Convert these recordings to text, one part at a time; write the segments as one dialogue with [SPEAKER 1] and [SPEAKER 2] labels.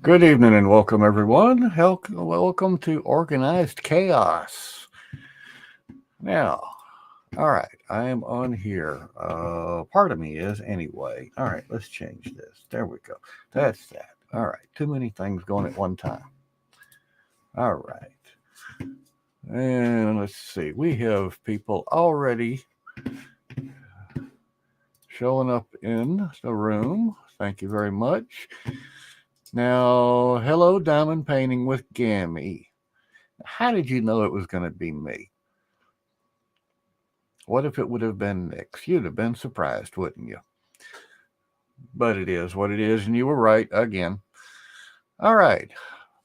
[SPEAKER 1] Good evening and welcome, everyone. Welcome to Organized Chaos. Now, all right, I am on here. Part of me is anyway. All right, let's change this. There we go. That's that. All right, too many things going at one time. All right, and let's see. We have people already showing up in the room. Thank you very much. Now, hello, Diamond Painting with Gammy. How did you know it was going to be me? What if it would have been Nick's? You'd have been surprised, wouldn't you? But it is what it is, and you were right again. All right.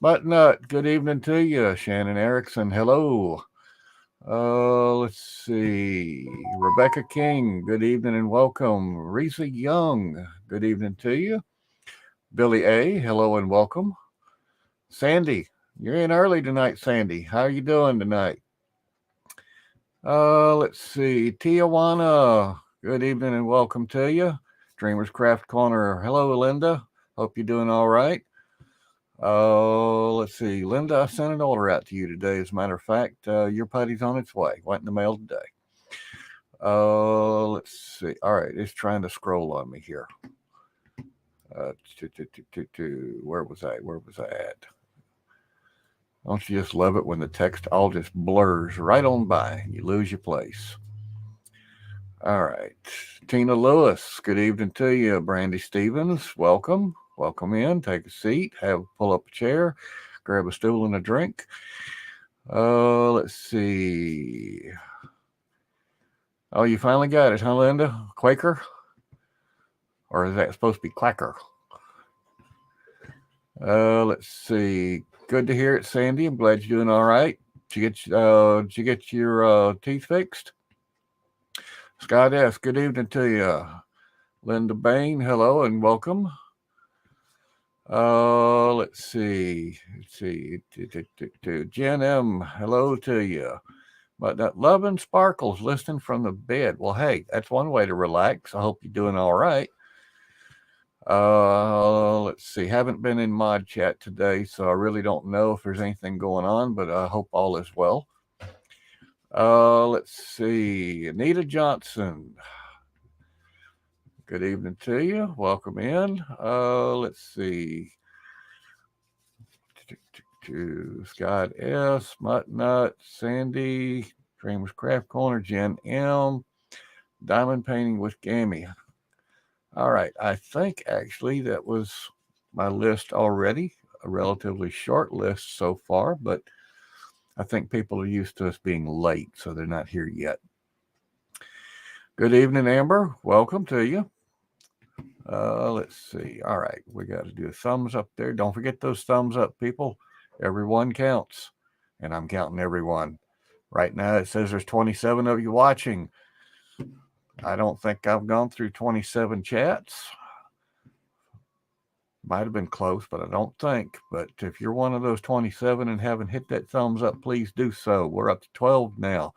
[SPEAKER 1] Buttnut, good evening to you. Shannon Erickson, hello. Let's see. Rebecka King, good evening and welcome. Risa Young, good evening to you. Billy A, hello and welcome. Sandy, you're in early tonight, Sandy. How are you doing tonight? Let's see. Tijuana, good evening and welcome to you. Dreamers Craft Corner, hello, Linda. Hope you're doing all right. Let's see. Linda, I sent an order out to you today. As a matter of fact, your putty's on its way. Went in the mail today. Let's see. All right, it's trying to scroll on me here. Where was I? Where was I at? Don't you just love it when the text all just blurs right on by and you lose your place? All right. Tina Lewis, good evening to you. Brandy Stevens, welcome. Welcome in. Take a seat. Pull up a chair. Grab a stool and a drink. Let's see. Oh, you finally got it, huh, Linda? Quaker? Or is that supposed to be Clacker? Let's see. Good to hear it, Sandy. I'm glad you're doing all right. Did you get your teeth fixed? Scott S., good evening to you. Linda Bain, hello and welcome. Let's see. Jen M., hello to you. But that Love and Sparkles listening from the bed. Well, hey, that's one way to relax. I hope you're doing all right. Let's see. Haven't been in mod chat today, so I really don't know if there's anything going on, but I hope all is well. Let's see. Anita Johnson. Good evening to you. Welcome in. Let's see. To Scott S., Muttnut, Sandy, Dreamers Craft Corner, Jen M., Diamond Painting with Gammy. All right. I think actually that was my list already. A relatively short list so far, but I think people are used to us being late, so they're not here yet. Good evening, Amber. Welcome to you. Let's see. All right. We got to do a thumbs up there. Don't forget those thumbs up, people. Everyone counts, and I'm counting everyone. Right now, it says there's 27 of you watching. I don't think I've gone through 27 chats. Might have been close, but I don't think. But if you're one of those 27 and haven't hit that thumbs up, please do so. We're up to 12 now.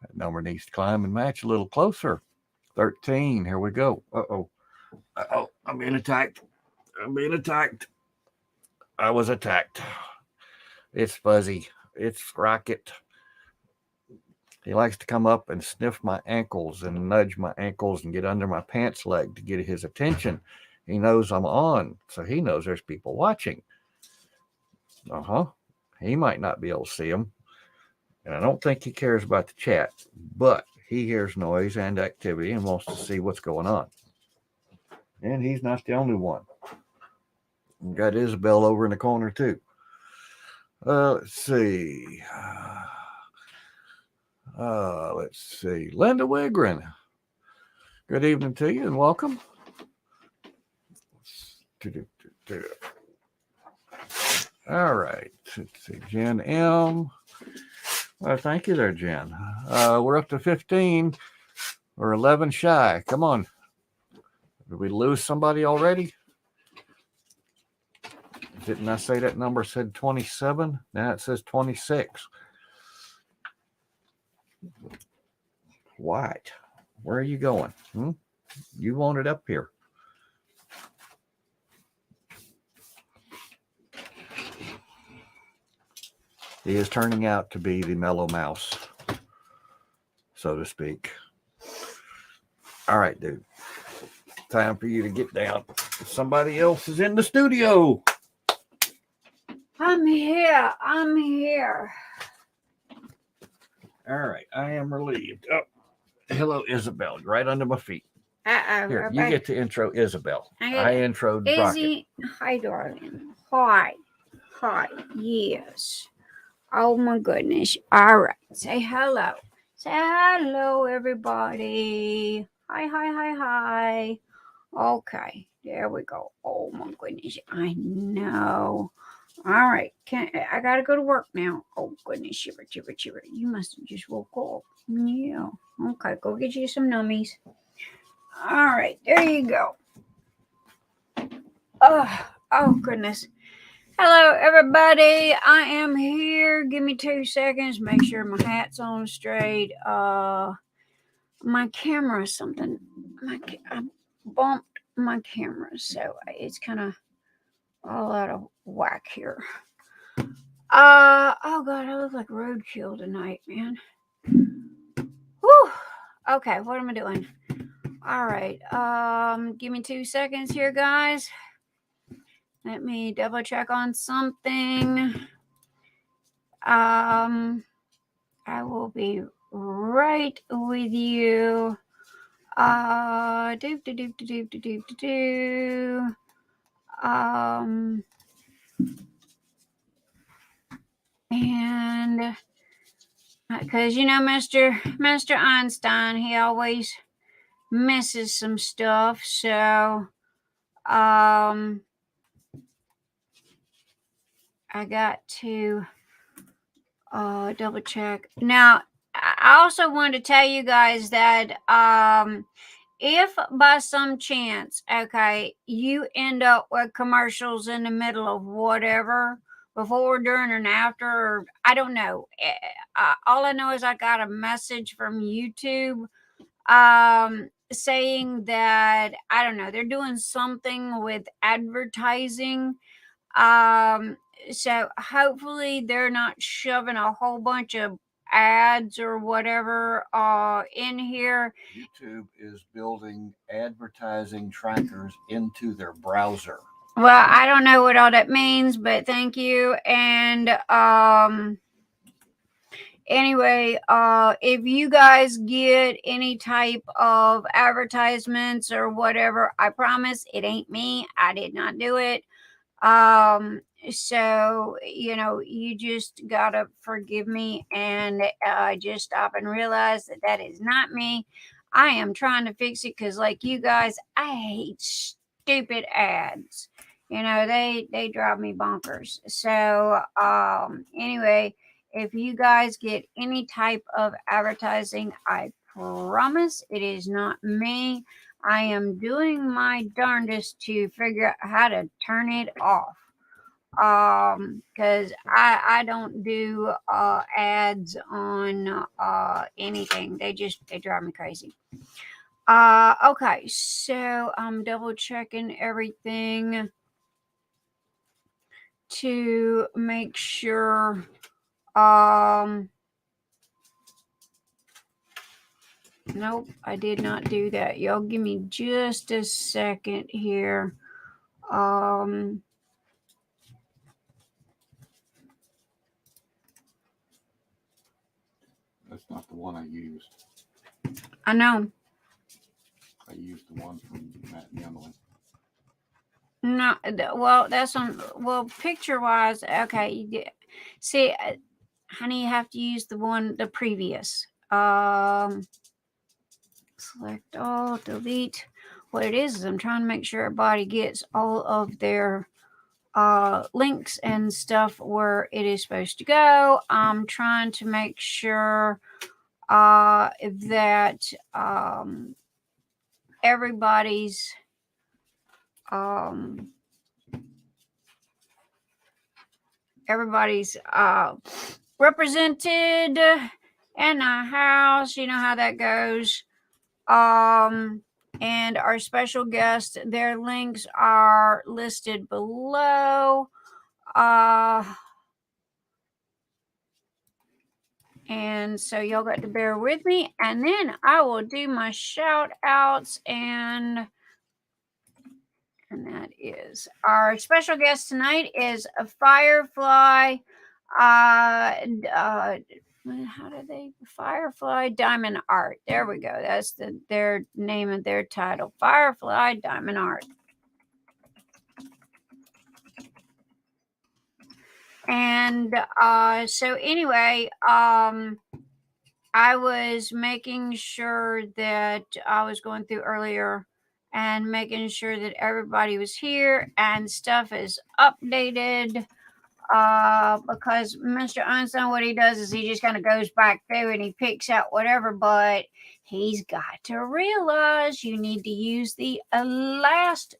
[SPEAKER 1] That number needs to climb and match a little closer. 13. Here we go. Uh-oh. I'm being attacked. I was attacked. It's Fuzzy. It's Rocket. He likes to come up and sniff my ankles and nudge my ankles and get under my pants leg to get his attention. He knows I'm on, so he knows there's people watching. He might not be able to see them. And I don't think he cares about the chat, but he hears noise and activity and wants to see what's going on. And he's not the only one. We've got Isabel over in the corner, too. Let's see. Linda Wigren. Good evening to you and welcome. All right. Let's see. Jen M. Well, thank you there, Jen. We're up to 15. We're 11 shy. Come on. Did we lose somebody already? Didn't I say that number said 27? Now it says 26. What? Where are you going? You want it up here. He is turning out to be the mellow mouse, so to speak. All right, dude. Time for you to get down. Somebody else is in the studio.
[SPEAKER 2] I'm here. I'm here.
[SPEAKER 1] All right, I am relieved. Oh, hello, Isabel. You're right under my feet. Here, you get to intro Isabel. I introed Brockett.
[SPEAKER 2] Hi, darling. Hi. Yes. Oh, my goodness. All right. Say hello. Say hello, everybody. Hi. Okay. There we go. Oh, my goodness. I know. All right. I got to go to work now. Oh, goodness. Shiver. You must have just woke up. Yeah. Okay. Go get you some nummies. All right. There you go. Oh, goodness. Hello, everybody. I am here. Give me 2 seconds. Make sure my hat's on straight. My camera is something. I bumped my camera, so it's kind of all out of whack here. Oh God, I look like roadkill tonight, man. Whew. Okay, what am I doing? All right. Give me 2 seconds here, guys. Let me double check on something. I will be right with you. And because Mr. Einstein, he always misses some stuff, so I got to double check. Now, I also wanted to tell you guys that if by some chance, okay, you end up with commercials in the middle of whatever, before, during, and after, or I don't know. All I know is I got a message from YouTube saying that, I don't know, they're doing something with advertising. So hopefully they're not shoving a whole bunch of ads or whatever in here.
[SPEAKER 1] YouTube is building advertising trackers into their browser.
[SPEAKER 2] Well, I don't know what all that means, but thank you. And anyway, if you guys get any type of advertisements or whatever, I promise it ain't me. I did not do it. So, you just gotta forgive me and just stop and realize that is not me. I am trying to fix it because, like you guys, I hate stupid ads. They drive me bonkers. So, anyway, if you guys get any type of advertising, I promise it is not me. I am doing my darndest to figure out how to turn it off. Because I don't do ads on anything. They drive me crazy. Okay, so I'm double checking everything to make sure. Nope, I did not do that. Y'all give me just a second here.
[SPEAKER 1] That's not the one I used.
[SPEAKER 2] I know.
[SPEAKER 1] I used the one from Matt and Emily.
[SPEAKER 2] No, well, that's on. Well, picture wise, okay. See, honey, you have to use the previous. Select all, delete. What it is I'm trying to make sure everybody gets all of their links and stuff where it is supposed to go. I'm trying to make sure that everybody's represented in the house. You know how that goes. And our special guest, their links are listed below. And so y'all got to bear with me. And then I will do my shout outs, and that is our special guest tonight is a Firefly. How do they? Firefly Diamond Art. There we go. That's their name of their title. Firefly Diamond Art. And so anyway, I was making sure that I was going through earlier and making sure that everybody was here and stuff is updated. Because Mr. Einstein, what he does is he just kind of goes back through and he picks out whatever, but he's got to realize you need to use the last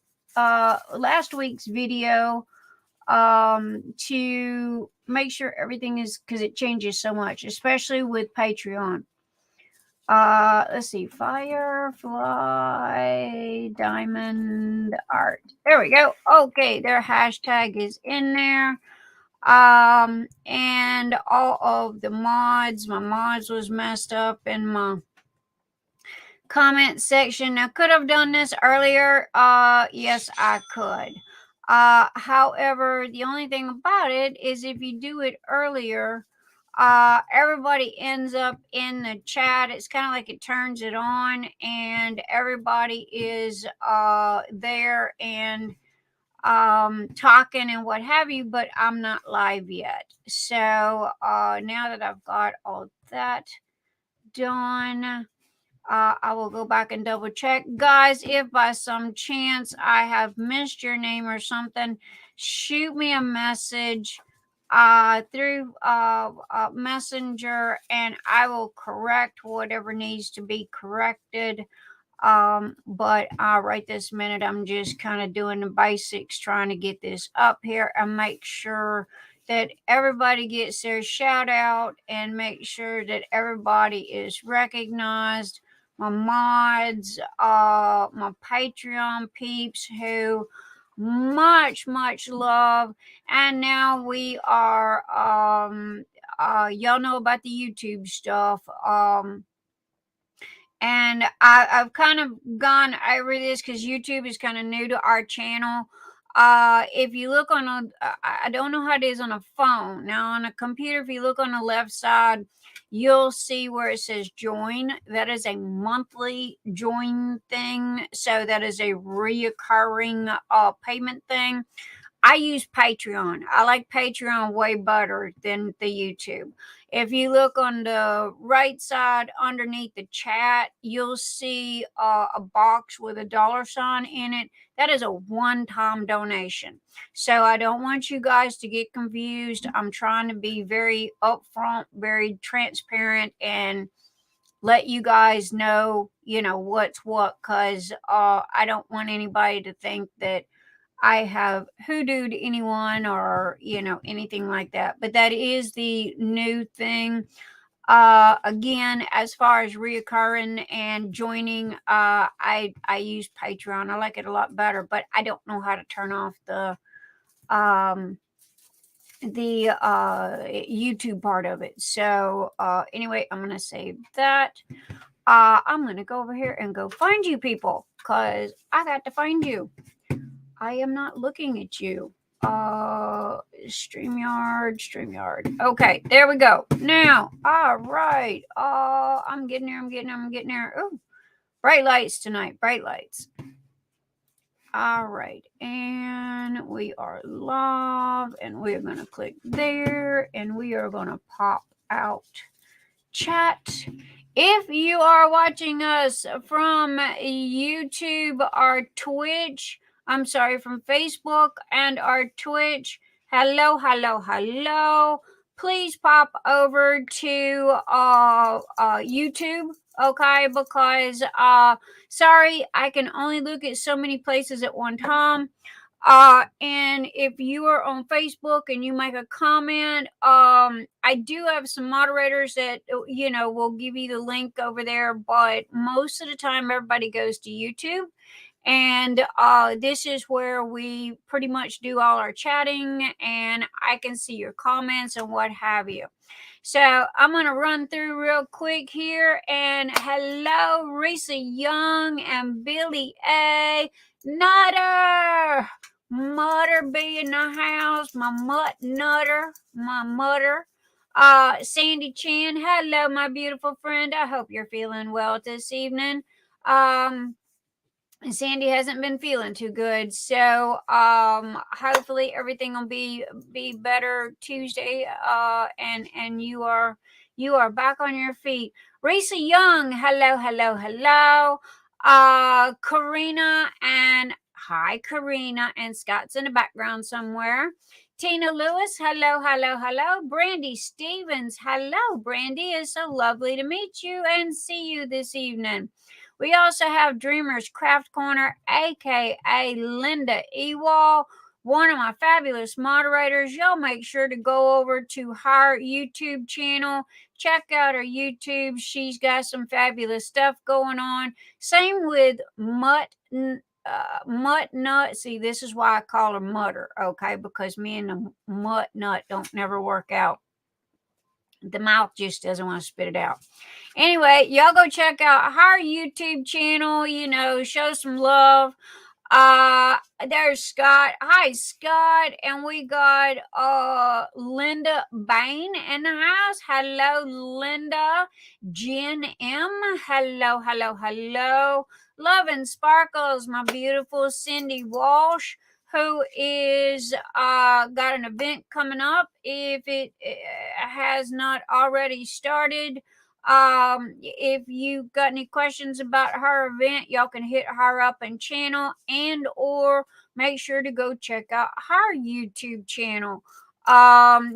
[SPEAKER 2] week's video to make sure everything is, because it changes so much, especially with Patreon. Let's see, Firefly Diamond Art. There we go. Okay, their hashtag is in there. And all of the mods, my mods was messed up in my comment section. Now, could have done this earlier. Yes, I could. However, the only thing about it is if you do it earlier, everybody ends up in the chat. It's kind of like it turns it on and everybody is there and talking and what have you, but I'm not live yet. So now that I've got all that done, I will go back and double check. Guys, if by some chance I have missed your name or something, shoot me a message through Messenger and I will correct whatever needs to be corrected. But right this minute, I'm just kind of doing the basics, trying to get this up here and make sure that everybody gets their shout out and make sure that everybody is recognized. My mods, my Patreon peeps who much love. And now we are, y'all know about the YouTube stuff. And I've kind of gone over this because YouTube is kind of new to our channel. If you look on I don't know how it is on a phone. Now on a computer, if you look on the left side, you'll see where it says join. That is a monthly join thing. So that is a reoccurring payment thing. I use Patreon. I like Patreon way better than the YouTube. If you look on the right side underneath the chat, you'll see a box with a $sign in it. That is a one-time donation. So I don't want you guys to get confused. I'm trying to be very upfront, very transparent, and let you guys know, what's what, because I don't want anybody to think that I have hoodooed anyone or, anything like that. But that is the new thing. Again, as far as reoccurring and joining, I use Patreon. I like it a lot better, but I don't know how to turn off the YouTube part of it. So anyway, I'm gonna save that. I'm gonna go over here and go find you people, because I got to find you. I am not looking at you. StreamYard. Okay, there we go. Now, all right. I'm getting there. Oh, bright lights tonight. Bright lights. All right. And we are live. And we're going to click there. And we are going to pop out chat. If you are watching us from YouTube or Twitch, from Facebook and our Twitch, hello. Please pop over to YouTube, okay? Because, sorry, I can only look at so many places at one time. And if you are on Facebook and you make a comment, I do have some moderators that, will give you the link over there, but most of the time everybody goes to YouTube. And this is where we pretty much do all our chatting, and I can see your comments and what have you. So I'm going to run through real quick here. And hello, Risa Young and Billy A. Nutter. Mutter be in the house. My mutt nutter. My mutter. Sandy Chan. Hello, my beautiful friend. I hope you're feeling well this evening. Sandy hasn't been feeling too good, so hopefully everything will be better Tuesday. And you are back on your feet. Risa Young, hello. Karina, and hi Karina, and Scott's in the background somewhere. Tina Lewis, hello. Brandy Stevens, hello Brandy. It's so lovely to meet you and see you this evening. We also have Dreamers Craft Corner, aka Linda Ewall, one of my fabulous moderators. Y'all make sure to go over to her YouTube channel. Check out her YouTube. She's got some fabulous stuff going on. Same with Mutt Nut. See, this is why I call her Mutter, okay? Because me and the Mutt Nut don't never work out. The mouth just doesn't want to spit it out. Anyway, y'all go check out her YouTube channel. Show some love. There's Scott. Hi, Scott. And we got Linda Bain in the house. Hello, Linda. Jen M. Hello. Love and Sparkles, my beautiful Cindi Walsh, who is got an event coming up. If it has not already started, if you got any questions about her event, y'all can hit her up and channel, and or make sure to go check out her YouTube channel.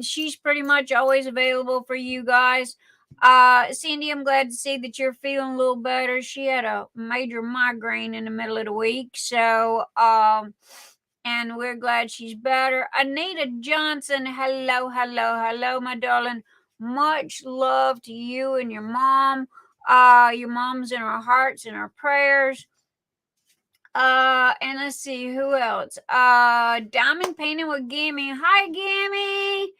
[SPEAKER 2] She's pretty much always available for you guys. Cindy, I'm glad to see that you're feeling a little better. She had a major migraine in the middle of the week, so and we're glad she's better. Anita Johnson, hello, my darling. Much love to you and your mom. Your mom's in our hearts and our prayers. And let's see who else. Diamond Painting with Gammy. Hi, Gammy.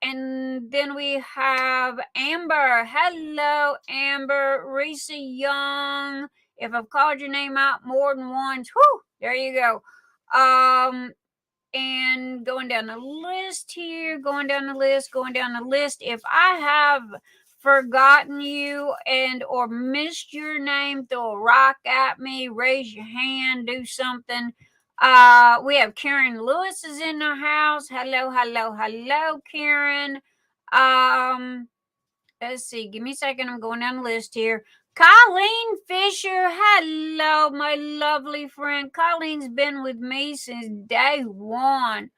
[SPEAKER 2] And then we have Amber. Hello, Amber. Risa Young. If I've called your name out more than once, whoo, there you go. And going down the list here, going down the list. If I have forgotten you and or missed your name, throw a rock at me, raise your hand, do something. We have Karen Lewis is in the house. Hello, Karen. Let's see. Give me a second. I'm going down the list here. Colleen Fisher, hello, my lovely friend. Colleen's been with me since day one.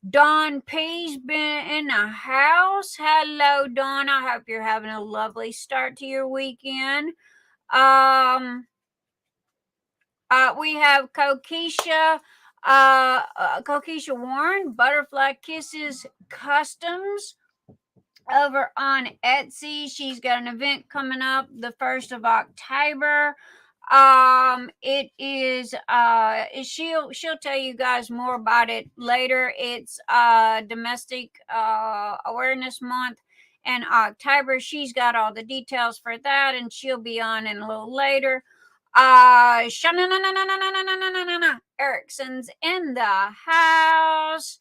[SPEAKER 2] Dawn P's been in the house. Hello, Dawn. I hope you're having a lovely start to your weekend. We have Kokisha Warren, Butterfly Kisses Customs, over on Etsy. She's got an event coming up the 1st of October. It is she'll tell you guys more about it later. It's Domestic Awareness Month in October. She's got all the details for that, and she'll be on in a little later. Shaana Erickson's in the house.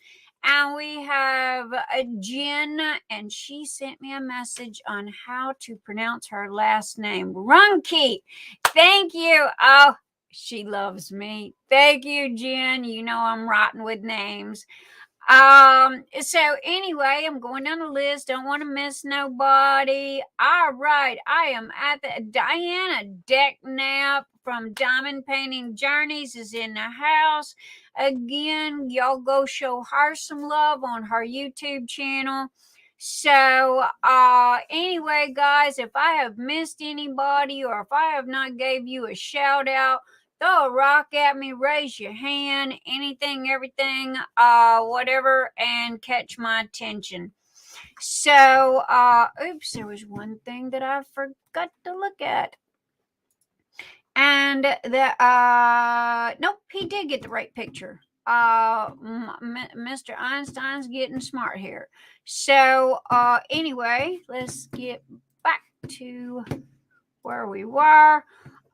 [SPEAKER 2] And we have Jen, and she sent me a message on how to pronounce her last name. Runke. Thank you. Oh, she loves me. Thank you, Jen. You know I'm rotten with names. So anyway, I'm going down the list. Don't want to miss nobody. All right. I am at the Diana Decknap from Diamond Painting Journeys is in the house. Again, y'all go show her some love on her YouTube channel. So anyway, guys, if I have missed anybody or if I have not gave you a shout out, throw a rock at me, raise your hand, anything, everything, whatever, and catch my attention. So, oops, there was one thing that I forgot to look at. And nope, he did get the right picture. Mr. Einstein's getting smart here. So anyway, let's get back to where we were.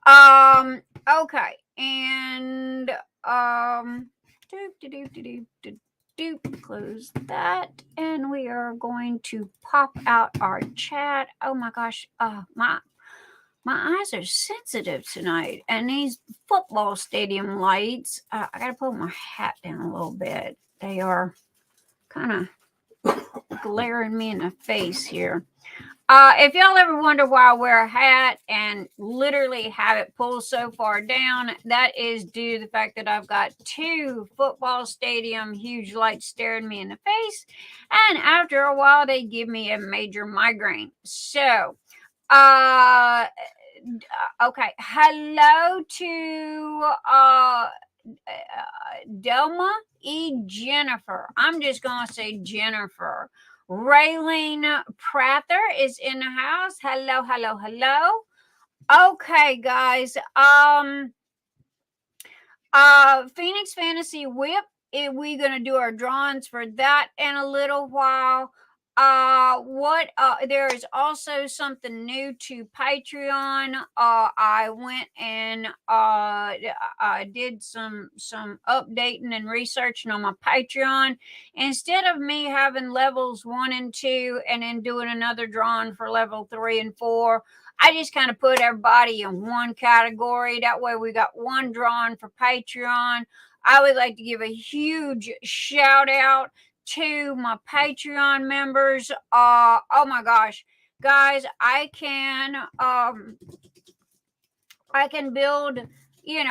[SPEAKER 2] Okay, and close that, and we are going to pop out our chat. Oh my gosh, my eyes are sensitive tonight, and these football stadium lights. I gotta pull my hat down a little bit. They are kind of glaring me in the face here. If y'all ever wonder why I wear a hat and literally have it pulled so far down, that is due to the fact that I've got two football stadium huge lights staring me in the face, and after a while they give me a major migraine. So okay, hello to Delma E. Jennifer. I'm just gonna say Jennifer. Raelene Prather is in the house. Hello, hello, hello. Okay, guys. Phoenix Fantasy Whip. We're gonna do our drawings for that in a little while. There is also something new to Patreon. I went and I did some updating and researching on my Patreon. Instead of me having levels 1 and 2 and then doing another drawing for level 3 and 4, I just kind of put everybody in one category. That way we got one drawing for Patreon. I would like to give a huge shout out to my Patreon members. Oh my gosh, guys, I can build,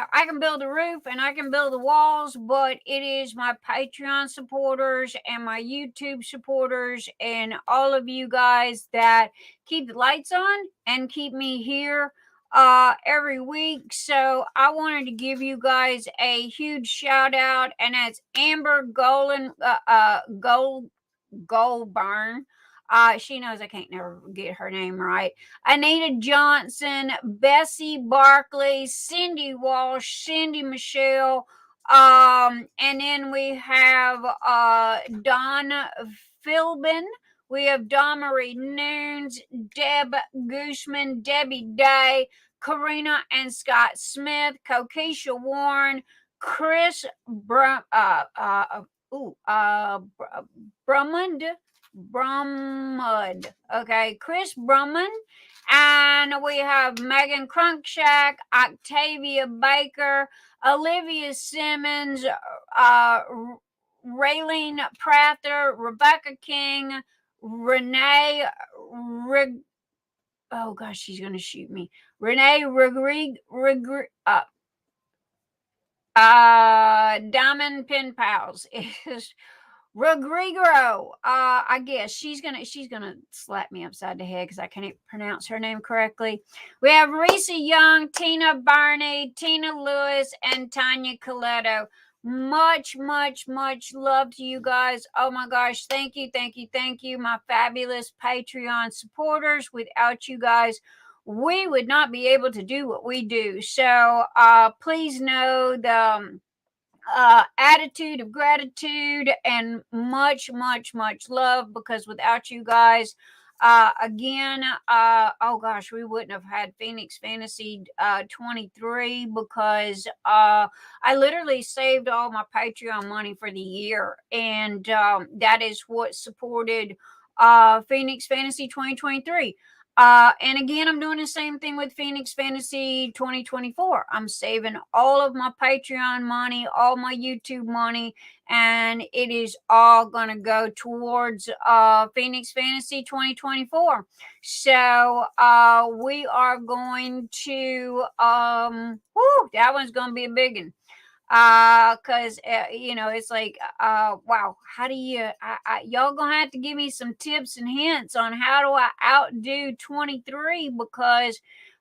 [SPEAKER 2] I can build the roof and I can build the walls, but it is my Patreon supporters and my YouTube supporters and all of you guys that keep the lights on and keep me here every week. So I wanted to give you guys a huge shout out, and that's Amber Goulbourne. She knows I can't never get her name right. Anita Johnson, Bessie Barkley, Cindi Walsh, Cindy Michelle, and then we have Don Philbin. We have Dawnmarie Nunes, Deb Gossman, Debbie Day, Karina and Scott Smith, Kokisha Warren, Kris Brummund, okay, Kris Brummund, and we have Meghan Cruikshank, Octavia Baker, Olivia Simmons, Raelene Prather, Rebecka King, Renee oh gosh, she's gonna shoot me. Renee Diamond Pen Pals is Ruggiero. I guess she's gonna slap me upside the head because I can't pronounce her name correctly. We have Risa Young, Tina Burney, Tina Lewis, and Tonya Kolito. Much love to you guys. Oh my gosh, thank you, my fabulous Patreon supporters. Without you guys, we would not be able to do what we do. So please know the attitude of gratitude and much love, because without you guys, again, oh gosh, we wouldn't have had Phoenix Fantasy 23, because I literally saved all my Patreon money for the year, and that is what supported Phoenix Fantasy 2023. And again, I'm doing the same thing with Phoenix Fantasy 2024. I'm saving all of my Patreon money, all my YouTube money, and it is all going to go towards Phoenix Fantasy 2024. So we are going to, that one's going to be a big one. Because it's like, wow, how do you, y'all gonna have to give me some tips and hints on how do I outdo 23, because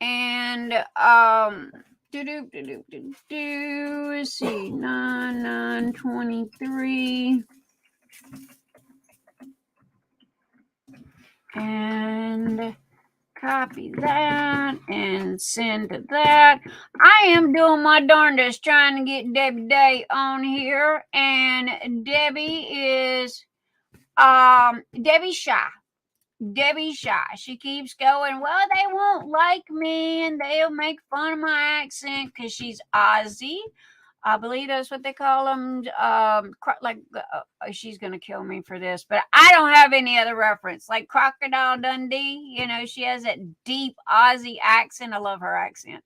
[SPEAKER 2] And let's see, 9/9/23. And copy that and send to that. I am doing my darndest trying to get Debbie Day on here, and Debbie is Debbie's shy. Debbie's shy. She keeps going, well, they won't like me and they'll make fun of my accent because she's Aussie. I believe that's what they call them. She's going to kill me for this, but I don't have any other reference. Like Crocodile Dundee, she has that deep Aussie accent. I love her accent.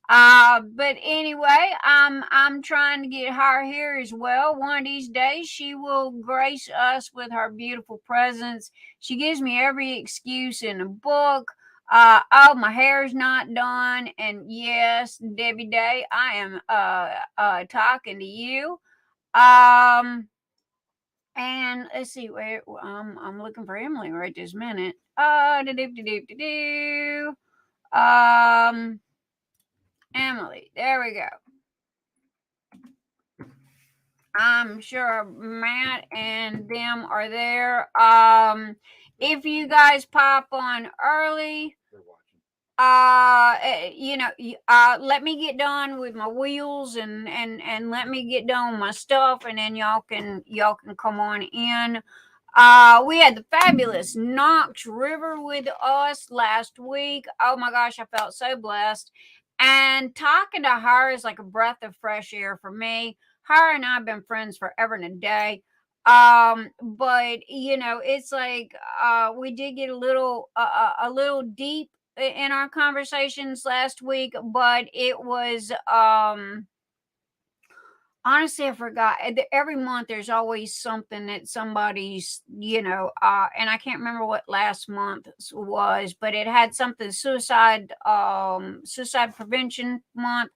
[SPEAKER 2] But anyway, I'm trying to get her here as well. One of these days, she will grace us with her beautiful presence. She gives me every excuse in the book. Oh, my hair's not done, and yes, Debbie Day, I am talking to you. And let's see where I'm looking for Emily right this minute. Emily, there we go. I'm sure Matt and them are there. If you guys pop on early, let me get done with my wheels and let me get done with my stuff, and then y'all can come on in. We had the fabulous Knox River with us last week. Oh my gosh, I felt so blessed. And talking to her is like a breath of fresh air for me. Her and I have been friends forever and a day. But it's like we did get a little deep in our conversations last week, but it was honestly, I forgot. Every month there's always something that somebody's, and I can't remember what last month was, but it had something suicide prevention month.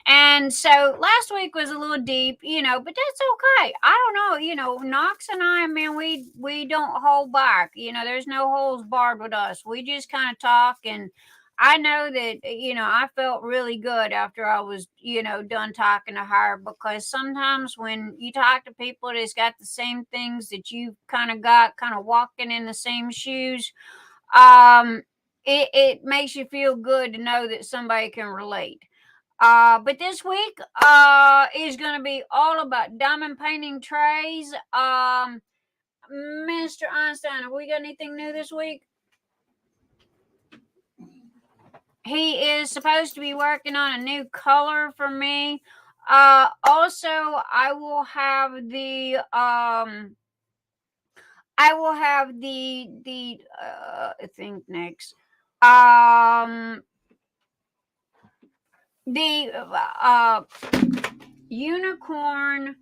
[SPEAKER 2] And so last week was a little deep, but that's okay. I don't know, Knox and I, man, we don't hold back. There's no holes barred with us. We just kind of talk, and I know that, I felt really good after I was, done talking to her, because sometimes when you talk to people that's got the same things that you kind of got, kind of walking in the same shoes, it makes you feel good to know that somebody can relate. But this week is going to be all about diamond painting trays. Mr. Einstein, have we got anything new this week? He is supposed to be working on a new color for me. Also, I will have the I think next. The unicorn.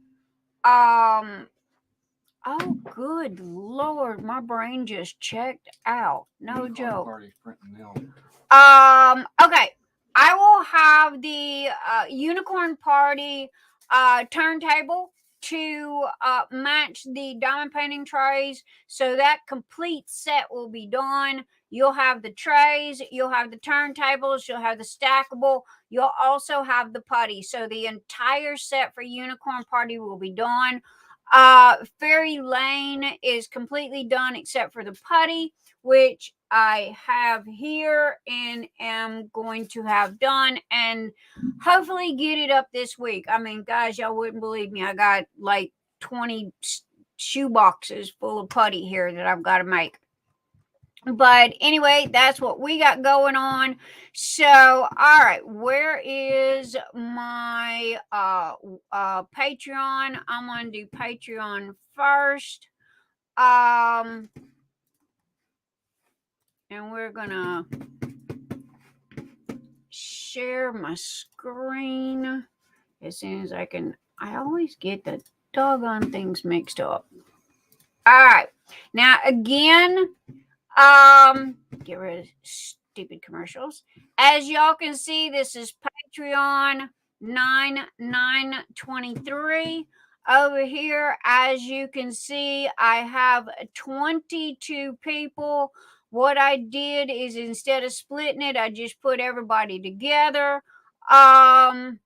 [SPEAKER 2] Oh, good Lord, my brain just checked out. No joke. Okay. I will have the unicorn party turntable to match the diamond painting trays. So that complete set will be done. You'll have the trays, you'll have the turntables, you'll have the stackable, you'll also have the putty. So the entire set for unicorn party will be done. Fairy Lane is completely done except for the putty, which I have here and am going to have done and hopefully get it up this week. I mean, guys, y'all wouldn't believe me. I got like 20 shoe boxes full of putty here that I've got to make. But anyway, that's what we got going on. So, all right, where is my Patreon? I'm going to do Patreon first. And we're going to share my screen as soon as I can. I always get the doggone things mixed up. All right. Now, again, get rid of stupid commercials. As y'all can see, this is Patreon 9923. Over here, as you can see, I have 22 people what I did is instead of splitting it, I just put everybody together. And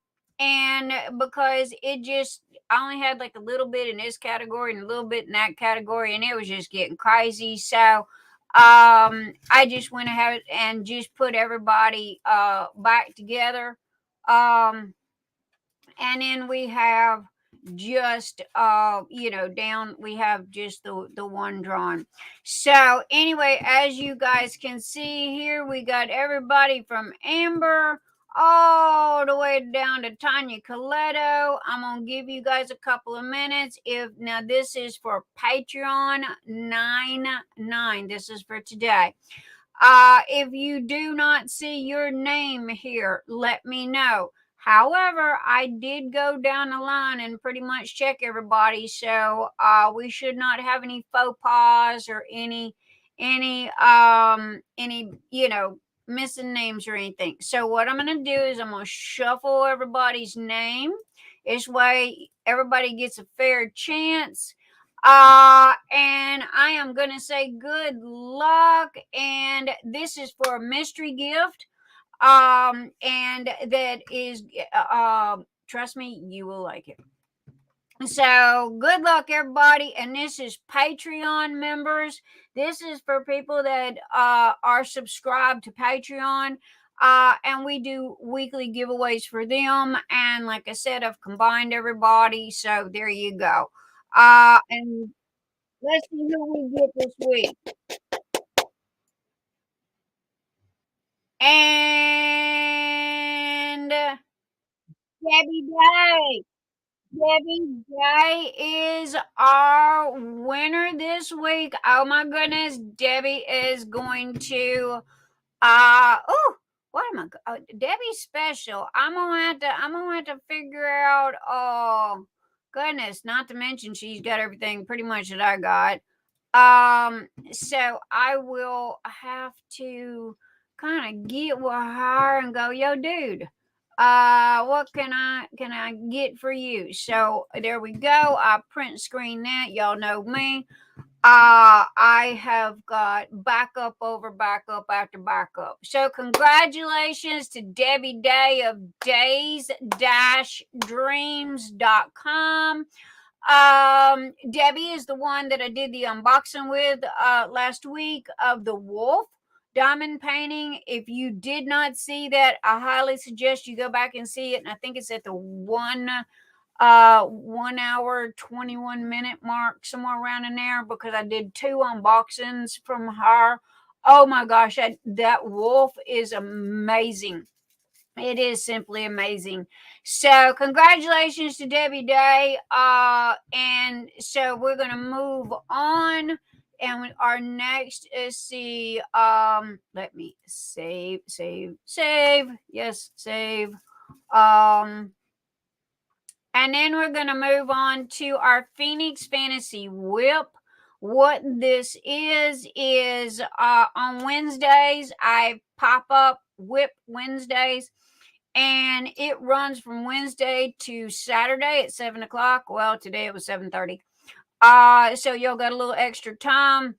[SPEAKER 2] because I only had like a little bit in this category and a little bit in that category, and it was just getting crazy. So I just went ahead and just put everybody back together. Um, and then we have just down, we have just the one drawn. So anyway, as you guys can see here, we got everybody from Amber all the way down to Tonya Kolito. I'm gonna give you guys a couple of minutes. If now this is for Patreon 99, this is for today. If you do not see your name here, let me know. However, I did go down the line and pretty much check everybody, so we should not have any faux pas or any missing names or anything. So what I'm gonna do is I'm gonna shuffle everybody's name. This way everybody gets a fair chance. And I am gonna say good luck, and this is for a mystery gift. And that is trust me, you will like it. So good luck, everybody. And this is Patreon members. This is for people that are subscribed to Patreon. And we do weekly giveaways for them. And like I said, I've combined everybody. So there you go. And let's see who we get this week. And Debbie Day. Debbie Day is our winner this week. Oh my goodness. Debbie is going to what am I Debbie's special. I'm gonna have to figure out, oh goodness, not to mention she's got everything pretty much that I got. So I will have to kind of get with her and go, yo, dude, what can I get for you? So there we go. I print screen that. Y'all know me. I have got backup over backup after backup. So congratulations to Debbie Day of days-dreams.com. Debbie is the one that I did the unboxing with last week of the wolf diamond painting. If you did not see that, I highly suggest you go back and see it. And I think it's at the 1 hour 21-minute mark, somewhere around in there, because I did 2 unboxings from her. Oh my gosh, that wolf is amazing. It is simply amazing. So congratulations to Debbie Day. And so we're going to move on. And our next is let me save. Yes, save. And then we're going to move on to our Phoenix Fantasy Whip. What this is on Wednesdays, I pop up Whip Wednesdays. And it runs from Wednesday to Saturday at 7 o'clock. Well, today it was 7:30. So y'all got a little extra time.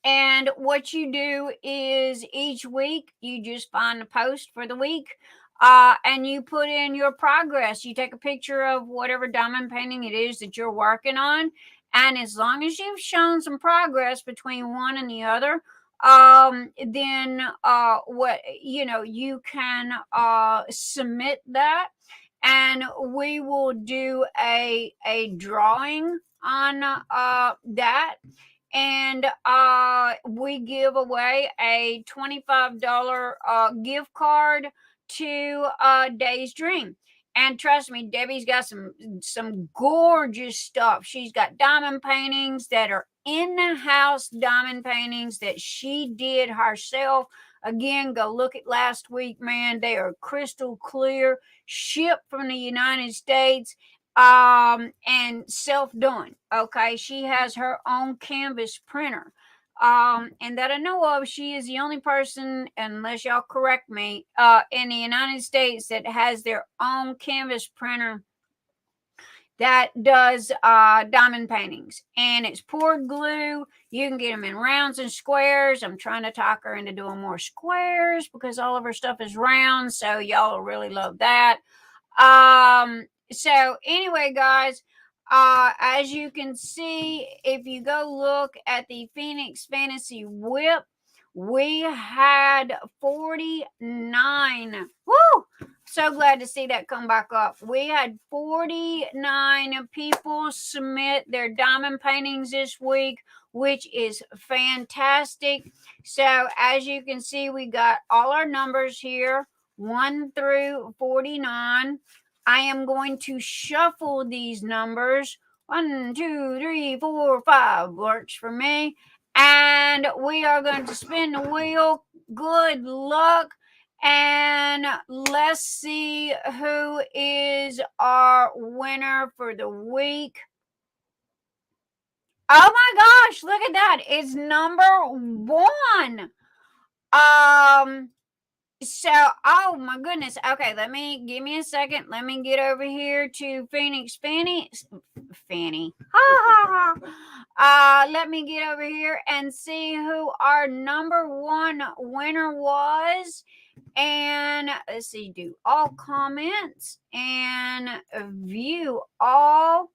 [SPEAKER 2] And what you do is each week you just find a post for the week. And you put in your progress. You take a picture of whatever diamond painting it is that you're working on. And as long as you've shown some progress between one and the other, then you can submit that, and we will do a drawing on that, and we give away a $25 gift card to Day's Dream. And trust me, Debbie's got some gorgeous stuff. She's got diamond paintings that are in-house diamond paintings that she did herself. Again, go look at last week, man. They are crystal clear, shipped from the United States, and self-done. Okay, she has her own canvas printer. And that I know of, she is the only person, unless y'all correct me, in the United States that has their own canvas printer that does diamond paintings, and it's poured glue. You can get them in rounds and squares. I'm trying to talk her into doing more squares because all of her stuff is round, so y'all will really love that. So anyway, guys, as you can see, if you go look at the Phoenix Fantasy Whip, we had 49. Woo! So glad to see that come back up. We had 49 people submit their diamond paintings this week, which is fantastic. So as you can see, we got all our numbers here, 1 through 49. I am going to shuffle these numbers. 1, 2, 3, 4, 5 works for me. And we are going to spin the wheel. Good luck. And let's see who is our winner for the week. Oh my gosh, look at that. It's number 1. So, oh my goodness. Okay, give me a second. Let me get over here to Phoenix Fanny. Let me get over here and see who our number 1 winner was. And let's see, do all comments and view all.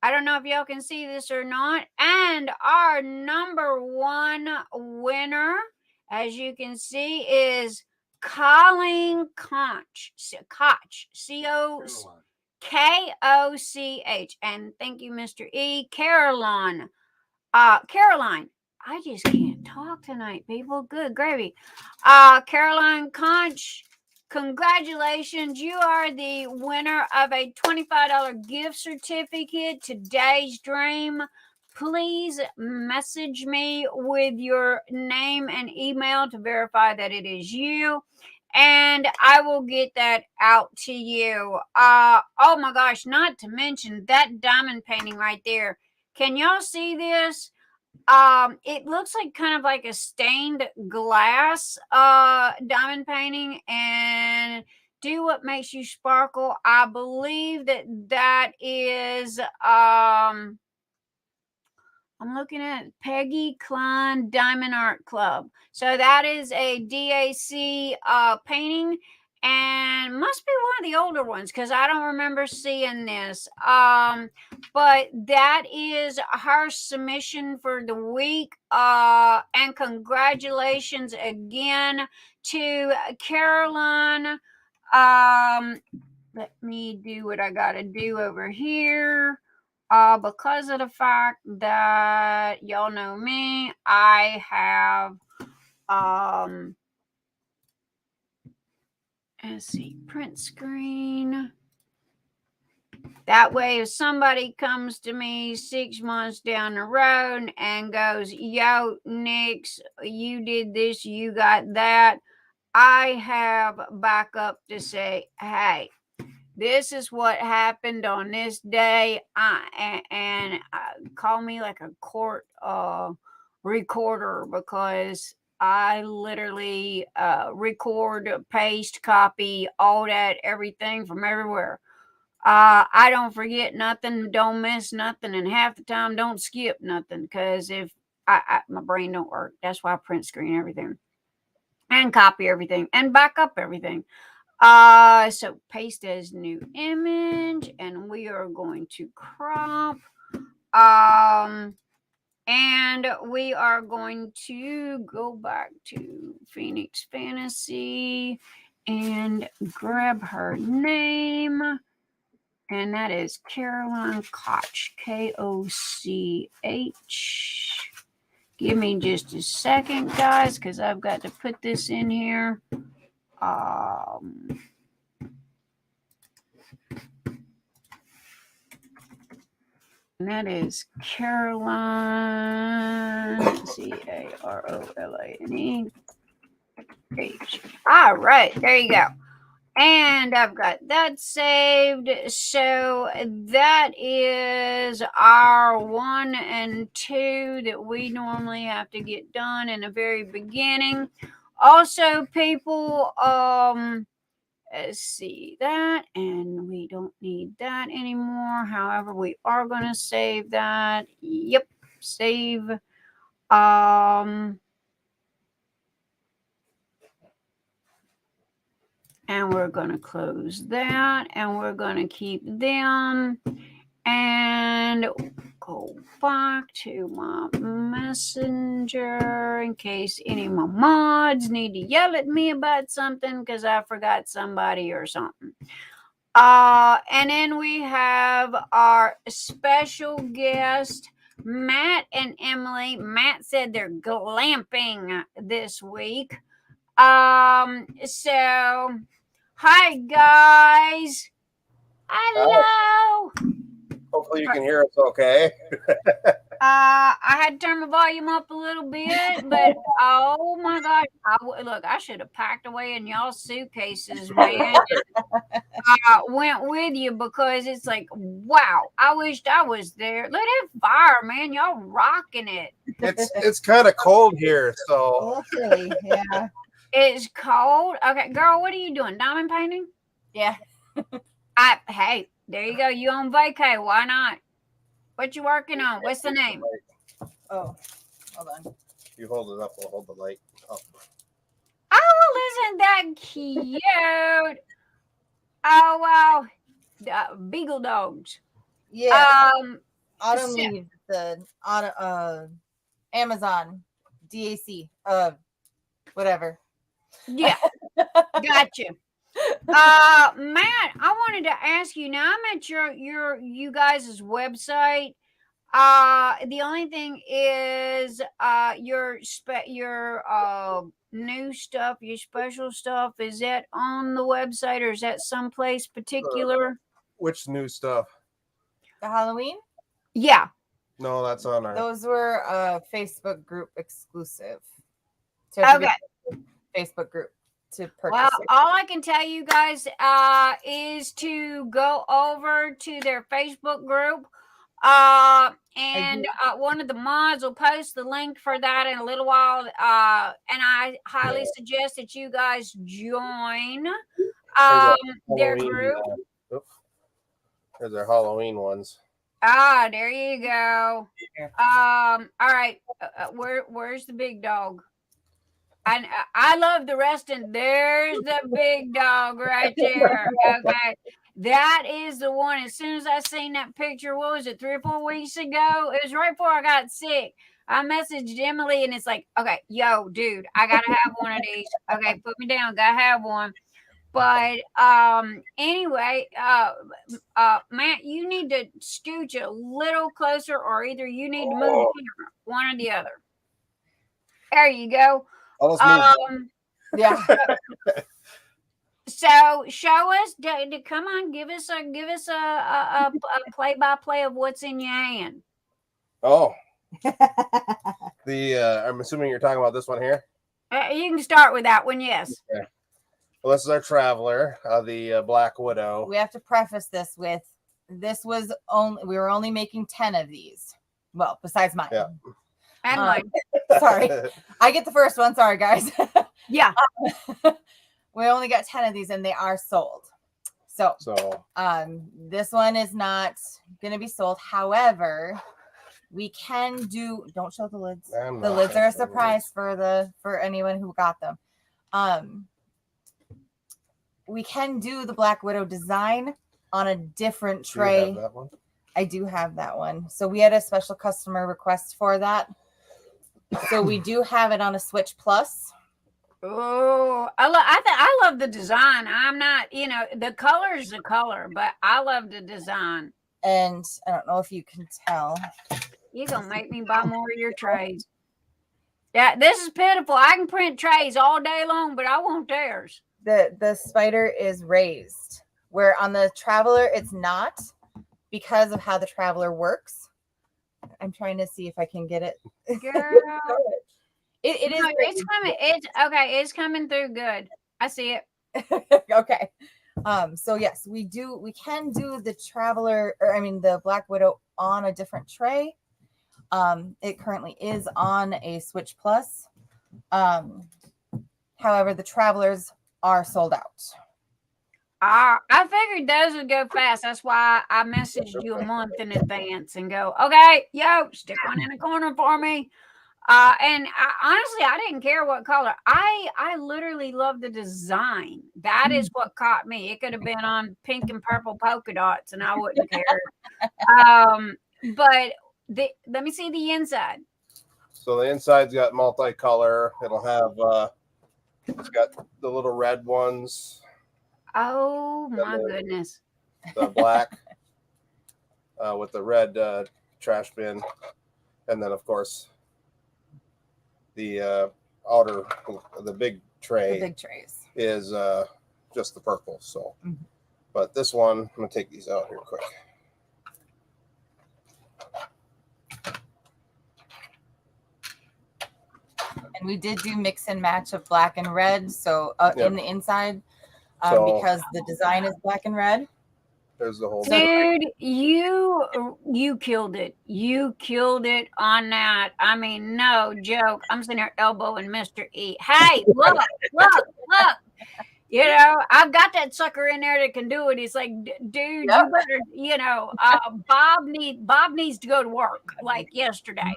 [SPEAKER 2] I don't know if y'all can see this or not. And our number 1 winner, as you can see, is Colleen Koch. Koch. And thank you, Mr. E. Caroline. Caroline. I just can't talk tonight, people. Good gravy. Caroline Koch, congratulations. You are the winner of a $25 gift certificate. Today's dream. Please message me with your name and email to verify that it is you, and I will get that out to you. Oh my gosh, not to mention that diamond painting right there. Can y'all see this? It looks like kind of like a stained glass diamond painting, and do what makes you sparkle. I believe that is I'm looking at Peggy Klein Diamond Art Club. So that is a DAC painting, and must be one of the older ones because I don't remember seeing this. But that is her submission for the week. And congratulations again to Caroline. Let me do what I gotta do over here. Because of the fact that y'all know me, I have let's see, print screen. That way, if somebody comes to me 6 months down the road and goes, yo, Nix, you did this, you got that, I have backup to say, hey, this is what happened on this day. And call me like a court recorder, because I literally record, paste, copy, all that, everything from everywhere. I don't forget nothing, don't miss nothing, and half the time don't skip nothing, because if my brain don't work. That's why I print screen everything and copy everything and back up everything. So paste as new image, and we are going to crop. And we are going to go back to Phoenix Fantasy and grab her name. And that is Caroline Koch, Koch. Give me just a second, guys, because I've got to put this in here. And that is Caroline, Carolane H. All right, there you go. And I've got that saved. So that is our 1 and 2 that we normally have to get done in the very beginning. Also, people, see that, and we don't need that anymore. However, we are going to save that. Yep, save. And we're going to close that, and we're going to keep them, and go back to my messenger in case any of my mods need to yell at me about something because I forgot somebody or something. And then we have our special guest, Matt and Emily. Matt said they're glamping this week. So hi guys. Hello.
[SPEAKER 3] Hopefully you can hear us okay.
[SPEAKER 2] I had to turn my volume up a little bit, but oh my God. Look, I should have packed away in y'all's suitcases, man. I went with you because it's like, wow, I wished I was there. Look at that fire, man. Y'all rocking it.
[SPEAKER 3] It's kind of cold here, so.
[SPEAKER 4] Okay, yeah.
[SPEAKER 2] It's cold. Okay, girl, what are you doing? Diamond painting?
[SPEAKER 4] Yeah.
[SPEAKER 2] Hey, there you go. You on vacay. Why not? What you working on? What's the name?
[SPEAKER 4] Oh, hold on.
[SPEAKER 3] You hold it up, we'll hold the light up.
[SPEAKER 2] Oh, isn't that cute? Oh, wow. Beagle dogs.
[SPEAKER 4] Yeah.
[SPEAKER 2] so-
[SPEAKER 4] Autumn Leaves, the Amazon DAC, whatever.
[SPEAKER 2] Yeah. Gotcha. Matt, I wanted to ask you. Now I'm at you guys' website. The only thing is your new stuff, your special stuff. Is that on the website or is that someplace particular?
[SPEAKER 3] Which new stuff?
[SPEAKER 4] The Halloween?
[SPEAKER 2] Yeah.
[SPEAKER 3] No, that's on our.
[SPEAKER 4] Those were Facebook group exclusive. So you have to
[SPEAKER 2] Okay.
[SPEAKER 4] get the Facebook group to purchase
[SPEAKER 2] Well,
[SPEAKER 4] it.
[SPEAKER 2] all I can tell you guys is to go over to their Facebook group. And one of the mods will post the link for that in a little while. And I highly suggest that you guys join their group.
[SPEAKER 3] There's our Halloween ones.
[SPEAKER 2] There you go. All right. Where's the big dog? And I love the rest, and there's the big dog right there. Okay, that is the one. As soon as I seen that picture, what was it, 3 or 4 weeks ago? It was right before I got sick. I messaged Emily, and it's like, okay, yo, dude, I gotta have one of these. Okay, put me down. Gotta have one. But anyway, Matt, you need to scooch a little closer, or either you need to move the camera, one or the other. There you go.
[SPEAKER 4] Yeah.
[SPEAKER 2] So show us. Come on, give us a play-by-play of what's in your hand.
[SPEAKER 3] Oh. I'm assuming you're talking about this one here.
[SPEAKER 2] You can start with that one. Yes.
[SPEAKER 3] Okay. Well, this is our Traveler, the Black Widow.
[SPEAKER 4] We have to preface this with we were only making 10 of these. Well, besides mine.
[SPEAKER 3] Yeah.
[SPEAKER 2] And mine.
[SPEAKER 4] Sorry. I get the first one. Sorry, guys.
[SPEAKER 2] Yeah.
[SPEAKER 4] We only got 10 of these and they are sold. So this one is not going to be sold. However, we can do, don't show the lids. The lids are a surprise for anyone who got them. We can do the Black Widow design on a different tray.
[SPEAKER 3] Do you have that one?
[SPEAKER 4] I do have that one. So we had a special customer request for that. So we do have it on a Switch Plus.
[SPEAKER 2] Oh, I love the design. I'm not, the color is the color, but I love the design.
[SPEAKER 4] And I don't know if you can tell.
[SPEAKER 2] You're gonna make me buy more of your trays. Yeah, this is pitiful. I can print trays all day long, but I want theirs.
[SPEAKER 4] The spider is raised, where on the Traveler it's not, because of how the Traveler works. I'm trying to see if I can get it.
[SPEAKER 2] Girl.
[SPEAKER 4] It is.
[SPEAKER 2] No, it's coming. It's coming through good. I see it.
[SPEAKER 4] Okay. So yes, we can do the Traveler, the Black Widow on a different tray. It currently is on a Switch Plus. However, the Travelers are sold out.
[SPEAKER 2] I figured those would go fast. That's why I messaged you a month in advance and go, okay, yo, stick one in the corner for me. And honestly, I didn't care what color. I literally love the design. That is what caught me. It could have been on pink and purple polka dots, and I wouldn't care. But let me see the inside.
[SPEAKER 3] So the inside's got multicolor. It'll have it's got the little red ones.
[SPEAKER 2] Oh my goodness.
[SPEAKER 3] The black with the red trash bin, and then of course the outer, the big tray.
[SPEAKER 4] The big trays
[SPEAKER 3] is just the purple. So, but this one, I'm gonna take these out here quick.
[SPEAKER 4] And we did do mix and match of black and red. So in the inside. Because the design is black and red.
[SPEAKER 3] There's the whole
[SPEAKER 2] dude. You killed it. You killed it on that. I mean, no joke. I'm sitting there elbowing Mr. E. Hey, look. You know, I've got that sucker in there that can do it. He's like, dude, you better, you know, Bob needs to go to work like yesterday.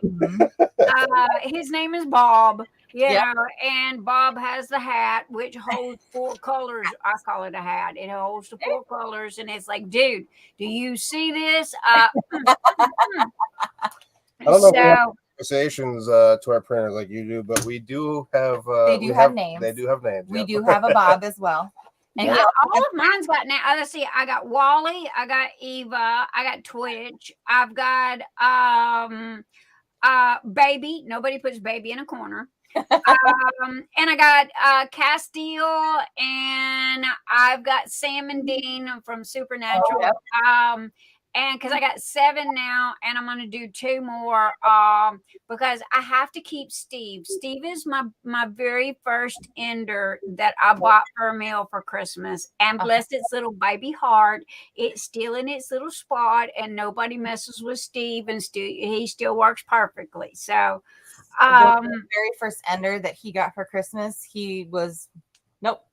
[SPEAKER 2] His name is Bob. You know, and Bob has the hat, which holds 4 colors. I call it a hat. It holds the 4 colors. And it's like, dude, do you see this?
[SPEAKER 3] I don't know if we have associations to our printers like you do, but we do have.
[SPEAKER 4] They do have names.
[SPEAKER 3] They do have names.
[SPEAKER 4] We do have a Bob as well.
[SPEAKER 2] And all of mine's got now. Let's see. I got Wally. I got Eva. I got Twitch. I've got Baby. Nobody puts Baby in a corner. And I got Castile, and I've got Sam and Dean from Supernatural. And because I got 7 now, and I'm gonna do 2 more because I have to keep Steve. Steve is my very first ender that I bought for a meal for Christmas, and bless its little baby heart, it's still in its little spot, and nobody messes with Steve, and he still works perfectly. So.
[SPEAKER 4] The very first ender that he got for Christmas, he was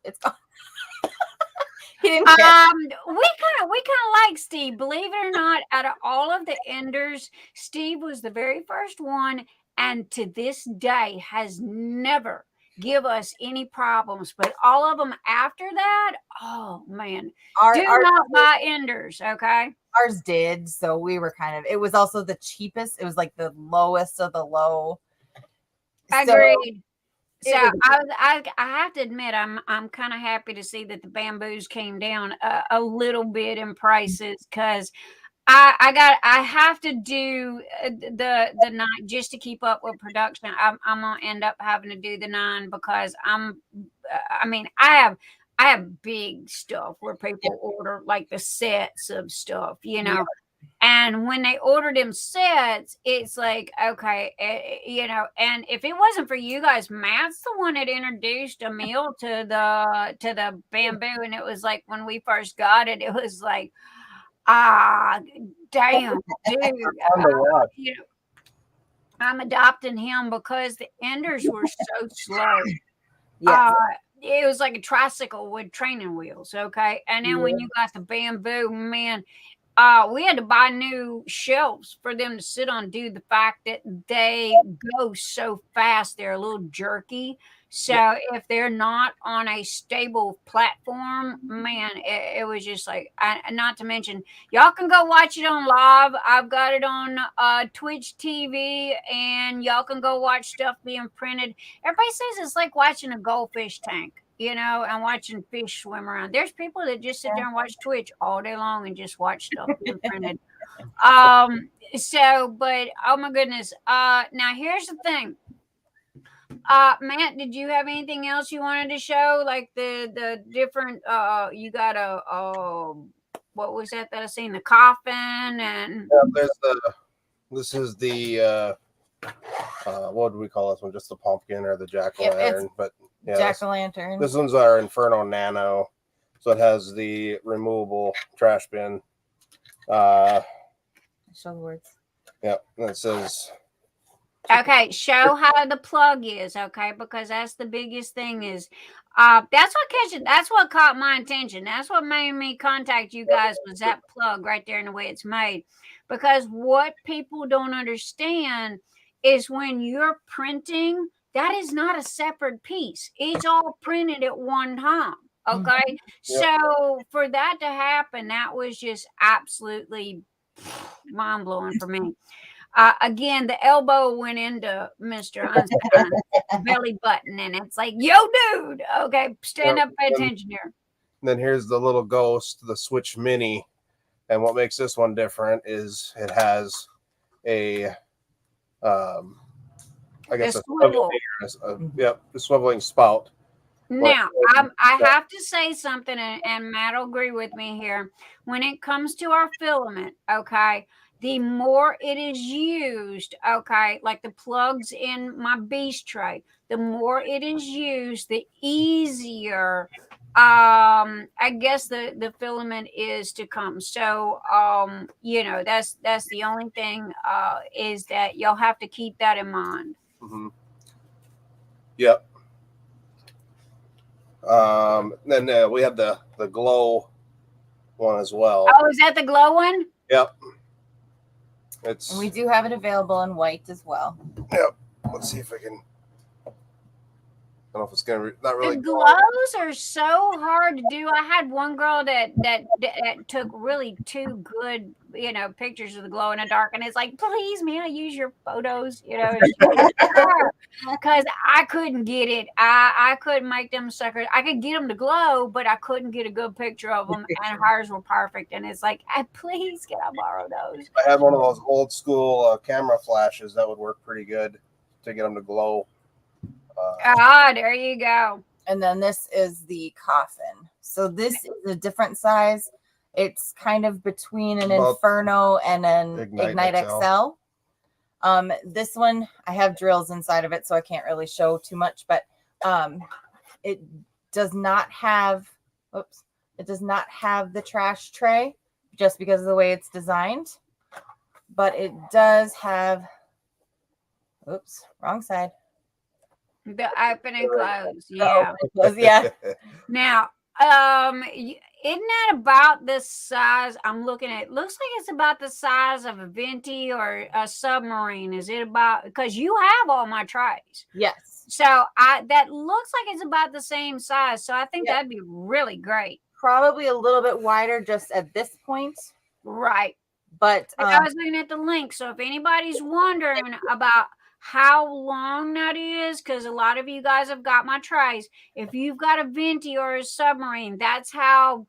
[SPEAKER 4] it's gone. He didn't care.
[SPEAKER 2] We kind of like Steve, believe it or not. Out of all of the enders, Steve was the very first one, and to this day has never give us any problems. But all of them after that, oh man, do not buy enders, okay?
[SPEAKER 4] Ours did, so we were it was also the cheapest. It was like the lowest of the low.
[SPEAKER 2] Agreed. So I have to admit I'm kind of happy to see that the bamboos came down a little bit in prices, because I have to do the 9 just to keep up with production. I'm gonna end up having to do the 9 because I have big stuff where people order like the sets of stuff, you know. And when they order them sets, it's like, okay, you know, and if it wasn't for you guys, Matt's the one that introduced a meal to the bamboo. And it was like, when we first got it, it was like, damn, dude. You know, I'm adopting him because the enders were so slow. It was like a tricycle with training wheels, okay? And then when you got the bamboo, man, we had to buy new shelves for them to sit on due to the fact that they go so fast. They're a little jerky. So if they're not on a stable platform, man, it was just like, not to mention, y'all can go watch it on live. I've got it on Twitch TV, and y'all can go watch stuff being printed. Everybody says it's like watching a goldfish tank, you know, and watching fish swim around. There's people that just sit there and watch Twitch all day long and just watch stuff being printed. But oh my goodness. Now here's the thing. Matt, did you have anything else you wanted to show? Like the different you got what was that I seen? The coffin, and
[SPEAKER 3] this is the what do we call this one? Just the pumpkin or the jack-o'-lantern, but
[SPEAKER 4] jack-o'-lantern.
[SPEAKER 3] This one's our Inferno Nano, so it has the removable trash bin.
[SPEAKER 4] Show the words.
[SPEAKER 3] Yep, and it says
[SPEAKER 2] Okay, show how the plug is, okay? Because that's the biggest thing is that's what caught my attention. That's what made me contact you guys was that plug right there and the way it's made. Because what people don't understand is when you're printing, that is not a separate piece. It's all printed at one time. Okay.
[SPEAKER 3] Yep.
[SPEAKER 2] So for that to happen, that was just absolutely mind blowing for me. Again, the elbow went into Mr. Einstein's belly button, and it's like, yo, dude, okay, stand up, pay attention here.
[SPEAKER 3] Then here's the little ghost, the Switch Mini. And what makes this one different is it has a, I guess, a swiveling spout.
[SPEAKER 2] Now, I have to say something, and Matt will agree with me here. When it comes to our filament, okay, the more it is used, okay, like the plugs in my beast tray, the more it is used, the easier I guess the filament is to come. So that's the only thing is that you'll have to keep that in mind.
[SPEAKER 3] Mm-hmm. Yep. Then we have the glow one as well.
[SPEAKER 2] Oh, is that the glow one?
[SPEAKER 3] Yep.
[SPEAKER 4] And we do have it available in white as well.
[SPEAKER 3] Yep. Let's see if I can. I don't know if it's gonna not really.
[SPEAKER 2] The glows are so hard to do. I had one girl that took really two good, pictures of the glow in the dark, and it's like, please, may I use your photos? Because I couldn't get it. I couldn't make them suckers. I could get them to glow, but I couldn't get a good picture of them, and hers were perfect. And it's like, please, can I borrow those?
[SPEAKER 3] I had one of those old school camera flashes that would work pretty good to get them to glow.
[SPEAKER 2] There you go.
[SPEAKER 4] And then this is the coffin. So this is a different size. It's kind of between an Inferno and an Ignite XL. This one, I have drills inside of it, so I can't really show too much, but it does not have the trash tray just because of the way it's designed. But it does have, wrong side.
[SPEAKER 2] The open and close, yeah.
[SPEAKER 4] Yeah.
[SPEAKER 2] Now, isn't that about the size? I'm looking at it. Looks like it's about the size of a venti or a submarine. Is it about? Because you have all my trays.
[SPEAKER 4] Yes.
[SPEAKER 2] So that looks like it's about the same size. So I think that'd be really great.
[SPEAKER 4] Probably a little bit wider just at this point.
[SPEAKER 2] Right.
[SPEAKER 4] But
[SPEAKER 2] I was looking at the link. So if anybody's wondering about how long that is, because a lot of you guys have got my trays. If you've got a venti or a submarine, that's how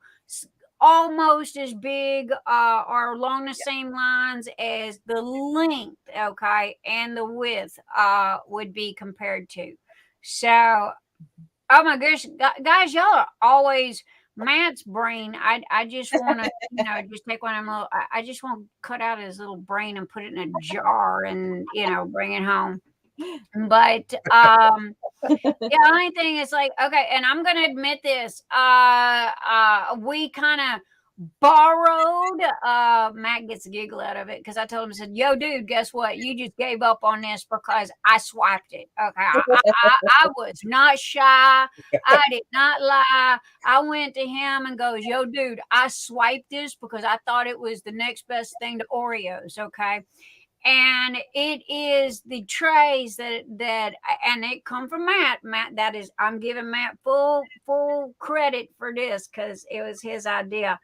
[SPEAKER 2] almost as big or along the same lines as the length, okay, and the width would be compared to. So, oh my gosh, guys, y'all are always Matt's brain. I just want to, just take one of them little. I just want to cut out his little brain and put it in a jar and bring it home. But the only thing is like, okay, and I'm gonna admit this. We kind of borrowed. Matt gets a giggle out of it because I told him, I said, yo, dude, guess what? You just gave up on this because I swiped it. Okay. I was not shy. I did not lie. I went to him and goes, yo, dude, I swiped this because I thought it was the next best thing to Oreos. Okay. And it is the trays that and it come from Matt. That is, I'm giving Matt full credit for this because it was his idea.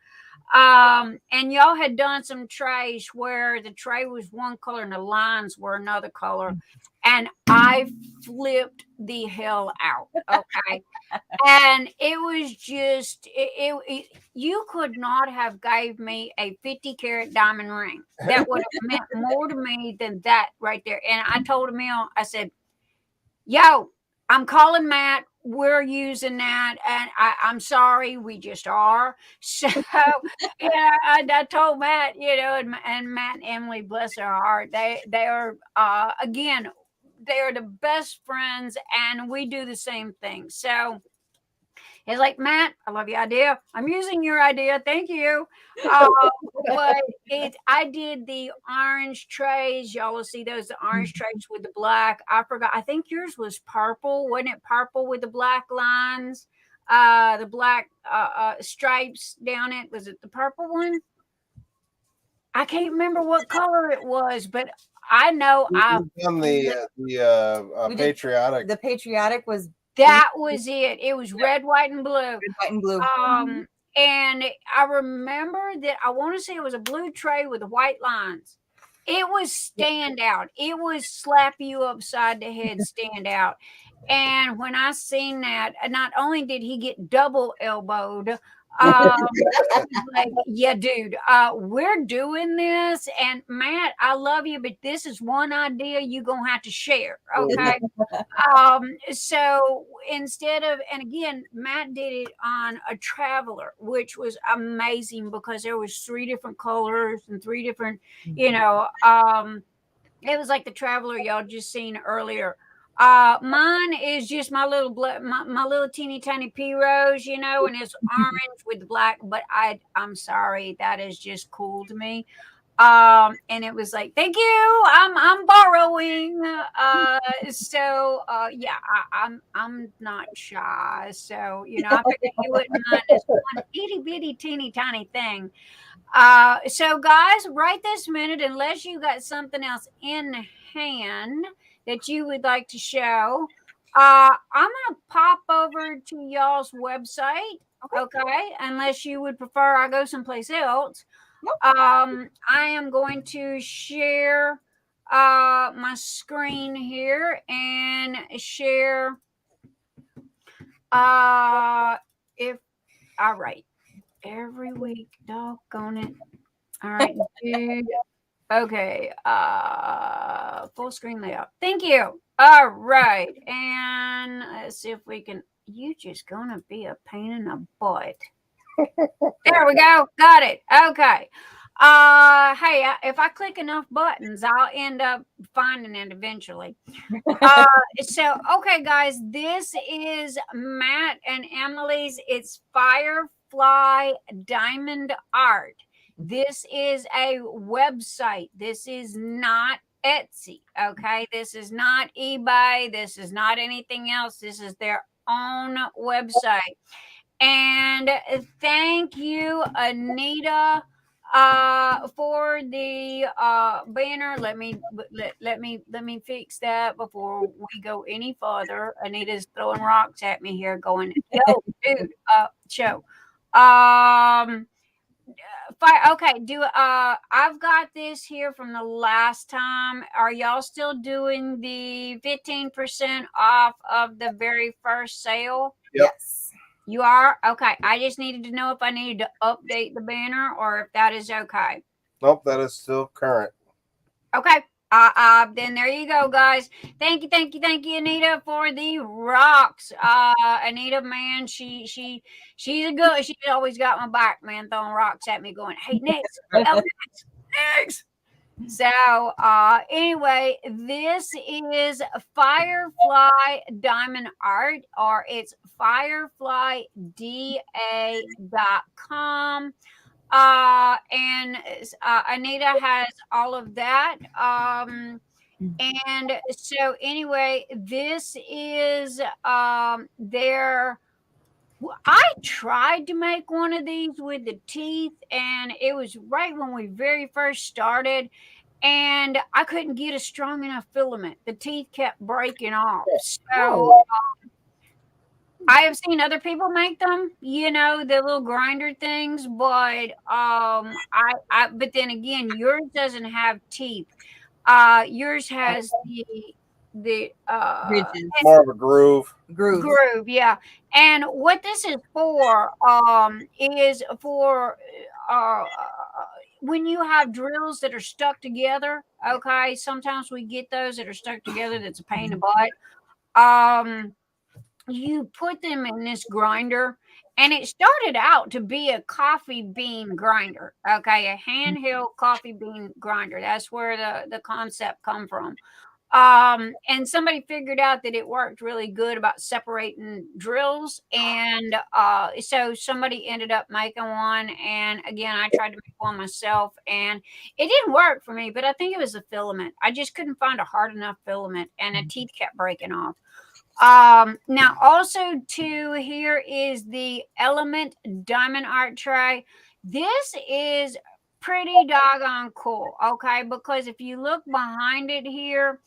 [SPEAKER 2] And y'all had done some trays where the tray was one color and the lines were another color, and I flipped the hell out. Okay. And it was just you could not have gave me a 50-carat diamond ring that would have meant more to me than that right there. And I told him, I said, yo, I'm calling Matt. We're using that, and I'm sorry, we just are. So, I told Matt, and Matt and Emily, bless their heart, they are again, they are the best friends, and we do the same thing. So, He's like, Matt, I love your idea. I'm using your idea. Thank you. But I did the orange trays. Y'all will see those, the orange trays with the black. I forgot. I think yours was purple. Wasn't it purple with the black lines? The black stripes down it. Was it the purple one? I can't remember what color it was, but I know
[SPEAKER 3] We've done the patriotic.
[SPEAKER 4] The patriotic was
[SPEAKER 2] that was it. It was red, white, and blue.
[SPEAKER 4] red, white, and blue.
[SPEAKER 2] And I remember that I want to say it was a blue tray with white lines. It was stand out. It was slap you upside the head, stand out. And when I seen that, not only did he get double elbowed, like, yeah, dude, we're doing this. And Matt, I love you, but this is one idea you're going to have to share. Okay. So instead of, and again, Matt did it on a traveler, which was amazing because there was 3 different colors and 3 different, it was like the traveler y'all just seen earlier. Mine is just my little my little teeny tiny pea rose, and it's orange with black. But I'm sorry, that is just cool to me. And it was like, thank you, I'm borrowing. I'm not shy, so I figured you wouldn't mind this one itty bitty teeny tiny thing. So guys, right this minute, unless you got something else in hand that you would like to show, I'm gonna pop over to y'all's website. Okay, unless you would prefer I go someplace else. Nope. I am going to share my screen here and share if all right. Every week, doggone it. All right, dude. Okay, full screen layout. Thank you. All right, and let's see if we can. You just gonna be a pain in the butt. There we go. Got it. Okay. Hey, if I click enough buttons, I'll end up finding it eventually. So, okay, guys, this is Matt and Emily's. It's Firefly Diamond Art. This is a website. This is not Etsy. Okay. This is not eBay. This is not anything else. This is their own website. And thank you, Anita, for the banner. Let me fix that before we go any further. Anita's throwing rocks at me here, going, "Yo, dude, show." Okay, I've got this here from the last time. Are y'all still doing the 15% off of the very first sale?
[SPEAKER 3] Yes.
[SPEAKER 2] You are? Okay. I just needed to know if I needed to update the banner or if that is okay.
[SPEAKER 3] Nope, that is still current.
[SPEAKER 2] Okay. Then there you go, guys. Thank you, Anita, for the rocks. Anita, man, she's a good. She's always got my back, man, throwing rocks at me, going, "Hey, next, next." So, anyway, this is Firefly Diamond Art, or it's fireflyda.com. And Anita has all of that. And so anyway, this is their. I tried to make one of these with the teeth, and it was right when we very first started, and I couldn't get a strong enough filament. The teeth kept breaking off. So I have seen other people make them, the little grinder things, but but then again, yours doesn't have teeth. Yours has the
[SPEAKER 3] more of a groove,
[SPEAKER 2] yeah. And what this is for when you have drills that are stuck together. Okay, sometimes we get those that are stuck together. That's a pain in the butt. You put them in this grinder, and it started out to be a coffee bean grinder. Okay, a handheld coffee bean grinder. That's where the concept come from. And somebody figured out that it worked really good about separating drills. And so somebody ended up making one. And again, I tried to make one myself and it didn't work for me, but I think it was the filament. I just couldn't find a hard enough filament and the teeth kept breaking off. Now also too, here is the Element Diamond Art Tray. This is pretty doggone cool, okay? Because if you look behind it here,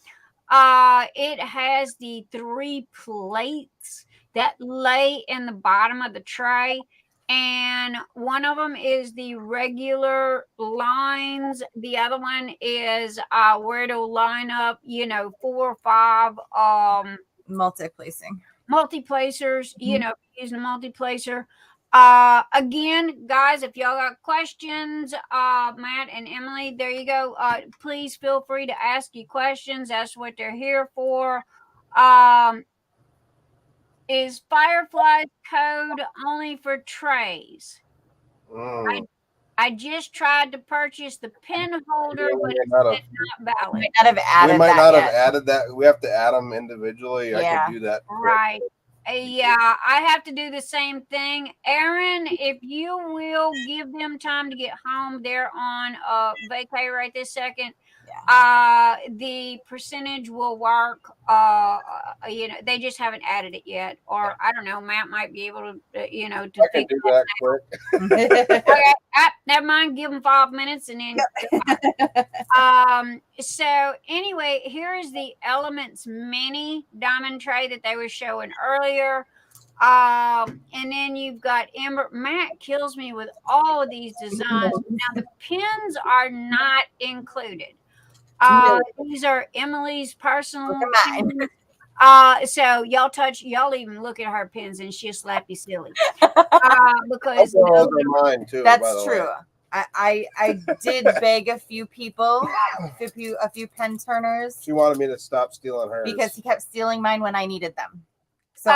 [SPEAKER 2] it has the 3 plates that lay in the bottom of the tray. And one of them is the regular lines. The other one is where it'll line up, 4 or 5
[SPEAKER 4] multi-placing.
[SPEAKER 2] Multi-placers, using a multi-placer. Again, guys, if y'all got questions, Matt and Emily, there you go. Please feel free to ask you questions. That's what they're here for. Is Firefly's code only for trays? I just tried to purchase the pin holder, but it's not valid.
[SPEAKER 4] We might not have added
[SPEAKER 3] that. We have to add them individually. Yeah. I can do that.
[SPEAKER 2] Right. Yeah, I have to do the same thing. Aaron, if you will give them time to get home, they're on vacay right this second. The percentage will work. They just haven't added it yet, or I don't know. Matt might be able to, to
[SPEAKER 3] fix that quick.
[SPEAKER 2] Okay, never mind. Give them 5 minutes, and then. So anyway, here is the Elements Mini Diamond Tray that they were showing earlier. And then you've got Ember. Matt kills me with all of these designs. Now the pins are not included. These are Emily's personal pins. So y'all even look at her pins and she'll slap you silly. Because
[SPEAKER 3] mine too.
[SPEAKER 4] That's true. I did beg a few people, a few pen turners.
[SPEAKER 3] She wanted me to stop stealing hers
[SPEAKER 4] because he kept stealing mine when I needed them.
[SPEAKER 2] So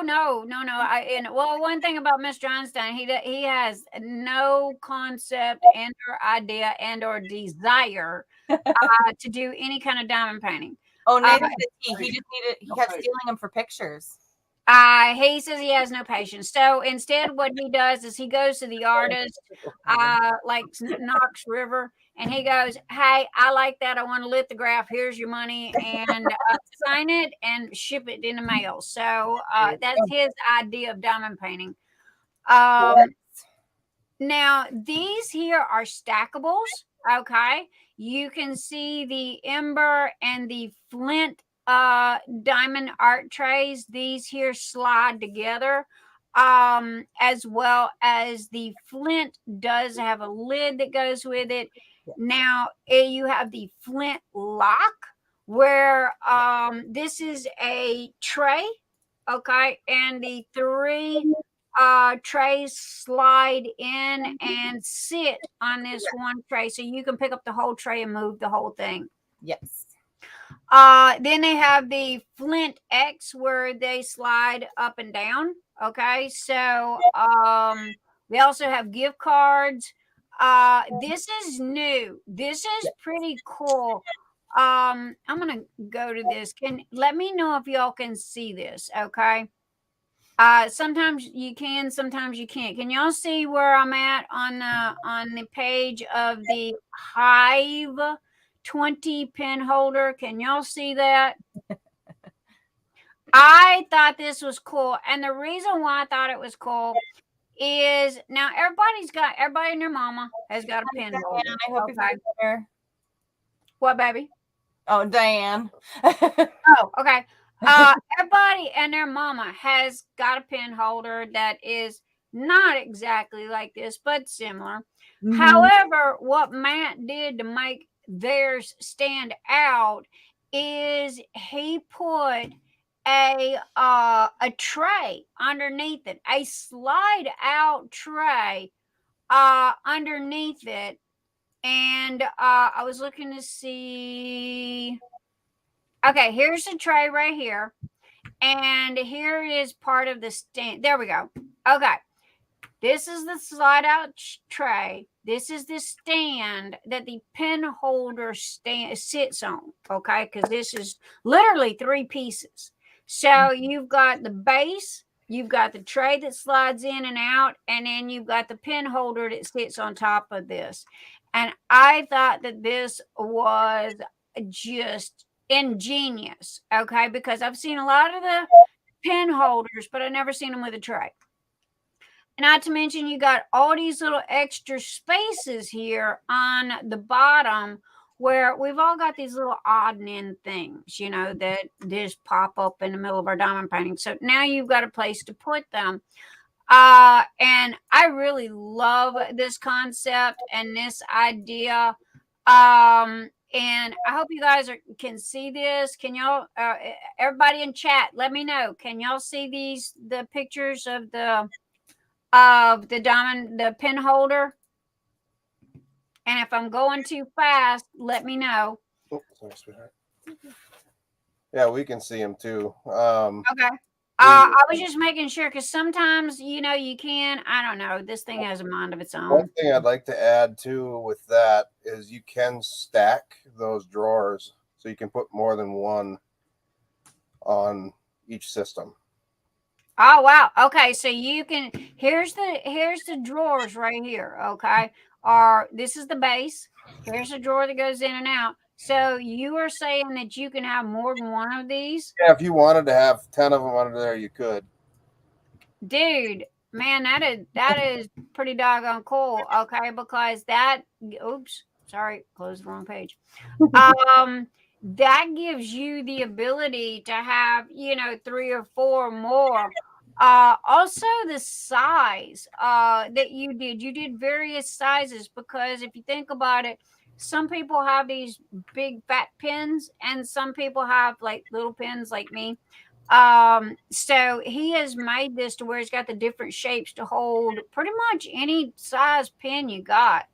[SPEAKER 2] no. One thing about Mr. Einstein, he has no concept and or idea and or desire to do any kind of diamond painting.
[SPEAKER 4] Oh, neither did he. He kept stealing them for pictures.
[SPEAKER 2] He says he has no patience. So instead, what he does is he goes to the artist, like Knox River, and he goes, "Hey, I like that. I want to lithograph. Here's your money, and sign it and ship it in the mail." So that's his idea of diamond painting. Now these here are stackables. Okay, you can see the ember and the flint diamond art trays. These here slide together, as well as the flint does have a lid that goes with it. Now you have the flint lock, where this is a tray, okay, and the 3 trays slide in and sit on this one tray, so you can pick up the whole tray and move the whole thing.
[SPEAKER 4] Yes.
[SPEAKER 2] Then they have the Flint X, where they slide up and down. Okay, so we also have gift cards. This is new. This is pretty cool. I'm gonna go to this. Let me know if y'all can see this. Okay. Sometimes you can, sometimes you can't. Can y'all see where I'm at on the page of the Hive 20 pin holder? Can y'all see that? I thought this was cool, and the reason why I thought it was cool is now everybody and their mama has got a pin holder.
[SPEAKER 4] I hope okay.
[SPEAKER 2] What, baby?
[SPEAKER 4] Oh, Diane.
[SPEAKER 2] Oh, okay. Everybody and their mama has got a pin holder that is not exactly like this, but similar. Mm-hmm. However, what Matt did to make theirs stand out is he put a tray underneath it, a slide out tray underneath it. And I was looking to see. Okay, here's the tray right here. And here is part of the stand. There we go. Okay. This is the slide out tray. This is the stand that the pen holder sits on. Okay, because this is literally 3 pieces. So you've got the base, you've got the tray that slides in and out, and then you've got the pen holder that sits on top of this. And I thought that this was just ingenious. Okay, because I've seen a lot of the pen holders, but I've never seen them with a tray. Not to mention, you got all these little extra spaces here on the bottom where we've all got these little odd and end things, you know, that just pop up in the middle of our diamond painting. So now you've got a place to put them. And I really love this concept and this idea. And I hope you guys can see this. Can y'all, everybody in chat, let me know. Can y'all see the pictures of the diamond, the pen holder? And if I'm going too fast, let me know.
[SPEAKER 3] Oh, sorry, sweetheart. Yeah, we can see him too.
[SPEAKER 2] Okay. I was just making sure, because sometimes, you know, you can, I don't know, this thing has a mind of its own.
[SPEAKER 3] One thing I'd like to add too with that is you can stack those drawers, so you can put more than one on each system.
[SPEAKER 2] Oh wow. Okay, so you can, here's the drawers right here. Okay, this is the base. Here's a drawer that goes in and out. So you are saying that you can have more than one of these?
[SPEAKER 3] Yeah, if you wanted to have 10 of them under there, you could.
[SPEAKER 2] Dude, man, that is pretty doggone cool. Okay, because that, oops, sorry, closed the wrong page. That gives you the ability to have, you know, 3 or 4 more. Also the size that you did various sizes, because if you think about it, some people have these big fat pens and some people have like little pens like me. So he has made this to where he's got the different shapes to hold pretty much any size pen you got.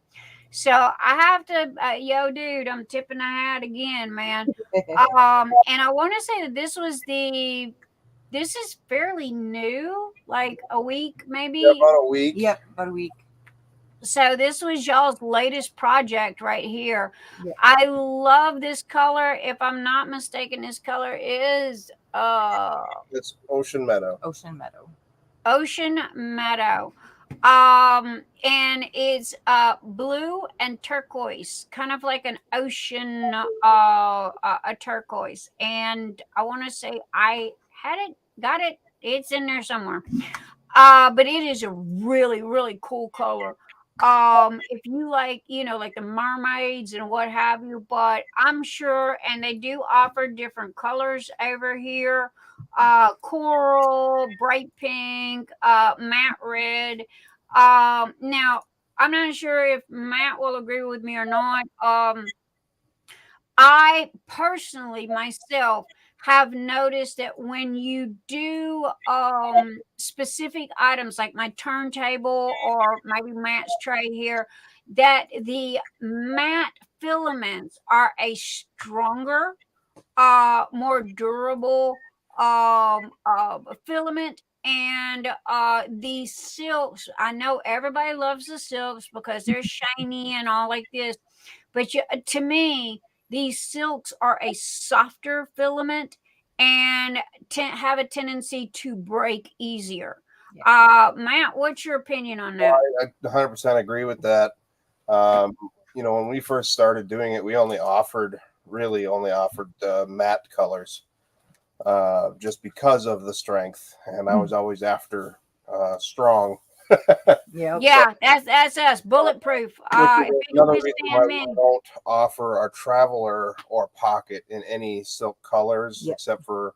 [SPEAKER 2] So I have to, yo, dude, I'm tipping the hat again, man. And I want to say that this is fairly new, like a week, maybe.
[SPEAKER 3] Yeah, about a week.
[SPEAKER 4] Yep, about a week.
[SPEAKER 2] So this was y'all's latest project right here.
[SPEAKER 4] Yeah.
[SPEAKER 2] I love this color. If I'm not mistaken, this color is
[SPEAKER 3] It's Ocean Meadow.
[SPEAKER 4] Ocean Meadow.
[SPEAKER 2] Ocean Meadow. And it's blue and turquoise, kind of like an ocean a turquoise. And I want to say I got it, it's in there somewhere. But it is a really, really cool color. If you like, you know, like the mermaids and what have you, but I'm sure, and they do offer different colors over here, coral, bright pink, matte red. Now I'm not sure if Matt will agree with me or not. I personally myself have noticed that when you do specific items like my turntable or maybe Matt's tray here, that the matte filaments are a stronger, more durable filament. And the silks, I know everybody loves the silks because they're shiny and all like this, but to me, these silks are a softer filament and have a tendency to break easier. Yeah. Matt, what's your opinion on that?
[SPEAKER 3] I 100% agree with that. You know, when we first started doing it, we only offered matte colors, just because of the strength, and I was always after strong.
[SPEAKER 2] Yeah, that's us, bulletproof.
[SPEAKER 3] Another reason why we don't offer our Traveler or Pocket in any silk colors, except for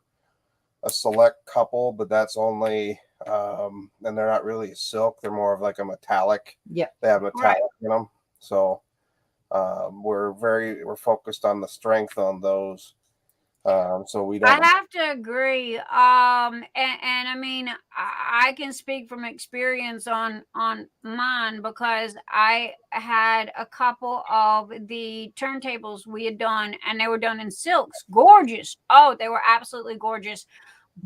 [SPEAKER 3] a select couple, but that's only and they're not really silk, they're more of like a metallic. They have metallic in them, so we're focused on the strength on those. So we don't.
[SPEAKER 2] I have to agree. And I mean, I can speak from experience on mine, because I had a couple of the turntables we had done, and they were done in silks. Gorgeous. Oh, they were absolutely gorgeous.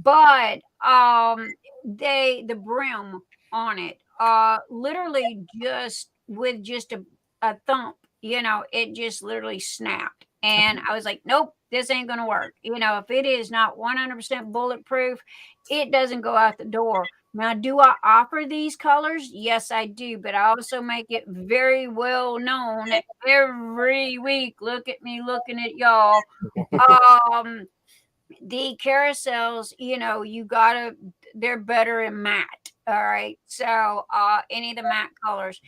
[SPEAKER 2] But the brim on it literally just with just a thump, it just literally snapped. And I was like, nope, this ain't going to work. If it is not 100% bulletproof, it doesn't go out the door. Now, do I offer these colors? Yes, I do. But I also make it very well known every week. Look at me looking at y'all. The carousels, they're better in matte. All right. So any of the matte colors.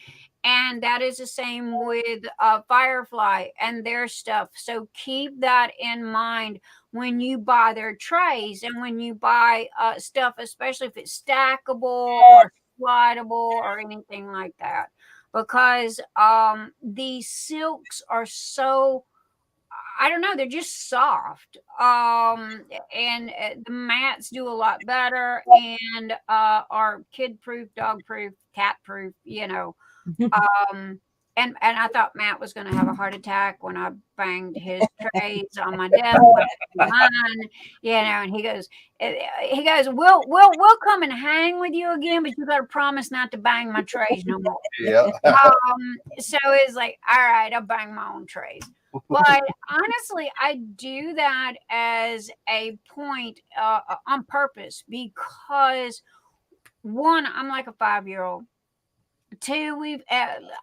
[SPEAKER 2] And that is the same with Firefly and their stuff. So keep that in mind when you buy their trays and when you buy stuff, especially if it's stackable or slidable or anything like that. Because these silks are so, I don't know, they're just soft. And the mats do a lot better and are kid proof, dog proof, cat proof, and I thought Matt was going to have a heart attack when I banged his trays on my desk, mine, and he goes, we'll come and hang with you again, but you got to promise not to bang my trays no more.
[SPEAKER 3] Yeah.
[SPEAKER 2] So it's like, all right, I'll bang my own trays. But honestly, I do that as a point on purpose because, one, I'm like a 5-year-old. Two, we've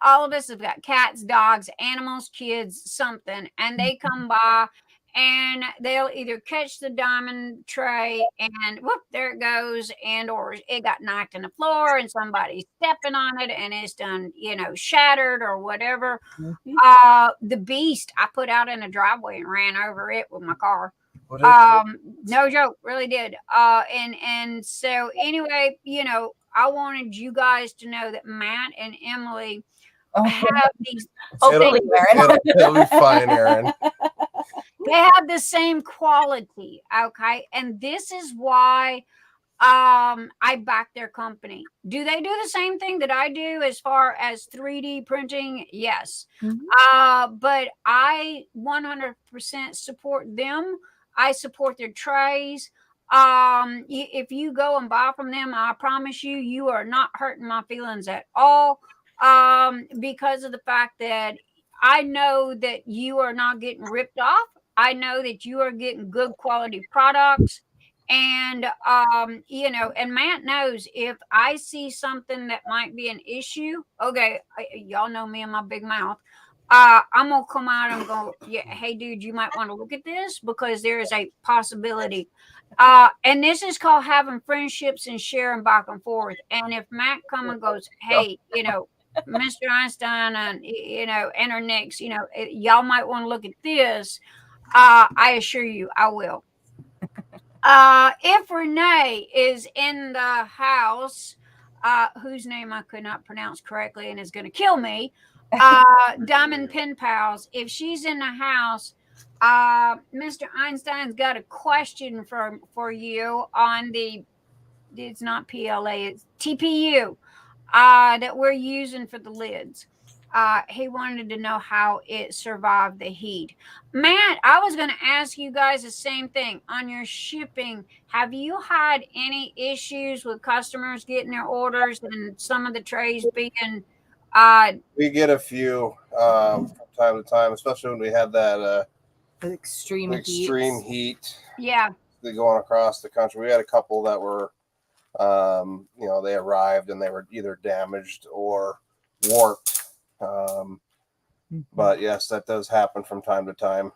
[SPEAKER 2] all of us have got cats, dogs, animals, kids, something, and they come by and they'll either catch the diamond tray and whoop, there it goes, and or it got knocked on the floor and somebody's stepping on it and it's done, shattered or whatever. The beast I put out in the driveway and ran over it with my car. No joke, really did. And so anyway, I wanted you guys to know that Matt and Emily have these.
[SPEAKER 3] It'll be fine, Aaron.
[SPEAKER 2] They have the same quality, okay? And this is why I back their company. Do they do the same thing that I do as far as 3D printing? Yes. But I 100% support them. I support their trays. If you go and buy from them, I promise you, you are not hurting my feelings at all. Because of the fact that I know that you are not getting ripped off. I know that you are getting good quality products. And, and Matt knows if I see something that might be an issue, okay, y'all know me and my big mouth. I'm going to come out and go, yeah, hey, dude, you might want to look at this because there is a possibility. And this is called having friendships and sharing back and forth. And if Matt comes and goes, hey, Mr. Einstein and, and her next, y'all might want to look at this. I assure you, I will. If Renee is in the house, whose name I could not pronounce correctly and is going to kill me, Diamond Pen Pals, if she's in the house, Mr. Einstein's got a question for you on it's not PLA, it's TPU, that we're using for the lids. He wanted to know how it survived the heat. Matt, I was going to ask you guys the same thing on your shipping. Have you had any issues with customers getting their orders and some of the trays being
[SPEAKER 3] we get a few from time to time, especially when we had that
[SPEAKER 4] extreme
[SPEAKER 3] heat.
[SPEAKER 2] Yeah.
[SPEAKER 3] They going across the country. We had a couple that were, they arrived and they were either damaged or warped. But yes, that does happen from time to time.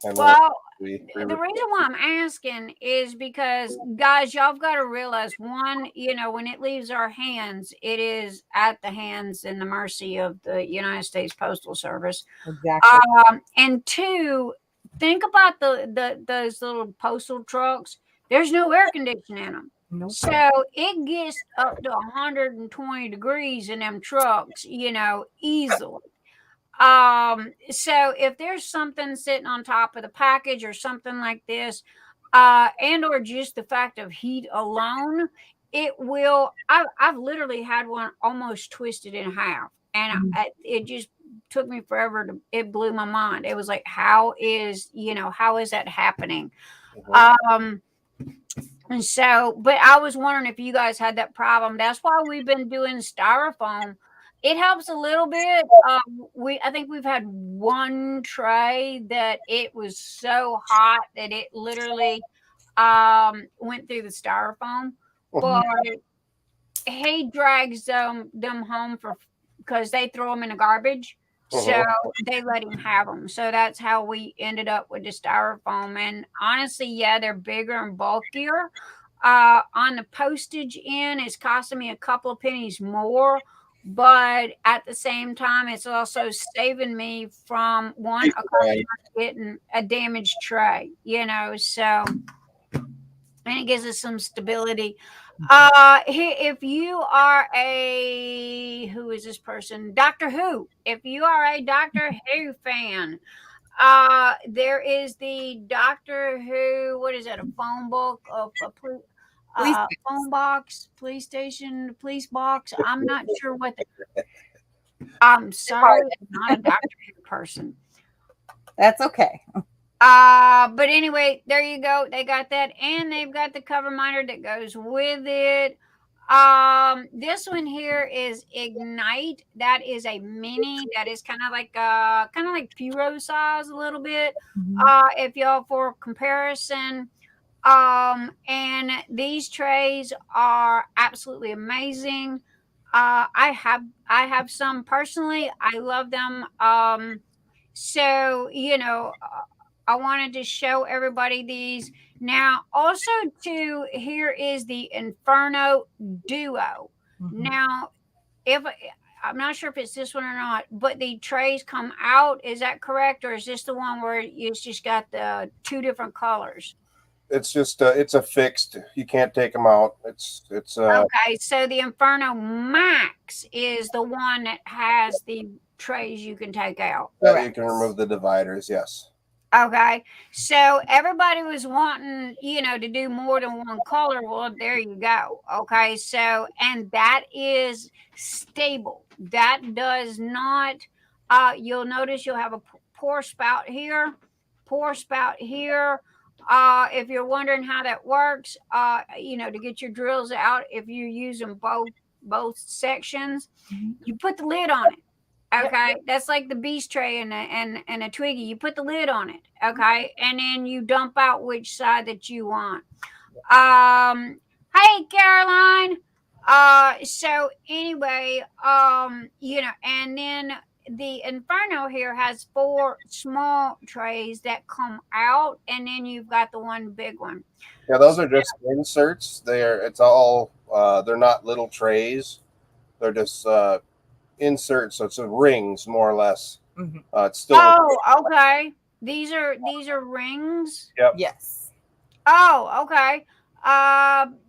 [SPEAKER 3] And
[SPEAKER 2] well, the reason why I'm asking is because, guys, y'all got to realize, one, when it leaves our hands, it is at the hands and the mercy of the United States Postal Service.
[SPEAKER 4] Exactly.
[SPEAKER 2] And two, think about those little postal trucks. There's no air conditioning in them.
[SPEAKER 4] Nope.
[SPEAKER 2] So it gets up to 120 degrees in them trucks, easily. So if there's something sitting on top of the package or something like this, and or just the fact of heat alone, it will. I've literally had one almost twisted in half, and it just took me forever it blew my mind. It was like, how is that happening? And so, but I was wondering if you guys had that problem. That's why we've been doing styrofoam. It helps a little bit. I think we've had one tray that it was so hot that it literally went through the styrofoam. But he drags them home because they throw them in the garbage. So they let him have them. So that's how we ended up with the styrofoam. And honestly, yeah, they're bigger and bulkier. On the postage end, it's costing me a couple of pennies more. But at the same time, it's also saving me from a customer getting a damaged tray, so, and it gives us some stability. If you are who is this person? Doctor Who. If you are a Doctor Who fan, there is the Doctor Who. What is that? A phone book of a phone box, police station, police box. I'm not sure what. I'm sorry, I'm not a Doctor Who person.
[SPEAKER 4] That's okay.
[SPEAKER 2] But anyway, there you go. They got that, and they've got the cover miner that goes with it. This one here is Ignite. That is a mini. That is kind of like Puro size a little bit. If y'all for comparison. And these trays are absolutely amazing. I have some personally. I love them. So I wanted to show everybody these. Now, also too, here is the Inferno Duo. Now, I'm not sure if it's this one or not, but the trays come out. Is that correct, or is this the one where it's just got the two different colors?
[SPEAKER 3] It's just it's a fixed. You can't take them out. It's
[SPEAKER 2] okay. So the Inferno Max is the one that has the trays you can take out.
[SPEAKER 3] That you can remove the dividers. Yes.
[SPEAKER 2] Okay, so everybody was wanting, to do more than one color. Well, there you go. Okay, so, and that is stable. That does not, you'll notice you'll have a pour spout here, if you're wondering how that works, to get your drills out, if you're using both sections, you put the lid on it. Okay, that's like the beast tray and a Twiggy. You put the lid on it, okay, and then you dump out which side that you want. Hey Caroline. So anyway, and then the Inferno here has 4 small trays that come out, and then you've got the one big one.
[SPEAKER 3] Yeah, those are just inserts. They're not little trays. They're just inserts, so it's rings more or less. It's still
[SPEAKER 2] okay. These are rings.
[SPEAKER 3] Yep.
[SPEAKER 4] Yes.
[SPEAKER 2] Oh, okay.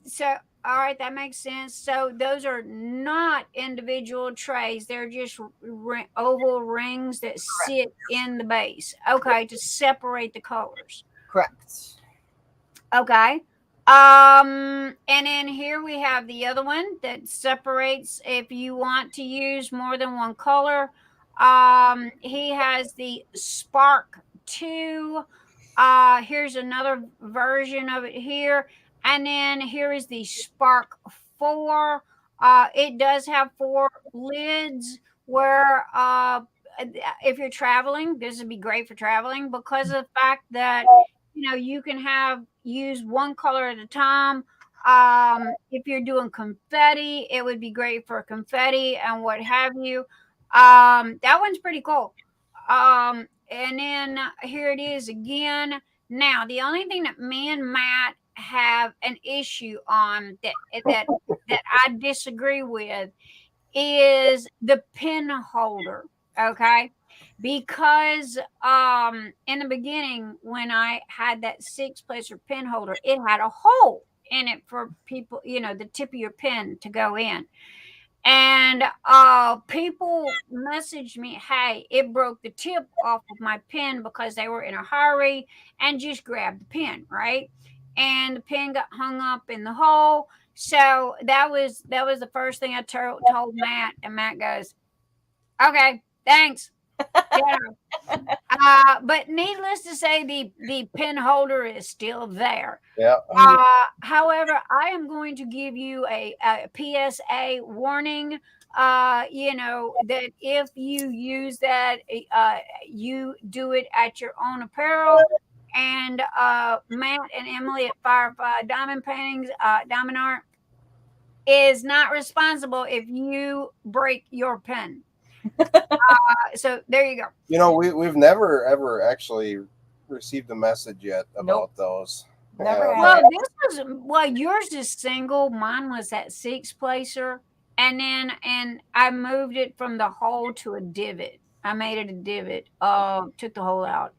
[SPEAKER 2] So all right, that makes sense. So those are not individual trays. They're just oval rings that sit in the base. Okay, to separate the colors.
[SPEAKER 4] Correct.
[SPEAKER 2] Okay. And then here we have the other one that separates if you want to use more than one color. He has the Spark 2. Here's another version of it here. And then here is the Spark 4. It does have 4 lids where if you're traveling, this would be great for traveling because of the fact that you can use one color at a time. If you're doing confetti, it would be great for confetti and what have you. That one's pretty cool. And then here it is again. Now, the only thing that me and Matt have an issue on that I disagree with is the pin holder. Okay. Because in the beginning, when I had that 6-placer pin holder, it had a hole in it for people, the tip of your pin to go in. And people messaged me, hey, it broke the tip off of my pin because they were in a hurry and just grabbed the pin, right? And the pin got hung up in the hole. So that was the first thing I told Matt, and Matt goes, okay, thanks. Yeah. But needless to say, the pin holder is still there.
[SPEAKER 3] Yeah.
[SPEAKER 2] However, I am going to give you a PSA warning. That if you use that, you do it at your own apparel. And Matt and Emily at Firefly Diamond Paintings, Diamond Art, is not responsible if you break your pen. So there you go.
[SPEAKER 3] We've never ever actually received a message yet about those.
[SPEAKER 4] Never
[SPEAKER 2] Well, yours is single. Mine was that 6 placer, and I moved it from the hole to a divot. I made it a divot. Took the hole out.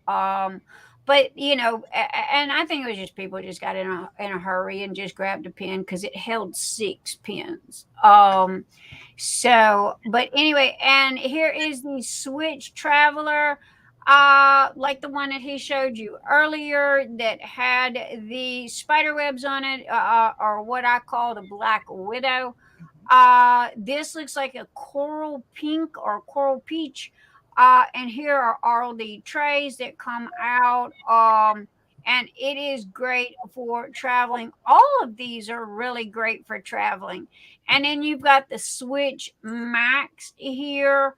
[SPEAKER 2] But and I think it was just people just got in a hurry and just grabbed a pen because it held 6 pins. So, but anyway, and here is the Switch Traveler, like the one that he showed you earlier that had the spider webs on it, or what I call the Black Widow. This looks like a coral pink or coral peach. And here are all the trays that come out. And it is great for traveling. All of these are really great for traveling. And then you've got the Switch Max here.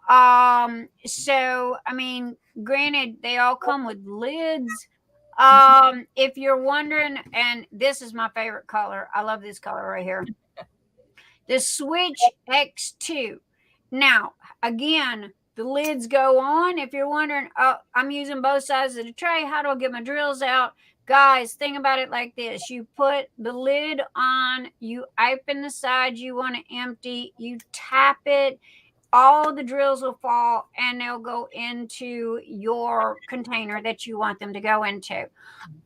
[SPEAKER 2] So I mean, granted, they all come with lids. If you're wondering, and this is my favorite color. I love this color right here. The Switch X2. Now, again, the lids go on. If you're wondering, I'm using both sides of the tray. How do I get my drills out? Guys, think about it like this. You put the lid on, you open the side you want to empty, you tap it, all the drills will fall and they'll go into your container that you want them to go into.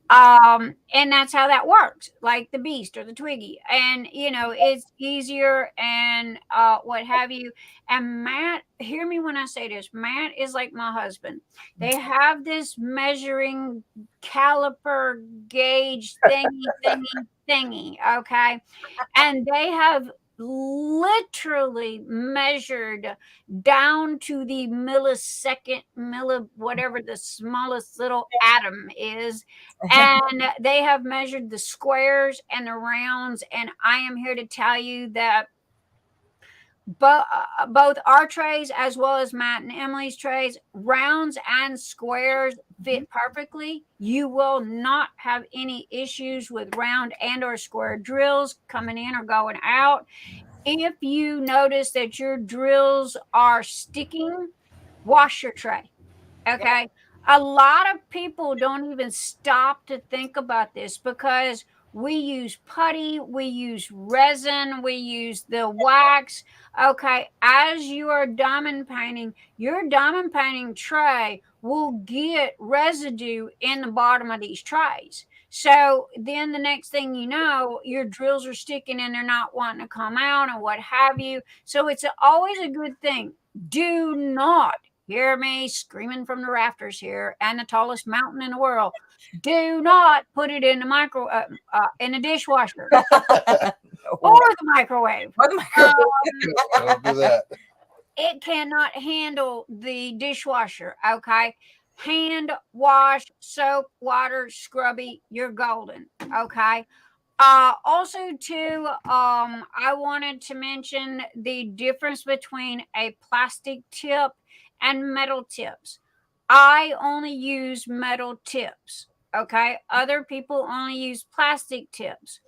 [SPEAKER 2] And that's how that works, like the Beast or the Twiggy. And it's easier and what have you. And Matt, hear me when I say this, Matt is like my husband. They have this measuring caliper gauge thingy, okay? And they have literally measured down to the millisecond, whatever the smallest little atom is. And they have measured the squares and the rounds. And I am here to tell you that both our trays as well as Matt and Emily's trays, rounds and squares fit perfectly. You will not have any issues with round and or square drills coming in or going out. If you notice that your drills are sticking, wash your tray. Okay. A lot of people don't even stop to think about this because we use putty, we use resin, we use the wax. Okay. As you are diamond painting, your diamond painting tray will get residue in the bottom of these trays. So then the next thing you know, your drills are sticking and they're not wanting to come out and what have you. So it's always a good thing. Do not hear me screaming from the rafters here and the tallest mountain in the world. Do not put it in the in the dishwasher or the microwave.
[SPEAKER 3] Don't do that.
[SPEAKER 2] It cannot handle the dishwasher. Okay. Hand wash, soap, water, scrubby, you're golden. Okay. Also too, I wanted to mention the difference between a plastic tip and metal tips. I only use metal tips. Okay. Other people only use plastic tips.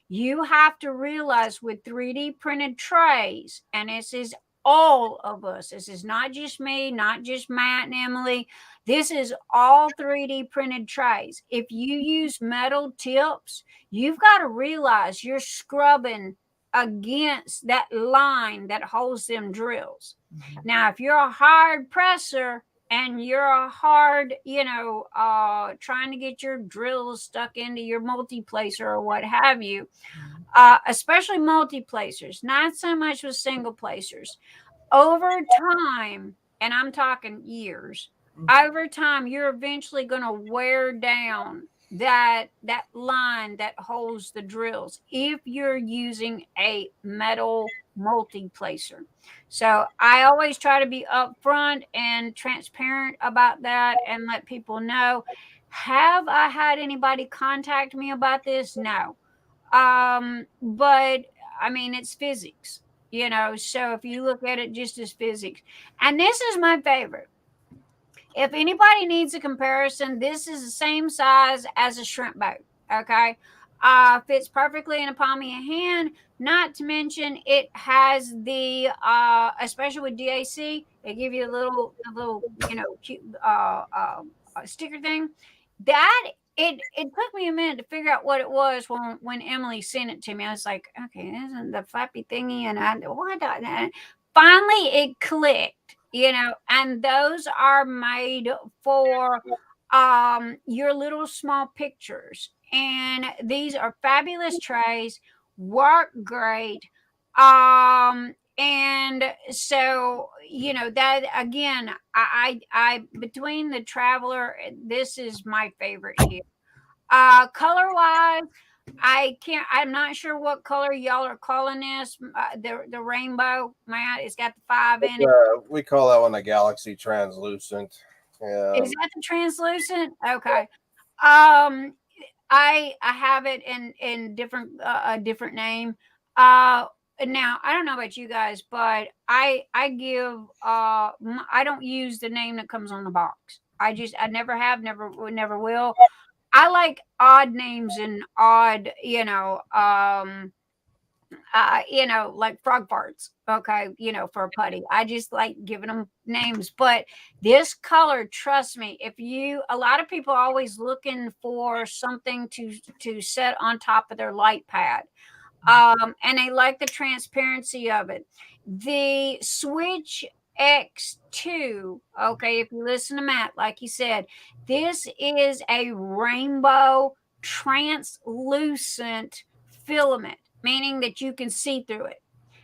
[SPEAKER 2] You have to realize with 3D printed trays, and this is all of us. This is not just me, not just Matt and Emily. This is all 3D printed trays. If you use metal tips, you've got to realize you're scrubbing against that line that holds them drills. Now, if you're a hard presser and you're a hard, trying to get your drills stuck into your multi-placer or what have you, especially multi-placers, not so much with single placers. Over time, and I'm talking years, over time, you're eventually going to wear down that line that holds the drills if you're using a metal multi-placer. So I always try to be upfront and transparent about that and let people know. Have I had anybody contact me about this? No. But I mean, it's physics, so if you look at it just as physics, and this is my favorite. If anybody needs a comparison, this is the same size as a shrimp boat. Okay. Fits perfectly in a palm of your hand. Not to mention it has the especially with DAC, they give you a little cute sticker thing. That it took me a minute to figure out what it was when Emily sent it to me. I was like, okay, this isn't the flappy thingy, and finally it clicked, and those are made for your little small pictures, and these are fabulous trays, work great. And so that again, I between the Traveler, this is my favorite here. Color wise, I'm not sure what color y'all are calling this. The rainbow, Matt, it's got the 5 in it.
[SPEAKER 3] We call that one a Galaxy Translucent.
[SPEAKER 2] Is that the translucent? Okay. I have it in different a different name. Now I don't know about you guys, but I give I don't use the name that comes on the box. I never have, never will. I like odd names and odd, like frog farts. Okay. For a putty. I just like giving them names, but this color, trust me, a lot of people are always looking for something to set on top of their light pad. And they like the transparency of it. The Switch X2, okay, if you listen to Matt, like he said, this is a rainbow translucent filament, meaning that you can see through it.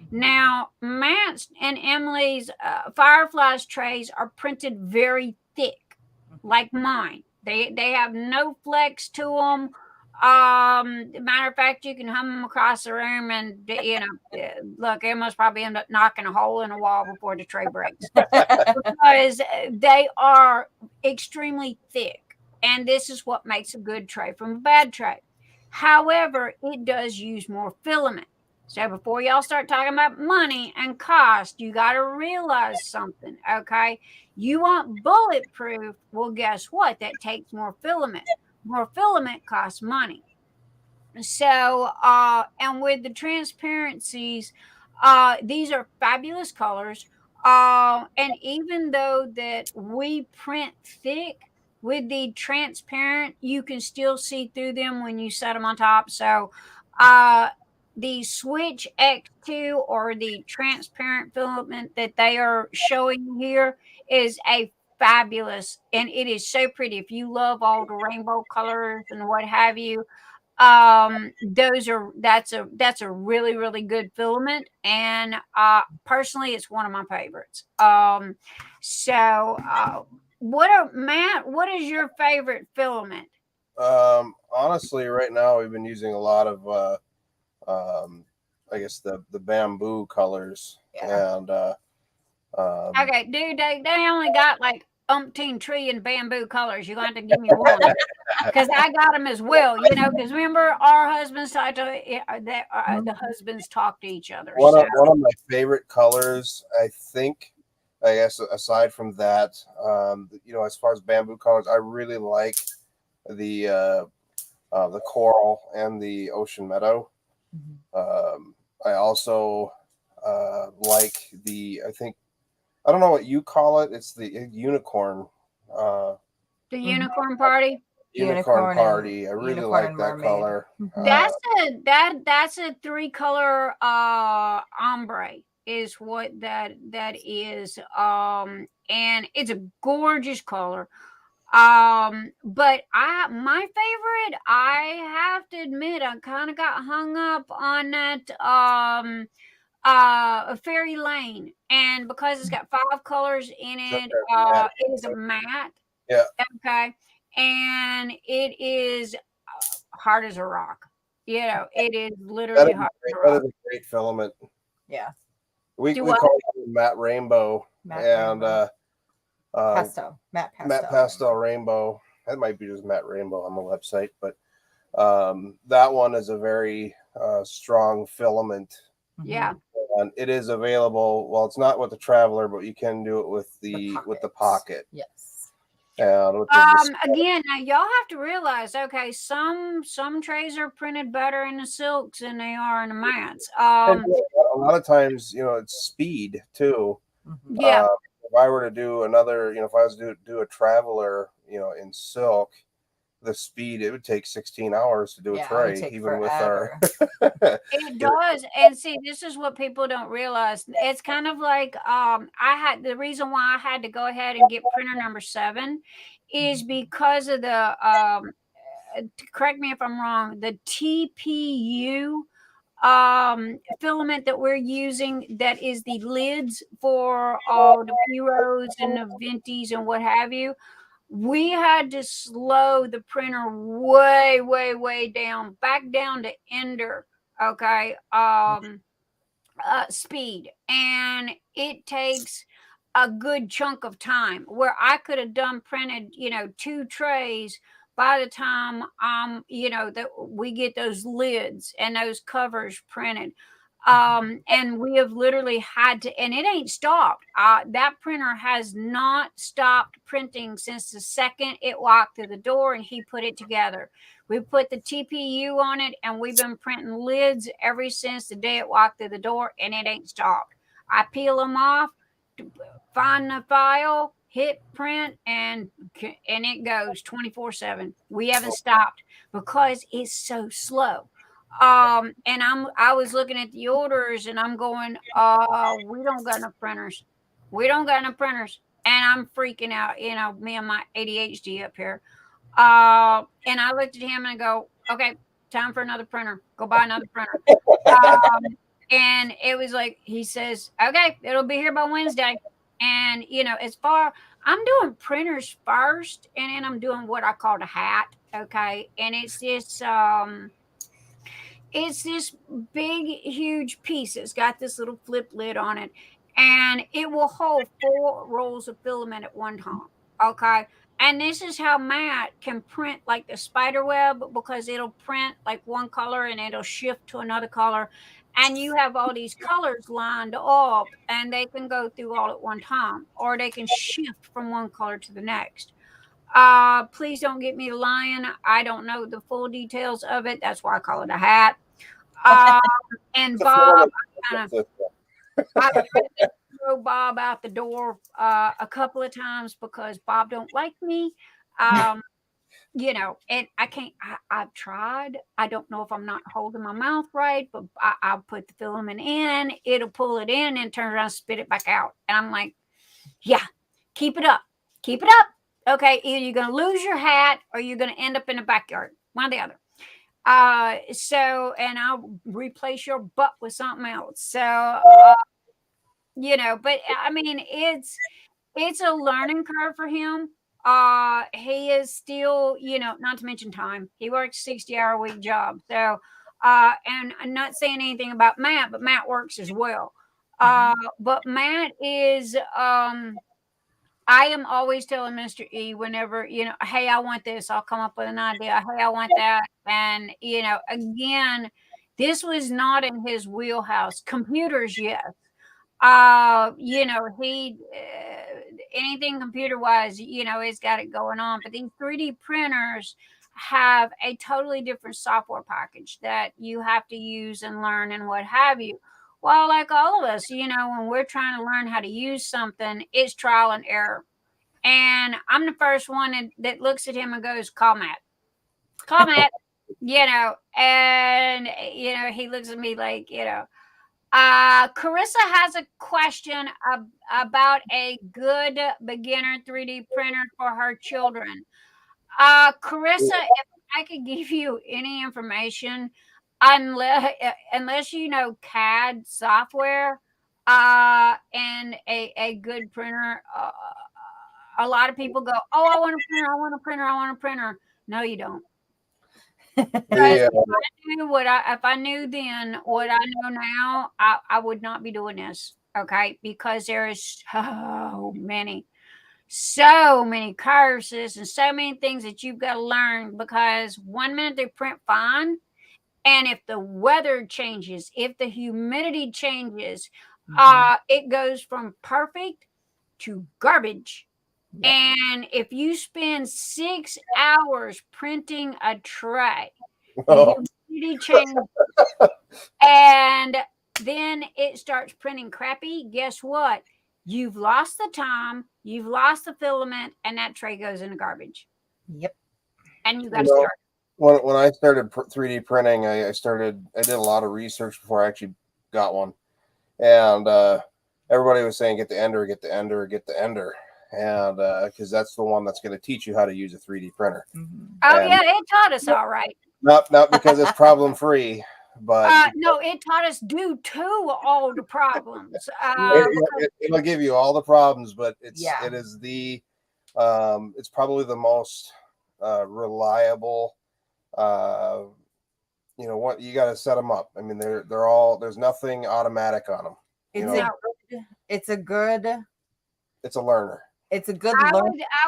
[SPEAKER 2] Now, Matt's and Emily's Firefly's trays are printed very thick, like mine. They have no flex to them. Matter of fact, you can hum them across the room, and look, Emma's probably end up knocking a hole in a wall before the tray breaks because they are extremely thick, and this is what makes a good tray from a bad tray. However, it does use more filament. So before y'all start talking about money and cost, you got to realize something, okay? You want bulletproof. Well, guess what? That takes more filament. More filament costs money. So, and with the transparencies, these are fabulous colors. And even though that we print thick, with the transparent, you can still see through them when you set them on top. So, the Switch X2 or the transparent filament that they are showing here is a fabulous, and it is so pretty. If you love all the rainbow colors and what have you, that's a really, really good filament, and personally it's one of my favorites. Matt, what is your favorite filament?
[SPEAKER 3] Honestly, right now we've been using a lot of I guess the bamboo colors. Yeah. And
[SPEAKER 2] okay, dude, they only got like umpteen trillion bamboo colors. You're going to have to give me one because I got them as well. Because remember, our husbands talk to the husbands talk to each other.
[SPEAKER 3] One of my favorite colors, I guess, aside from that, as far as bamboo colors, I really like the coral and the ocean meadow. Mm-hmm. I also like I don't know what you call it. It's the unicorn.
[SPEAKER 2] The unicorn party.
[SPEAKER 3] Unicorn party. I really like that color.
[SPEAKER 2] That's a 3-color ombre is what that is. And it's a gorgeous color. But my favorite, I have to admit, I kind of got hung up on that Fairy Lane, and because it's got 5 colors in it, it is a matte.
[SPEAKER 3] Yeah.
[SPEAKER 2] Okay. And it is hard as a rock. It is literally hard as a rock.
[SPEAKER 3] That is a great filament.
[SPEAKER 4] Yeah.
[SPEAKER 3] We
[SPEAKER 2] Do what?
[SPEAKER 3] call it matte rainbow
[SPEAKER 4] Matte pastel.
[SPEAKER 3] Matte pastel rainbow. That might be just matte rainbow on the website, but that one is a very strong filament.
[SPEAKER 2] Yeah.
[SPEAKER 3] And it is available. Well, it's not with the Traveler, but you can do it with the pocket.
[SPEAKER 4] Yes.
[SPEAKER 3] And
[SPEAKER 2] again, now y'all have to realize, okay, some trays are printed better in the silks than they are in the mattes.
[SPEAKER 3] A lot of times, it's speed too.
[SPEAKER 2] Yeah.
[SPEAKER 3] If I were to do another, if I was to do a Traveler, in silk, the speed, it would take 16 hours to do a tray, even
[SPEAKER 4] forever.
[SPEAKER 3] with our
[SPEAKER 2] It does. And see, this is what people don't realize. It's kind of like the reason why I had to go ahead and get printer number 7 is because of the correct me if I'm wrong, the TPU filament that we're using, that is the lids for all the bureaus and the venties and what have you. We had to slow the printer way, way, way down, back down to ender, okay, speed. And it takes a good chunk of time where I could have done printed, 2 trays by the time, that we get those lids and those covers printed. And we have literally had to, and it ain't stopped. That printer has not stopped printing since the second it walked through the door and he put it together. We put the TPU on it and we've been printing lids ever since the day it walked through the door, and it ain't stopped. I peel them off, find the file, hit print, and it goes 24/7. We haven't stopped because it's so slow. And I was looking at the orders and I'm going, we don't got enough printers. We don't got enough printers. And I'm freaking out, me and my ADHD up here. And I looked at him and I go, okay, time for another printer. Go buy another printer. And it was like, he says, okay, it'll be here by Wednesday. And, I'm doing printers first, and then I'm doing what I call the hat. Okay. And it's this big, huge piece. It's got this little flip lid on it, and it will hold 4 rolls of filament at one time. Okay. And this is how matte can print like the spider web, because it'll print like one color and it'll shift to another color. And you have all these colors lined up, and they can go through all at one time, or they can shift from one color to the next. Please don't get me lying. I don't know the full details of it. That's why I call it a hat. And Bob, I throw Bob out the door a couple of times because Bob don't like me. And I can't. I've tried. I don't know if I'm not holding my mouth right, but I'll put the filament in. It'll pull it in and turn around and spit it back out. And I'm like, yeah, keep it up. Keep it up. Okay, either you're going to lose your hat or you're going to end up in the backyard. One or the other. And I'll replace your butt with something else. So, but I mean, it's a learning curve for him. He is still, not to mention time. He works 60-hour-a-week job. So, and I'm not saying anything about Matt, but Matt works as well. But Matt is, I am always telling Mr. E whenever, hey, I want this, I'll come up with an idea. Hey, I want that. And, again, this was not in his wheelhouse. Computers, yes. He, anything computer wise, he's got it going on. But these 3D printers have a totally different software package that you have to use and learn and what have you. Well, like all of us, when we're trying to learn how to use something, it's trial and error. And I'm the first one that looks at him and goes, call Matt. Call Matt, and, he looks at me like, Carissa has a question about a good beginner 3D printer for her children. Carissa, if I could give you any information, unless you know CAD software, and a good printer, a lot of people go, oh, I want a printer, I want a printer, I want a printer. No, you don't.
[SPEAKER 3] Yeah.
[SPEAKER 2] If I knew then what I know now, I would not be doing this. okay? Because there is so many curses and so many things that you've got to learn, because 1 minute they print fine, and if the weather changes, if the humidity changes, it goes from perfect to garbage. Yep. And if you spend 6 hours printing a tray, the humidity changes, and then it starts printing crappy, guess what? You've lost the time, you've lost the filament, and that tray goes in the garbage.
[SPEAKER 4] Yep.
[SPEAKER 2] And you got to start.
[SPEAKER 3] When I started 3D printing, I did a lot of research before I actually got one. And everybody was saying, get the ender. And because that's the one that's going to teach you how to use a 3D printer.
[SPEAKER 2] Mm-hmm. Oh, and yeah, it taught us all right.
[SPEAKER 3] Not because it's problem free, but
[SPEAKER 2] no, it taught us due to all the problems.
[SPEAKER 3] It'll give you all the problems, but it is it's probably the most reliable. What you got to set them up. I mean, they're all, there's nothing automatic on them.
[SPEAKER 4] It's a
[SPEAKER 3] learner.
[SPEAKER 4] It's a good
[SPEAKER 2] I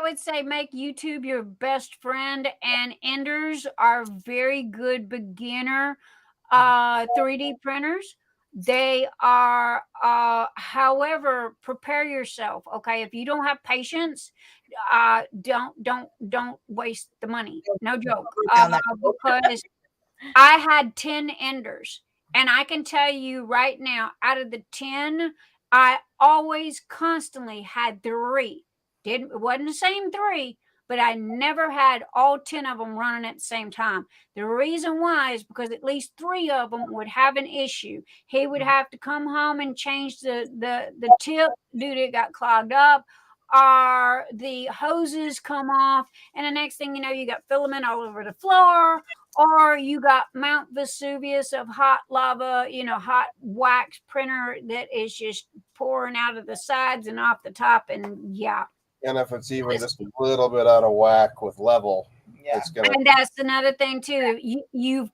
[SPEAKER 2] would say make YouTube your best friend, and Enders are very good beginner 3D printers. They are, however, prepare yourself. Okay, if you don't have patience, don't waste the money. No joke. Because I had 10 Enders, and I can tell you right now, out of the 10, I always constantly had 3. It wasn't the same 3, but I never had all 10 of them running at the same time. The reason why is because at least 3 of them would have an issue. He would have to come home and change the tip, dude, it got clogged up, or the hoses come off, and the next thing you know, you got filament all over the floor, or you got Mount Vesuvius of hot lava, hot wax printer that is just pouring out of the sides and off the top, and
[SPEAKER 3] and if it's even just a little bit out of whack with level, it's gonna.
[SPEAKER 2] And that's another thing too. You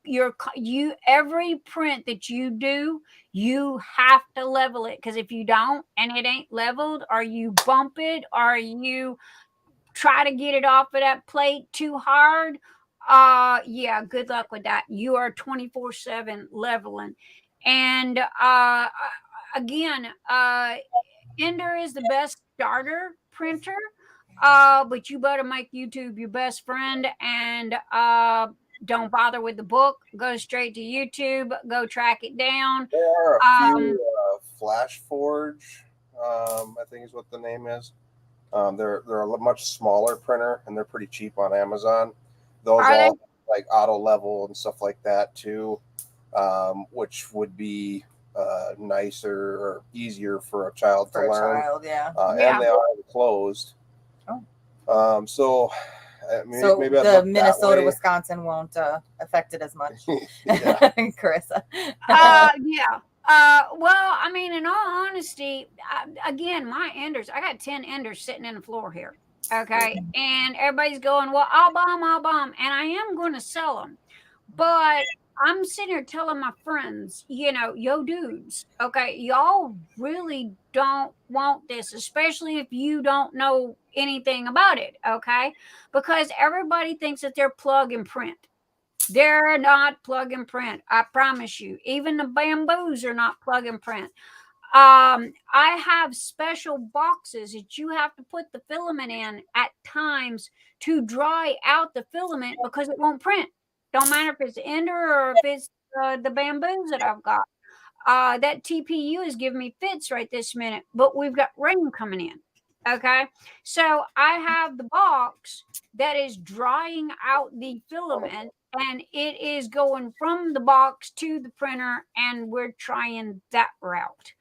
[SPEAKER 2] every print that you do, you have to level it, because if you don't and it ain't leveled, or you bump it, or you try to get it off of that plate too hard, good luck with that. You are 24/7 leveling. And again, Ender is the best starter printer, but you better make YouTube your best friend, and don't bother with the book. Go straight to YouTube. Go track it down.
[SPEAKER 3] There are a few Flash Forge, I think is what the name is. They're a much smaller printer, and they're pretty cheap on Amazon. Those all like auto level and stuff like that too, which would be nicer or easier for a child to learn. And they are enclosed. So maybe
[SPEAKER 4] the Minnesota, Wisconsin won't affect it as much. Carissa.
[SPEAKER 2] Well, I mean, in all honesty, again, my Enders, I got 10 Enders sitting in the floor here. Okay. And everybody's going, well, I'll bomb. And I am going to sell them. But I'm sitting here telling my friends, yo dudes, okay, y'all really don't want this, especially if you don't know anything about it, okay? Because everybody thinks that they're plug and print. They're not plug and print. I promise you. Even the bamboos are not plug and print. I have special boxes that you have to put the filament in at times to dry out the filament, because it won't print. Don't matter if it's Ender or if it's the bamboos that I've got. That TPU is giving me fits right this minute, but we've got rain coming in. Okay. So I have the box that is drying out the filament, and it is going from the box to the printer, and we're trying that route.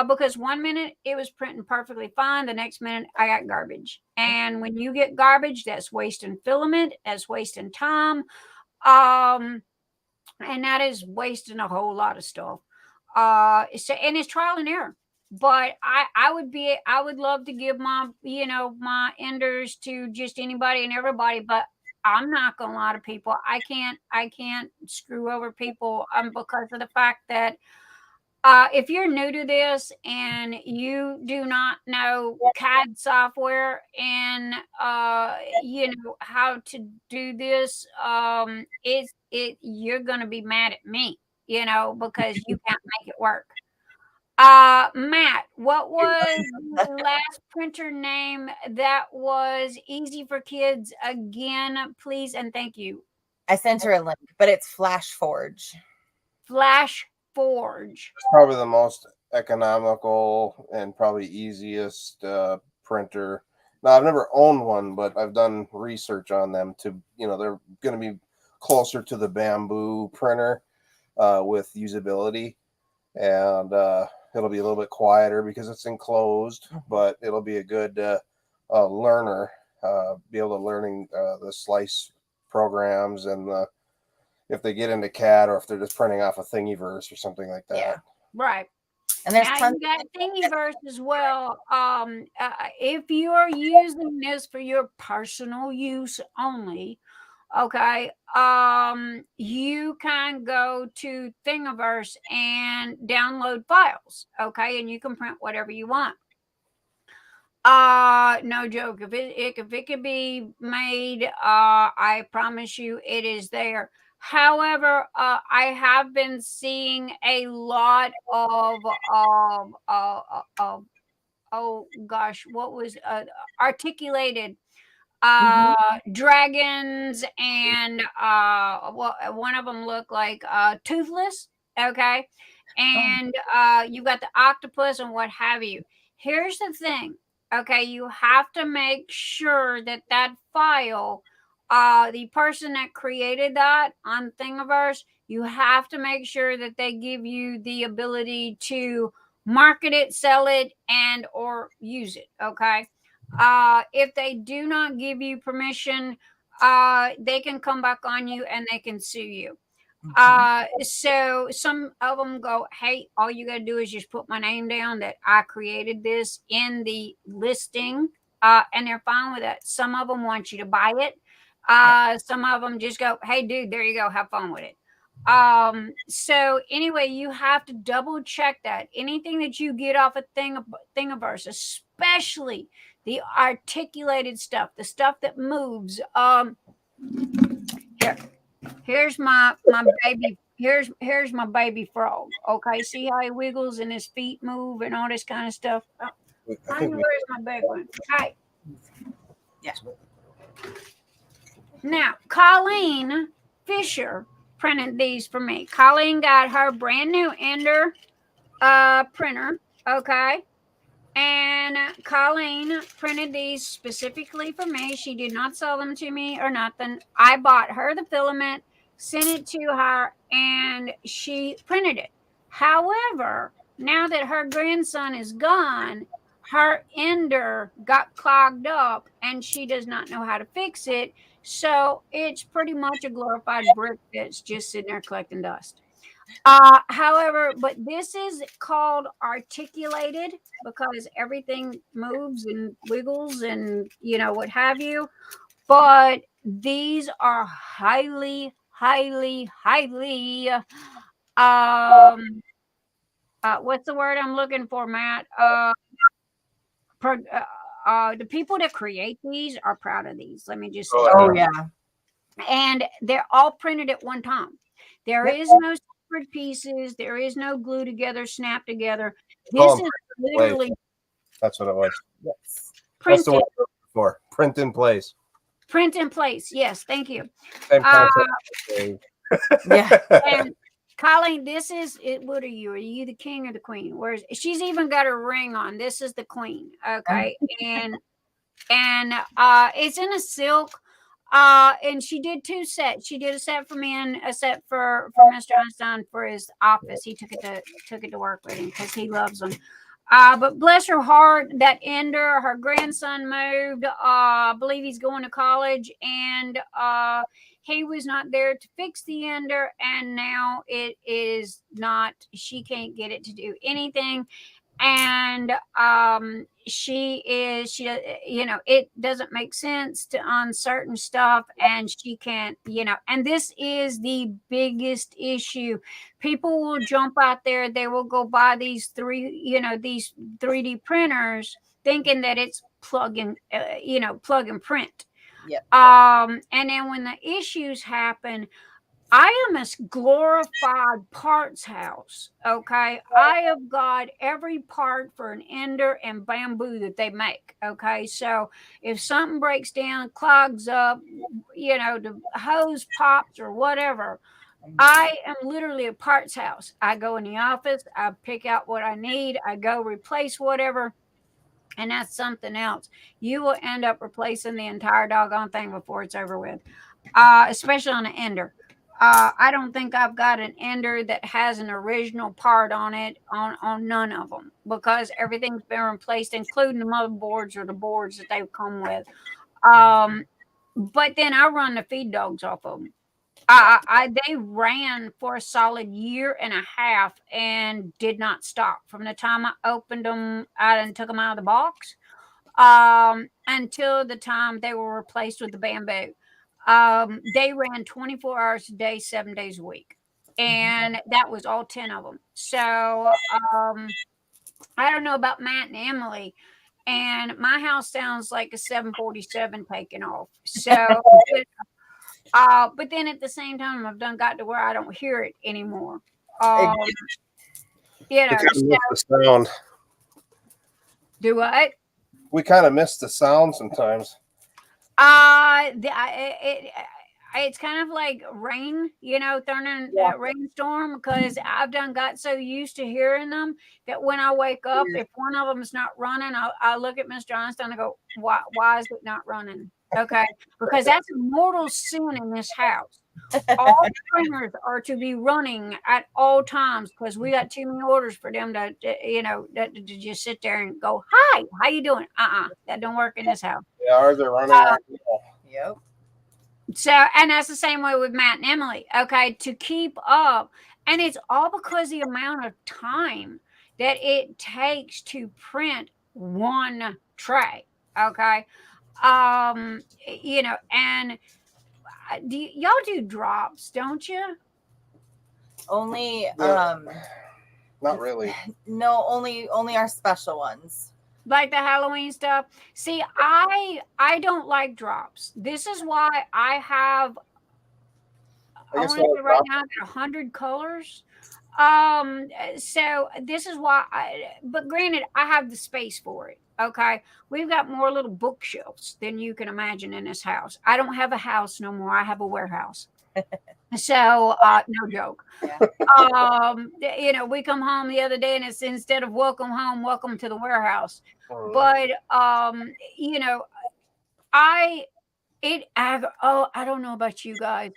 [SPEAKER 2] Because 1 minute it was printing perfectly fine. The next minute I got garbage. And when you get garbage, that's wasting filament, that's wasting time. And that is wasting a whole lot of stuff. And it's trial and error. But I would love to give my Enders to just anybody and everybody, but I'm not gonna lie to people. I can't screw over people because of the fact that if you're new to this and you do not know CAD software and how to do this, you're gonna be mad at me, because you can't make it work. Matt, what was the last printer name that was easy for kids? Again, please and thank you.
[SPEAKER 4] I sent her a link, but it's Flash Forge.
[SPEAKER 2] Flash Forge.
[SPEAKER 3] It's probably the most economical and probably easiest printer. Now, I've never owned one, but I've done research on them to, they're going to be closer to the bamboo printer with usability. And it'll be a little bit quieter because it's enclosed, but it'll be a good learner, be able to learning the slice programs and if they get into CAD or if they're just printing off a Thingiverse or something like that.
[SPEAKER 2] Yeah, right.
[SPEAKER 4] And there's
[SPEAKER 2] now you got Thingiverse as well. If you are using this for your personal use only, okay, you can go to Thingiverse and download files, okay, and you can print whatever you want. No joke. If it could be made, I promise you it is there. However, I have been seeing a lot of oh gosh, what was articulated dragons, and one of them looked like toothless, okay, and you got the octopus and what have you. Here's the thing, okay, you have to make sure that file, the person that created that on Thingiverse, you have to make sure that they give you the ability to market it, sell it, and or use it, okay. If they do not give you permission, they can come back on you and they can sue you. So some of them go, hey, all you got to do is just put my name down that I created this in the listing, and they're fine with that. Some of them want you to buy it. Some of them just go, hey, dude, there you go. Have fun with it. So anyway, you have to double check that anything that you get off a Thingiverse, especially the articulated stuff, the stuff that moves. Here's my baby. Here's my baby frog. Okay, see how he wiggles and his feet move and all this kind of stuff. Where's my big one? Hi. Yeah. Now, Colleen Fisher printed these for me. Colleen got her brand new Ender printer. Okay. And Colleen printed these specifically for me. She did not sell them to me or nothing. I bought her the filament, sent it to her, and she printed it. However, now that her grandson is gone, her Ender got clogged up and she does not know how to fix it. So it's pretty much a glorified brick that's just sitting there collecting dust. However, but this is called articulated because everything moves and wiggles and what have you. But these are highly what's the word I'm looking for, Matt? The people that create these are proud of these. Let me just say
[SPEAKER 4] yeah.
[SPEAKER 2] And they're all printed at one time. There is no separate pieces. There is no glue together, snap together. This is literally.
[SPEAKER 3] That's what it was.
[SPEAKER 2] Yes.
[SPEAKER 3] That's the word for print in place.
[SPEAKER 2] Print in place. Yes, thank you.
[SPEAKER 3] Same
[SPEAKER 2] yeah. And Colleen, this is it. What are you? Are you the king or the queen? She's even got a ring on. This is the queen. Okay, and it's in a silk. And she did 2 sets. She did a set for me and a set for Mr. Einstein for his office. He took it to work with him because he loves them. But bless her heart, that Ender, her grandson moved. I believe he's going to college, and he was not there to fix the Ender, and now it is not. She can't get it to do anything. and she it doesn't make sense on certain stuff, and she can't, and this is the biggest issue. People will jump out there, they will go buy these 3D printers thinking that it's plug and print.
[SPEAKER 4] Yep.
[SPEAKER 2] And then when the issues happen, I am a glorified parts house. Okay. I have got every part for an ender and bamboo that they make. Okay. So if something breaks down, clogs up, the hose pops or whatever, I am literally a parts house. I go in the office, I pick out what I need, I go replace whatever. And that's something else. You will end up replacing the entire doggone thing before it's over with, especially on an ender. I don't think I've got an ender that has an original part on it on none of them, because everything's been replaced, including the motherboards or the boards that they've come with. But then I run the feed dogs off of them. They ran for a solid year and a half and did not stop from the time I opened them out and took them out of the box until the time they were replaced with the bamboo. They ran 24 hours a day, 7 days a week, and that was all 10 of them. So I don't know about Matt and Emily, and my house sounds like a 747 taking off. So but then at the same time, I've got to where I don't hear it anymore.
[SPEAKER 3] We kind of miss the sound.
[SPEAKER 2] Do what?
[SPEAKER 3] We kind of miss the sound sometimes.
[SPEAKER 2] It's kind of like rain, turning rainstorm, because I've got so used to hearing them that when I wake up, if one of them is not running, I look at Miss Johnston and go, why is it not running? Okay, because that's a mortal sin in this house. All printers are to be running at all times, because we got too many orders for them to just sit there and go, hi, how you doing? That don't work in this house.
[SPEAKER 3] Yeah, ours are running.
[SPEAKER 4] Yep.
[SPEAKER 2] So, and that's the same way with Matt and Emily. Okay, to keep up, and it's all because the amount of time that it takes to print one tray. Okay, and y'all do drops, don't you?
[SPEAKER 4] Only
[SPEAKER 3] not really.
[SPEAKER 4] No, only our special ones.
[SPEAKER 2] Like the Halloween stuff. See, I don't like drops. This is why I have I want to say right now I've got 100 colors. So this is why but granted, I have the space for it. Okay. We've got more little bookshelves than you can imagine in this house. I don't have a house no more. I have a warehouse. So no joke. Yeah. We come home the other day and it's, instead of welcome home, welcome to the warehouse. But I don't know about you guys.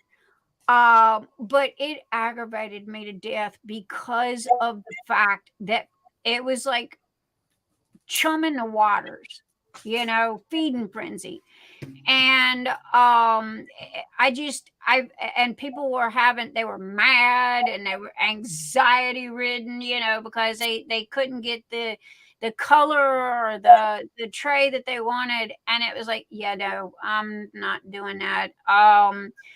[SPEAKER 2] But it aggravated me to death because of the fact that it was like chumming the waters, feeding frenzy. And people they were mad and they were anxiety ridden, because they couldn't get the color or the tray that they wanted, and it was like, yeah, no, I'm not doing that.
[SPEAKER 3] I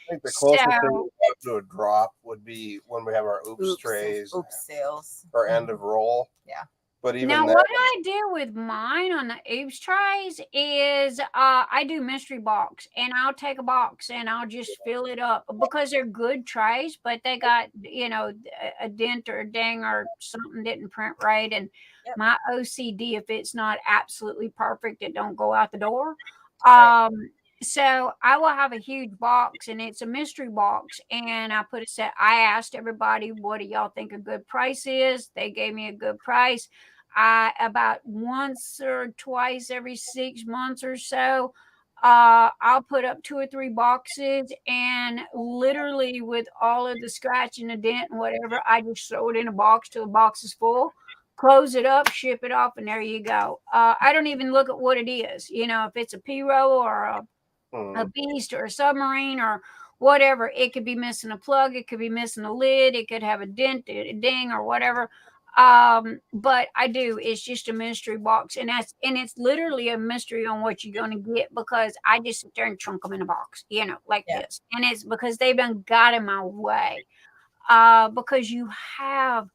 [SPEAKER 3] think the closest thing to a drop would be when we have our oops trays,
[SPEAKER 4] oops sales,
[SPEAKER 3] or end of roll.
[SPEAKER 4] Yeah.
[SPEAKER 3] But even
[SPEAKER 2] now, what I do with mine on the oops trays is I do mystery box, and I'll take a box and I'll just fill it up, because they're good trays, but they got a dent or a ding or something didn't print right, and my OCD, if it's not absolutely perfect, it don't go out the door. So I will have a huge box, and it's a mystery box, and I put a set. I asked everybody, what do y'all think a good price is? They gave me a good price. About once or twice every 6 months or so, I'll put up 2 or 3 boxes, and literally with all of the scratch and the dent and whatever, I just throw it in a box till the box is full, close it up, ship it off, and there you go. I don't even look at what it is. If it's a P-row or a beast or a submarine or whatever, it could be missing a plug, it could be missing a lid, it could have a dent, a ding, or whatever. But I do. It's just a mystery box, and it's literally a mystery on what you're gonna get, because I just sit there and trunk them in a box, like this, and it's because they've done got in my way. Because you have,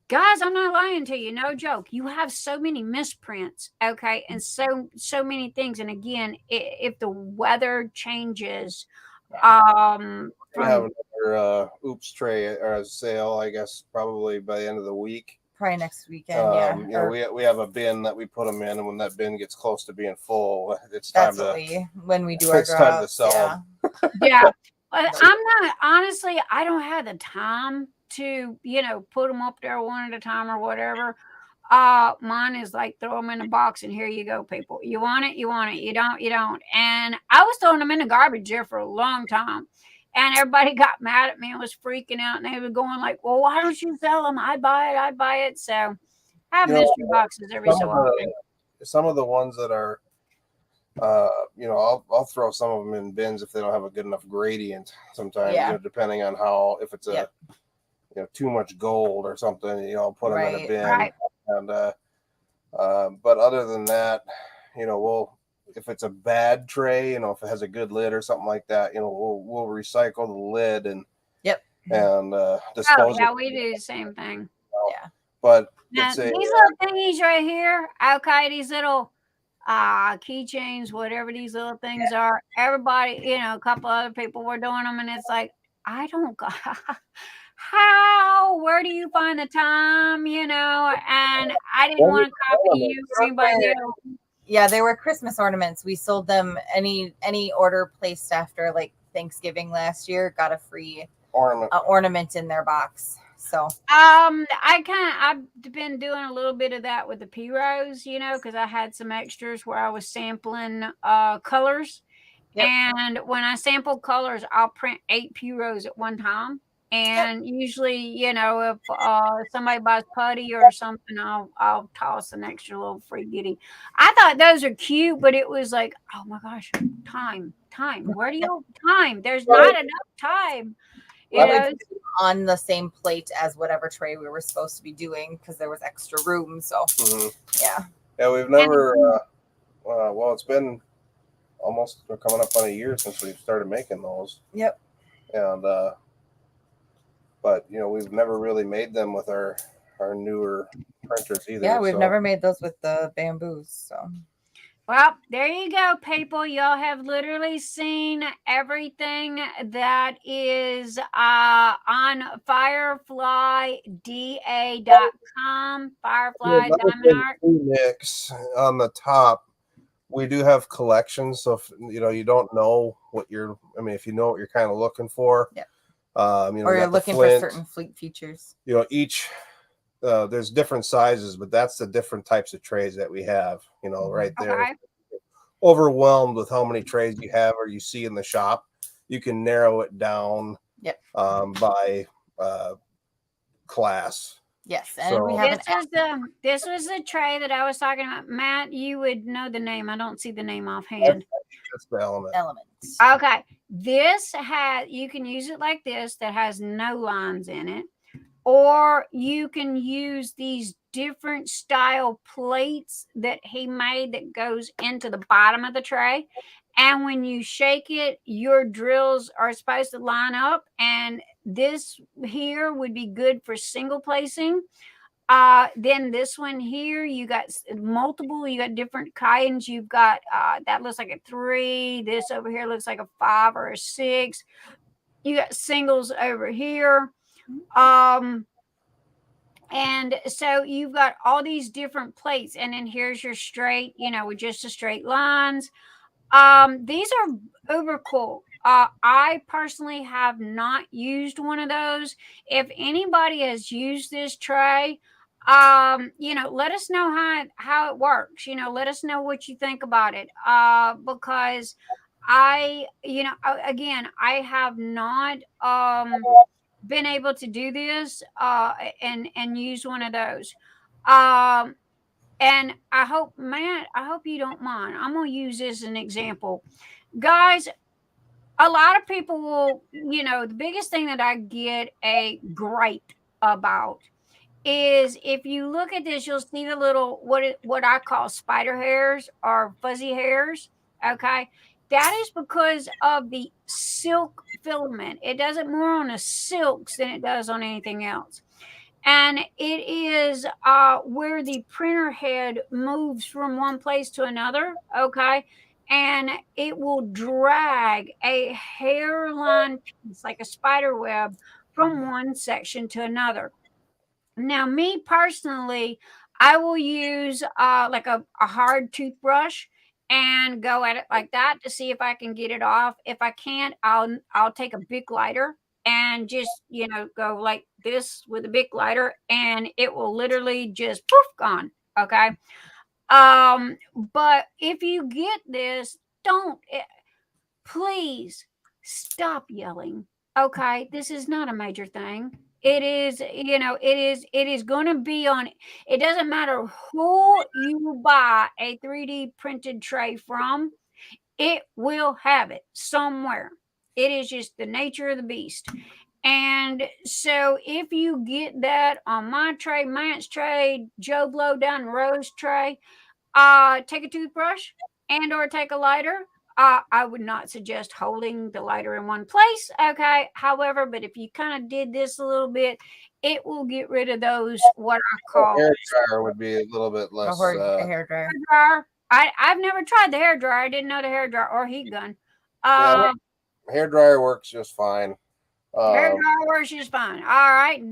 [SPEAKER 2] guys, I'm not lying to you, no joke. You have so many misprints, okay, and so many things. And again, if the weather changes,
[SPEAKER 3] We have another oops tray or a sale, I guess, probably by the end of the week.
[SPEAKER 4] Probably next weekend.
[SPEAKER 3] We have a bin that we put them in, and when that bin gets close to being full, it's time
[SPEAKER 4] when we do our
[SPEAKER 3] it's time to sell them.
[SPEAKER 2] Yeah. I'm not, honestly, I don't have the time to, put them up there one at a time or whatever. Mine is like, throw them in a box and here you go, people. You want it, you want it. You don't, you don't. And I was throwing them in the garbage there for a long time. And everybody got mad at me and was freaking out. And they were going like, well, why don't you sell them? I'd buy it. So I have mystery boxes every so often.
[SPEAKER 3] Some of the ones that are, I'll throw some of them in bins if they don't have a good enough gradient sometimes, depending on if it's too much gold or something, I'll put them in a bin.
[SPEAKER 2] Right.
[SPEAKER 3] And, but other than that, if it's a bad tray, if it has a good lid or something like that, we'll recycle the lid and dispose.
[SPEAKER 2] Yeah, we do the same thing.
[SPEAKER 3] But
[SPEAKER 2] now, these little thingies right here, okay, these little keychains, whatever these little things are, everybody, a couple other people were doing them, and it's like, I don't go. Where do you find the time, and I didn't want to copy you or anybody else.
[SPEAKER 4] Yeah, they were Christmas ornaments. We sold them. Any order placed after like Thanksgiving last year got a free ornament in their box. So
[SPEAKER 2] I've been doing a little bit of that with the P-Rose, because I had some extras where I was sampling colors. Yep. And when I sample colors, I'll print 8 P-Rose at one time. And usually, if somebody buys putty or something, I'll toss an extra little free goodie. I thought those are cute, but it was like, oh my gosh, time. Where do you time? There's not enough time.
[SPEAKER 4] On the same plate as whatever tray we were supposed to be doing because there was extra room. So
[SPEAKER 3] yeah, we've never. Well, it's been almost coming up on a year since we've started making those.
[SPEAKER 4] Yep.
[SPEAKER 3] And but we've never really made them with our newer printers either.
[SPEAKER 4] Yeah, we've never made those with the bamboos. So
[SPEAKER 2] well, there you go, people. Y'all have literally seen everything that is on fireflyda.com. Firefly Diamond Art.
[SPEAKER 3] Mix on the top. We do have collections, so if you don't know what if you know what you're kind of looking for,
[SPEAKER 4] or you're looking for certain fleet features.
[SPEAKER 3] Each there's different sizes, but that's the different types of trays that we have. Right there.
[SPEAKER 2] Okay.
[SPEAKER 3] Overwhelmed with how many trays you have or you see in the shop, you can narrow it down. By class.
[SPEAKER 4] Yes, and so, we have
[SPEAKER 2] this was the tray that I was talking about. Matt, you would know the name. I don't see the name offhand.
[SPEAKER 3] That's the
[SPEAKER 4] elements.
[SPEAKER 2] Okay, this you can use it like this that has no lines in it, or you can use these different style plates that he made that goes into the bottom of the tray. And when you shake it, your drills are supposed to line up. And this here would be good for single placing. Then this one here, you got multiple, you got different kinds. You've got that looks like a 3. This over here looks like a 5 or a 6. You got singles over here. And so you've got all these different plates. And then here's your straight, with just the straight lines. These are uber cool. I personally have not used one of those. If anybody has used this tray, let us know how it works. Let us know what you think about it. Because I have not been able to do this and use one of those. And I hope, Matt, you don't mind. I'm going to use this as an example. Guys, a lot of people will, the biggest thing that I get a gripe about is if you look at this, you'll see the little what I call spider hairs or fuzzy hairs. Okay, that is because of the silk filament. It does it more on the silks than it does on anything else. And it is where the printer head moves from one place to another. Okay, and it will drag a hairline piece like a spider web from one section to another. Now, me personally, I will use like a hard toothbrush and go at it like that to see if I can get it off. If I can't, I'll take a Bic lighter and just go like this with a Bic lighter, and it will literally just poof gone. Okay. But if you get this, please stop yelling. Okay, this is not a major thing. It is, it is going to be on. It doesn't matter who you buy a 3D printed tray from, it will have it somewhere. It is just the nature of the beast. And so if you get that on my tray, Matt's tray, Joe Blow down the road's tray, take a toothbrush and or take a lighter. I would not suggest holding the lighter in one place. Okay. However, but if you kind of did this a little bit, it will get rid of those, what I call
[SPEAKER 3] hair dryer would be a little bit less.
[SPEAKER 4] A hair dryer.
[SPEAKER 2] I've never tried the hair dryer. I didn't know the hair dryer or heat gun.
[SPEAKER 3] Hair dryer works just fine.
[SPEAKER 2] Hair dryer works just fine. All right.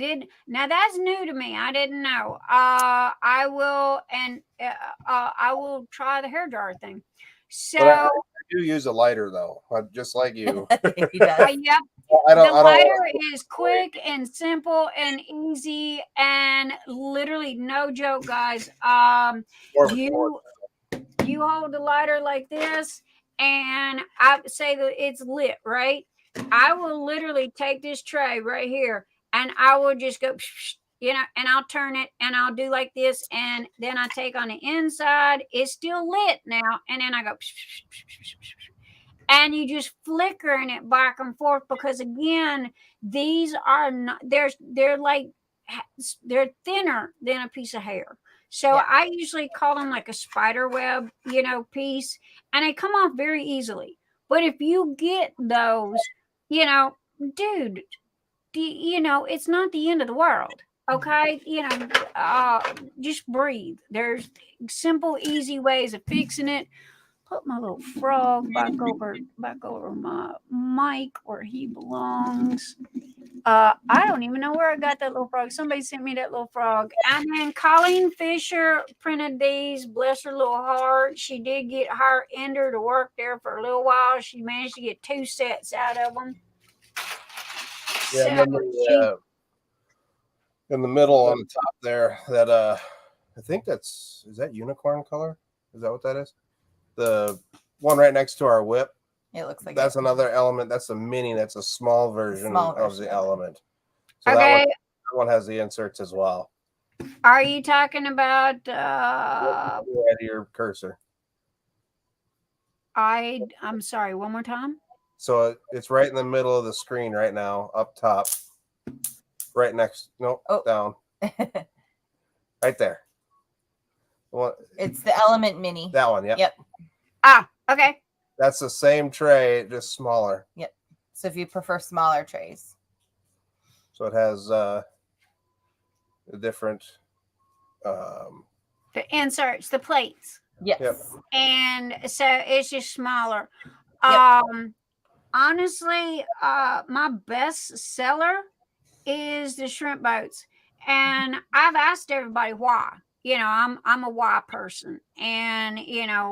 [SPEAKER 2] Now that's new to me. I didn't know. I will try the hair dryer thing. So
[SPEAKER 3] I do use a lighter though, just like you.
[SPEAKER 4] He does.
[SPEAKER 2] Yep. The lighter is quick and simple and easy and literally no joke, guys. You hold the lighter like this, and I say that it's lit, right? I will literally take this tray right here, and I will just go, and I'll turn it, and I'll do like this, and then I take on the inside. It's still lit now, and then I go, and you just flickering it back and forth because again, these are not. They're thinner than a piece of hair. So yeah. I usually call them like a spider web, piece, and they come off very easily. But if you get those, dude, it's not the end of the world. Okay. Just breathe. There's simple, easy ways of fixing it. Put my little frog back over my mic where he belongs. I don't even know where I got that little frog. Somebody sent me that little frog. And then Colleen Fisher printed these. Bless her little heart. She did get her ender to work there for a little while. She managed to get 2 sets out of them.
[SPEAKER 3] Yeah, so in the middle on the top there, that I think is that unicorn color? Is that what that is? The one right next to our whip.
[SPEAKER 4] It looks like
[SPEAKER 3] that's another element. That's a mini. That's a small version of the element. So
[SPEAKER 2] okay.
[SPEAKER 3] that one has the inserts as well.
[SPEAKER 2] Are you talking about
[SPEAKER 3] your cursor?
[SPEAKER 2] I'm sorry, one more time.
[SPEAKER 3] So it's right in the middle of the screen right now, up top. Right next. Nope. Oh. Down. Right there.
[SPEAKER 4] It's the element mini.
[SPEAKER 3] That one, yep.
[SPEAKER 2] Okay.
[SPEAKER 3] That's the same tray, just smaller.
[SPEAKER 4] Yep. So if you prefer smaller trays.
[SPEAKER 3] So it has a different
[SPEAKER 2] the inserts, the plates.
[SPEAKER 4] Yes. Yep.
[SPEAKER 2] And so it's just smaller.
[SPEAKER 4] Yep.
[SPEAKER 2] Honestly, my best seller is the shrimp boats. And I've asked everybody why. I'm a why person, and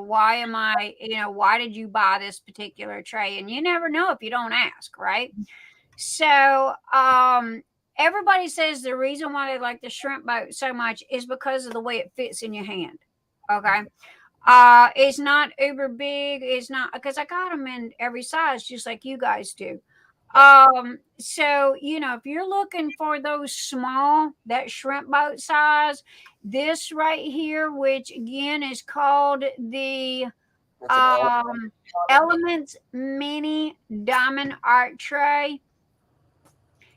[SPEAKER 2] why am I, why did you buy this particular tray? And you never know if you don't ask, right? So everybody says the reason why they like the shrimp boat so much is because of the way it fits in your hand. Okay. It's not uber big. It's not, because I got them in every size, just like you guys do. So if you're looking for those small, that shrimp boat size, this right here, which again is called the Elements Mini Diamond Art Tray,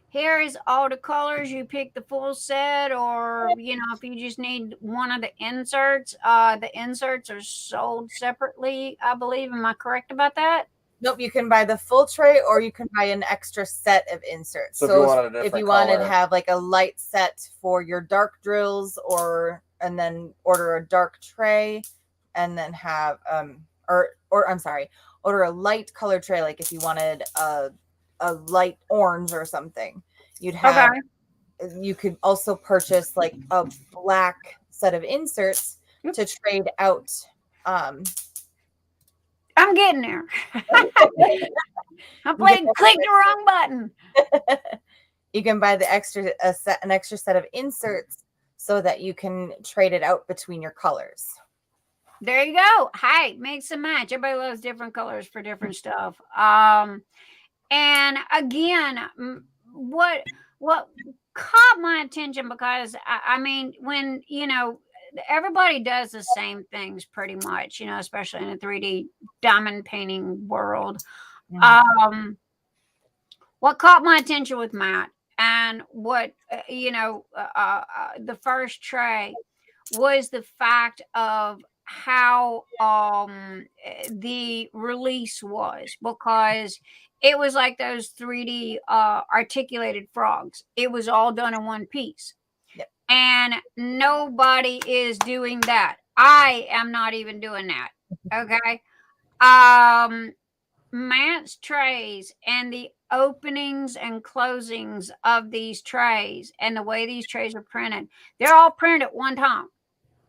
[SPEAKER 2] here is all the colors. You pick the full set, or if you just need one of the inserts, the inserts are sold separately, I believe. Am I correct about that?
[SPEAKER 4] Nope, you can buy the full tray, or you can buy an extra set of inserts. So if you wanted to have like a light set for your dark drills, and then order a dark tray, and then have order a light color tray, like if you wanted a light orange or something, you'd have. Okay. You could also purchase like a black set of inserts to trade out.
[SPEAKER 2] I'm getting there. I'm playing click the wrong button.
[SPEAKER 4] You can buy an extra set of inserts so that you can trade it out between your colors.
[SPEAKER 2] There you go. Hey, mix and match. Everybody loves different colors for different stuff. And again, what caught my attention, because I mean, when everybody does the same things pretty much, especially in the 3D diamond painting world. Mm-hmm. What caught my attention with Matt, and what the first tray, was the fact of how the release was, because it was like those 3D articulated frogs. It was all done in one piece. Yep. And nobody is doing that. I am not even doing that. Okay. Matt's trays and the openings and closings of these trays and the way these trays are printed, they're all printed at one time.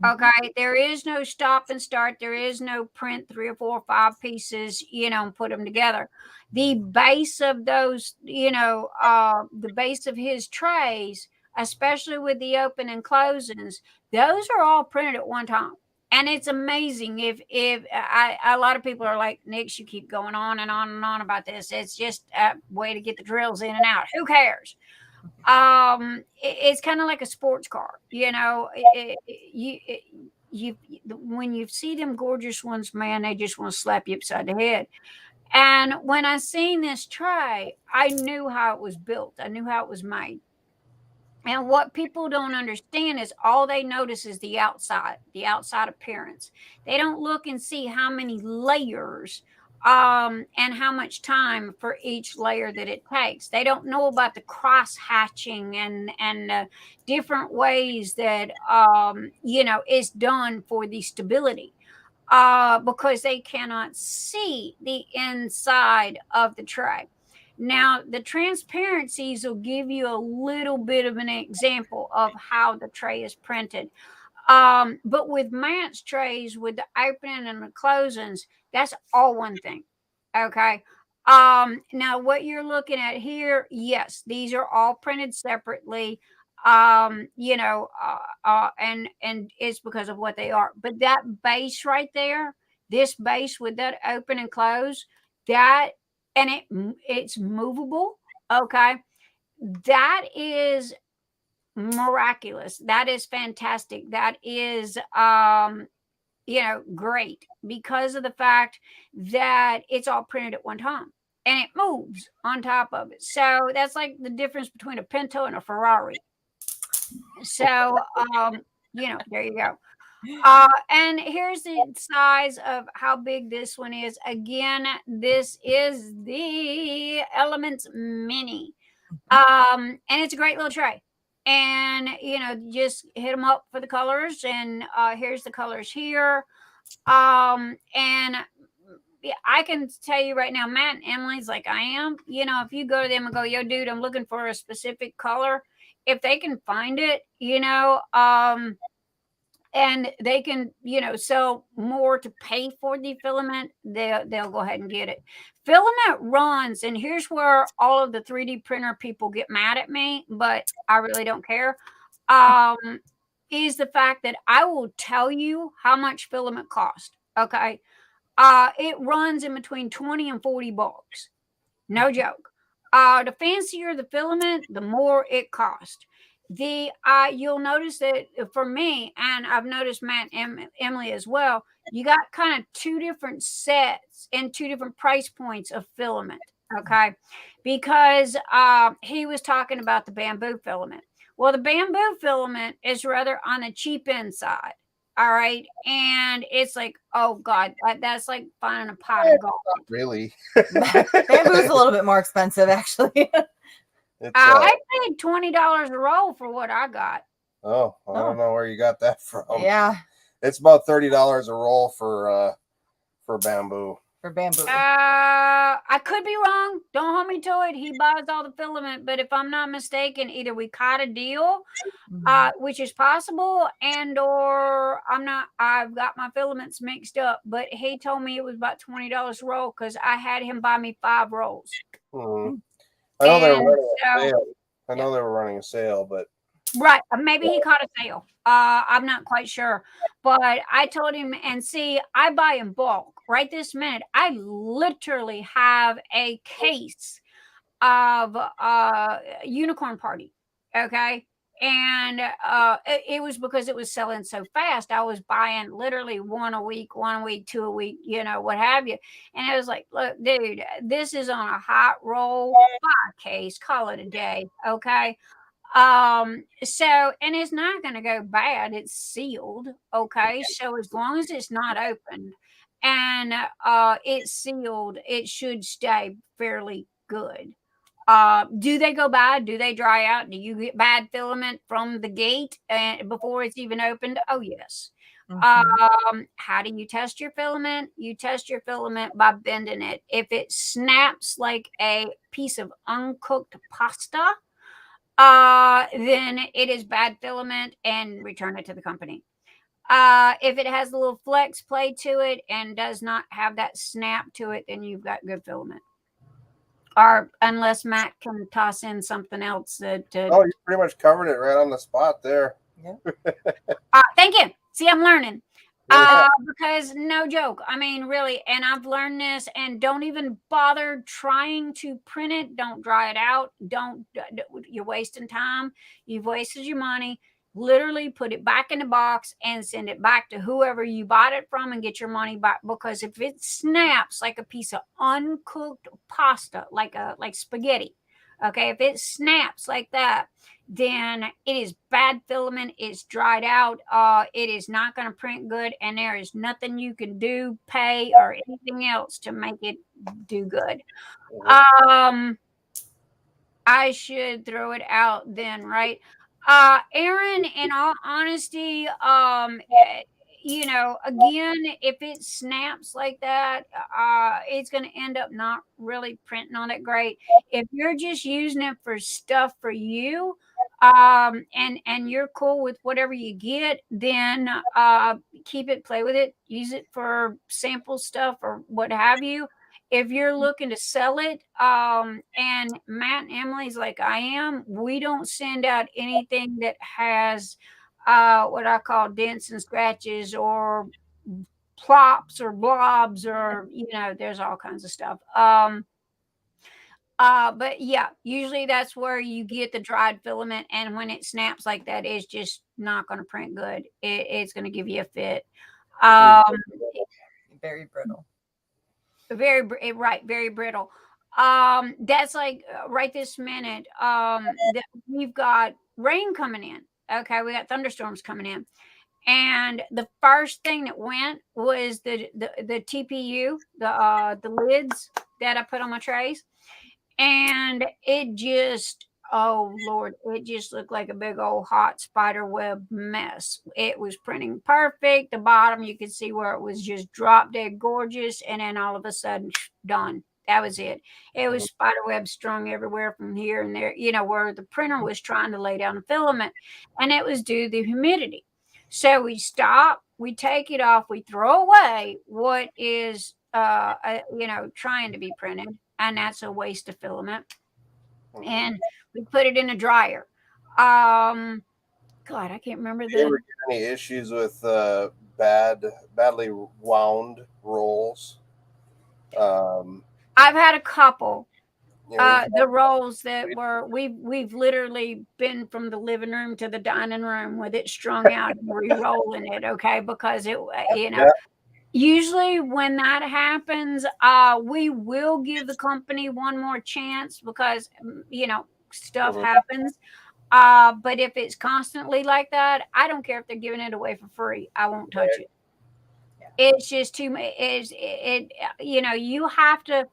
[SPEAKER 2] Okay. There is no stop and start. There is no print 3 or 4 or 5 pieces, and put them together. The base of those, the base of his trays, especially with the open and closings, those are all printed at one time. And it's amazing. If a lot of people are like, Nix, you keep going on and on and on about this. It's just a way to get the drills in and out. Who cares? It's kind of like a sports car, when you see them gorgeous ones, man, they just want to slap you upside the head. And when I seen this tray, I knew how it was built. I knew how it was made. And what people don't understand is all they notice is the outside appearance. They don't look and see how many layers and how much time for each layer that it takes. They don't know about the cross hatching and different ways that is done for the stability, because they cannot see the inside of the tray. Now, the transparencies will give you a little bit of an example of how the tray is printed. But with Matt's trays, with the opening and the closings, that's all one thing. Okay. Now what you're looking at here, yes, these are all printed separately. And it's because of what they are. But that base right there, this base with that open and close, and it's movable. Okay. That is miraculous. That is fantastic. That is, great, because of the fact that it's all printed at one time and it moves on top of it. So that's like the difference between a Pinto and a Ferrari. So, there you go. And here's the size of how big this one is. Again, this is the Elements Mini. And it's a great little tray. And, just hit them up for the colors. And here's the colors here. And I can tell you right now, Matt and Emily's like I am. If you go to them and go, yo, dude, I'm looking for a specific color. If they can find it, and they can, sell more to pay for the filament, they'll go ahead and get it. Filament runs, and here's where all of the 3D printer people get mad at me, but I really don't care, is the fact that I will tell you how much filament costs, okay? It runs in between 20 and 40 bucks. No joke. The fancier the filament, the more it costs. You'll notice that for me, and I've noticed Matt and Emily as well, you got kind of 2 different sets and 2 different price points of filament. Okay, because he was talking about the bamboo filament. Well, the bamboo filament is rather on the cheap end side. All right, and it's like, oh God, that's like finding a pot of gold.
[SPEAKER 3] Really?
[SPEAKER 4] Bamboo's a little bit more expensive, actually.
[SPEAKER 2] I paid $20 a roll for what I got.
[SPEAKER 3] Oh, I don't know where you got that from.
[SPEAKER 4] Yeah,
[SPEAKER 3] it's about $30 a roll for bamboo.
[SPEAKER 4] For bamboo.
[SPEAKER 2] I could be wrong. Don't hold me to it. He buys all the filament, but if I'm not mistaken, either we caught a deal, which is possible, and or I've got my filaments mixed up. But he told me it was about $20 a roll because I had him buy me 5 rolls.
[SPEAKER 3] Mm-hmm. I know they were running a sale. I know they were running a sale, but
[SPEAKER 2] right, maybe he caught a sale. I'm not quite sure, but I told him, and see, I buy in bulk. Right this minute, I literally have a case of Unicorn Party. Okay. And it was because it was selling so fast. I was buying literally 1 a week, 2 a week, what have you. And I was like, look, dude, this is on a hot roll. Buy a case, call it a day. Okay. So, and it's not going to go bad. It's sealed. Okay. So as long as it's not opened and it's sealed, it should stay fairly good. Do they go bad? Do they dry out? Do you get bad filament from the gate and before it's even opened? Oh, yes. How do you test your filament? You test your filament by bending it. If it snaps like a piece of uncooked pasta, then it is bad filament and return it to the company. If it has a little flex play to it and does not have that snap to it, then you've got good filament. Or unless Matt can toss in something else that.
[SPEAKER 3] Oh, you pretty much covered it right on the spot there.
[SPEAKER 4] Yeah.
[SPEAKER 2] Thank you. See, I'm learning. Because no joke. I mean, really, and I've learned this, and don't even bother trying to print it. Don't dry it out. You're wasting time. You've wasted your money. Literally put it back in the box and send it back to whoever you bought it from and get your money back. Because if it snaps like a piece of uncooked pasta, like spaghetti, okay, if it snaps like that, then it is bad filament. It's dried out. It is not going to print good, and there is nothing you can do, pay, or anything else to make it do good. I should throw it out then, right? Aaron, in all honesty, again, if it snaps like that, it's going to end up not really printing on it great. If you're just using it for stuff for you, and you're cool with whatever you get, then keep it, play with it, use it for sample stuff or what have you. If you're looking to sell it, and Matt and Emily's like I am, we don't send out anything that has what I call dents and scratches or plops or blobs or, there's all kinds of stuff. But yeah, usually that's where you get the dried filament, and when it snaps like that, it's just not going to print good. It's going to give you a fit.
[SPEAKER 4] Very brittle.
[SPEAKER 2] Very brittle. That's like right this minute. We've got rain coming in. Okay, we got thunderstorms coming in, and the first thing that went was the TPU, the lids that I put on my trays, and it just, oh Lord, it just looked like a big old hot spider web mess. It was printing perfect. The bottom, you could see where it was just drop dead gorgeous. And then all of a sudden, done. That was it. It was spider web strung everywhere from here and there, where the printer was trying to lay down the filament. And it was due to the humidity. So we stop, we take it off, we throw away what is, trying to be printed. And that's a waste of filament. And we put it in a dryer. God, I can't remember
[SPEAKER 3] Did you ever get any issues with badly wound rolls?
[SPEAKER 2] I've had a couple. The rolls that were we've literally been from the living room to the dining room with it strung out and re-rolling it, okay, because it Usually when that happens, we will give the company one more chance because, stuff happens. But if it's constantly like that, I don't care if they're giving it away for free. I won't touch it. It's just too much. You have to,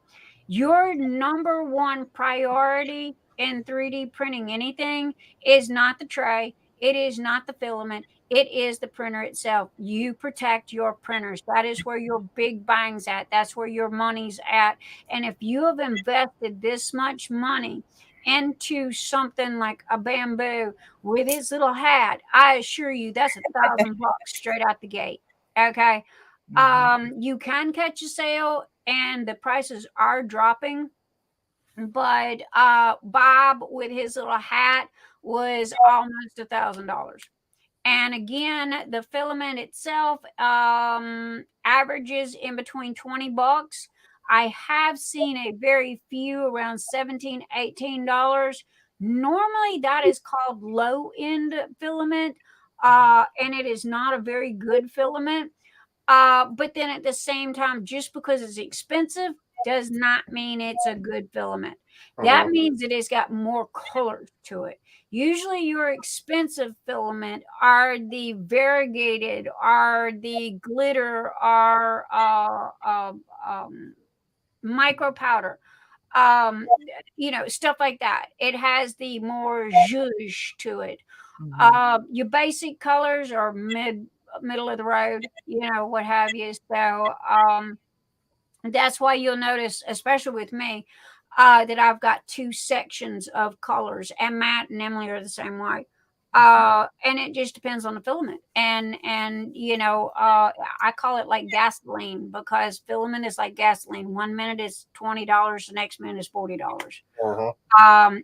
[SPEAKER 2] your number one priority in 3D printing anything is not the tray. It is not the filament. It is the printer itself. You protect your printers. That is where your big bang's at. That's where your money's at. And if you have invested this much money into something like a bamboo with its little hat, I assure you that's $1,000 straight out the gate. Okay. You can catch a sale and the prices are dropping, but Bob with his little hat was almost $1,000. And again, the filament itself averages in between $20. I have seen a very few around $17, $18. Normally that is called low end filament, and it is not a very good filament. But then at the same time, just because it's expensive does not mean it's a good filament. That means that it's got more colors to it. Usually your expensive filament are the variegated, are the glitter, are micro powder, stuff like that. It has the more zhuzh to it. Your basic colors are middle of the road, what have you. So that's why you'll notice, especially with me, that I've got two sections of colors, and Matt and Emily are the same way. And it just depends on the filament. And I call it like gasoline, because filament is like gasoline. 1 minute is $20, the next minute is $40.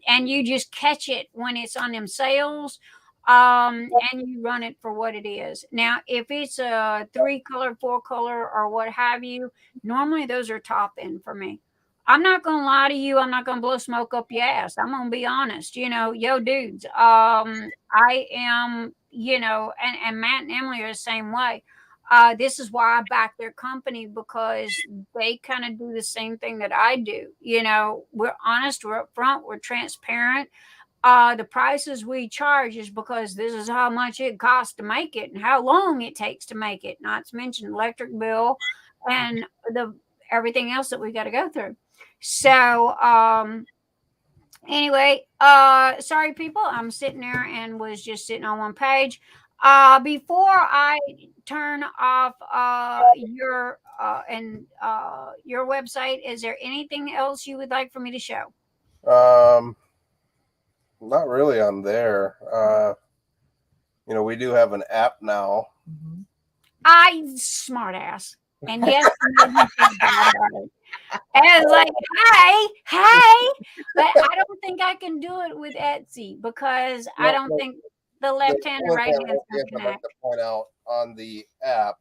[SPEAKER 2] And you just catch it when it's on them sales, and you run it for what it is. Now, if it's a 3-color, 4-color, or what have you, normally those are top end for me. I'm not gonna lie to you. I'm not gonna blow smoke up your ass. I'm gonna be honest. Yo, dudes. I am. And Matt and Emily are the same way. This is why I back their company, because they kind of do the same thing that I do. We're honest. We're upfront. We're transparent. The prices we charge is because this is how much it costs to make it and how long it takes to make it. Not to mention electric bill and everything else that we got to go through. So anyway, sorry people, I'm sitting there and was just sitting on one page. Before I turn off your website, is there anything else you would like for me to show?
[SPEAKER 3] Not really on there. We do have an app now.
[SPEAKER 2] Smart ass. And yes, and I was like, hey, but I don't think I can do it with Etsy, because I don't think the left hand and right hand
[SPEAKER 3] is going to connect. To point out on the app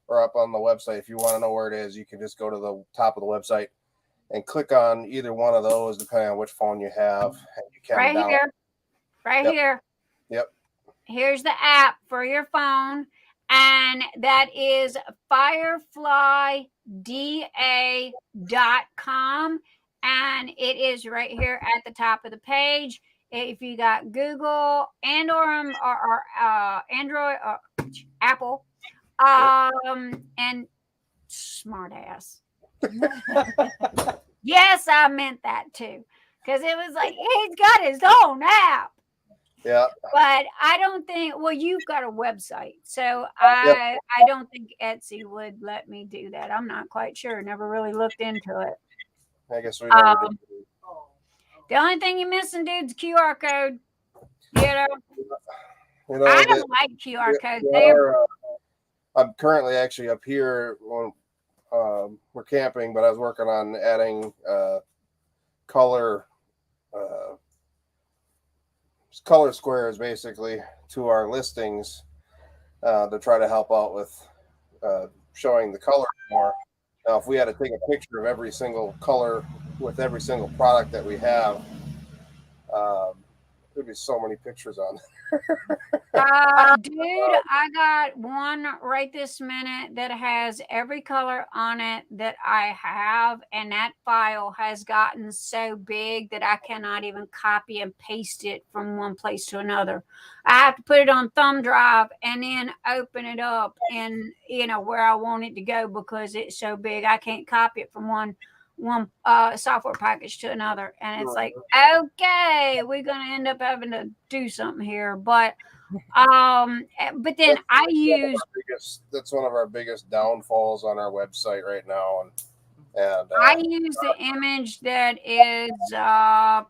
[SPEAKER 3] or up on the website, if you want to know where it is, you can just go to the top of the website and click on either one of those, depending on which phone you have. And you can
[SPEAKER 2] right here.
[SPEAKER 3] Yep.
[SPEAKER 2] Here's the app for your phone. And that is fireflyda.com. And it is right here at the top of the page. If you got Google and or Android or Apple, and smart ass. Yes, I meant that too. Because it was like, he's got his own app.
[SPEAKER 3] Yeah.
[SPEAKER 2] But I don't think, you've got a website. So I don't think Etsy would let me do that. I'm not quite sure. Never really looked into it.
[SPEAKER 3] I guess we never did.
[SPEAKER 2] The only thing you're missing, dude, is QR code. I don't like QR codes.
[SPEAKER 3] I'm currently actually up here when we're camping, but I was working on adding color squares basically to our listings to try to help out with showing the color more. Now, if we had to take a picture of every single color with every single product that we have, there'd be so many pictures on.
[SPEAKER 2] Dude, I got one right this minute that has every color on it that I have, and that file has gotten so big that I cannot even copy and paste it from one place to another. I have to put it on thumb drive and then open it up and where I want it to go because it's so big I can't copy it from one software package to another, and it's like, okay, we're gonna end up having to do something here. But then I use
[SPEAKER 3] that's one of our biggest downfalls on our website right now, and
[SPEAKER 2] I use the image that is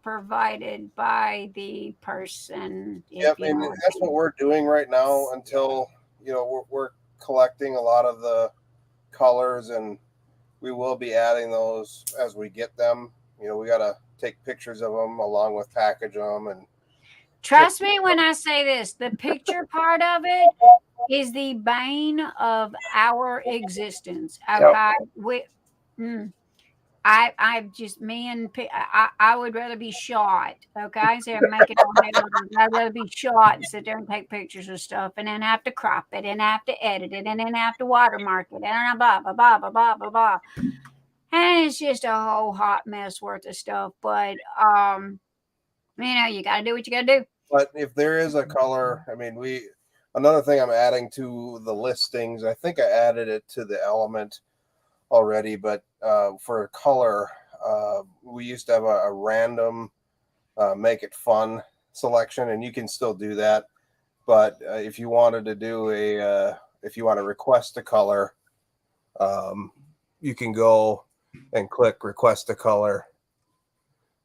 [SPEAKER 2] provided by the person.
[SPEAKER 3] Yep, and that's what we're doing right now until we're collecting a lot of the colors, and we will be adding those as we get them. We got to take pictures of them along with package them. And
[SPEAKER 2] trust me when I say this, the picture part of it is the bane of our existence. Okay. Yep. I just, I would rather be shot. Okay. So I'm making I'd rather be shot and sit there and take pictures of stuff and then have to crop it and have to edit it and then have to watermark it and blah, blah, blah, blah, blah, blah, blah. And it's just a whole hot mess worth of stuff. But, you got to do what you got to do.
[SPEAKER 3] But if there is a color, another thing I'm adding to the listings, I think I added it to the element already, but for a color, we used to have a random make it fun selection, and you can still do that. But if you wanted to do if you want to request a color, you can go and click request a color.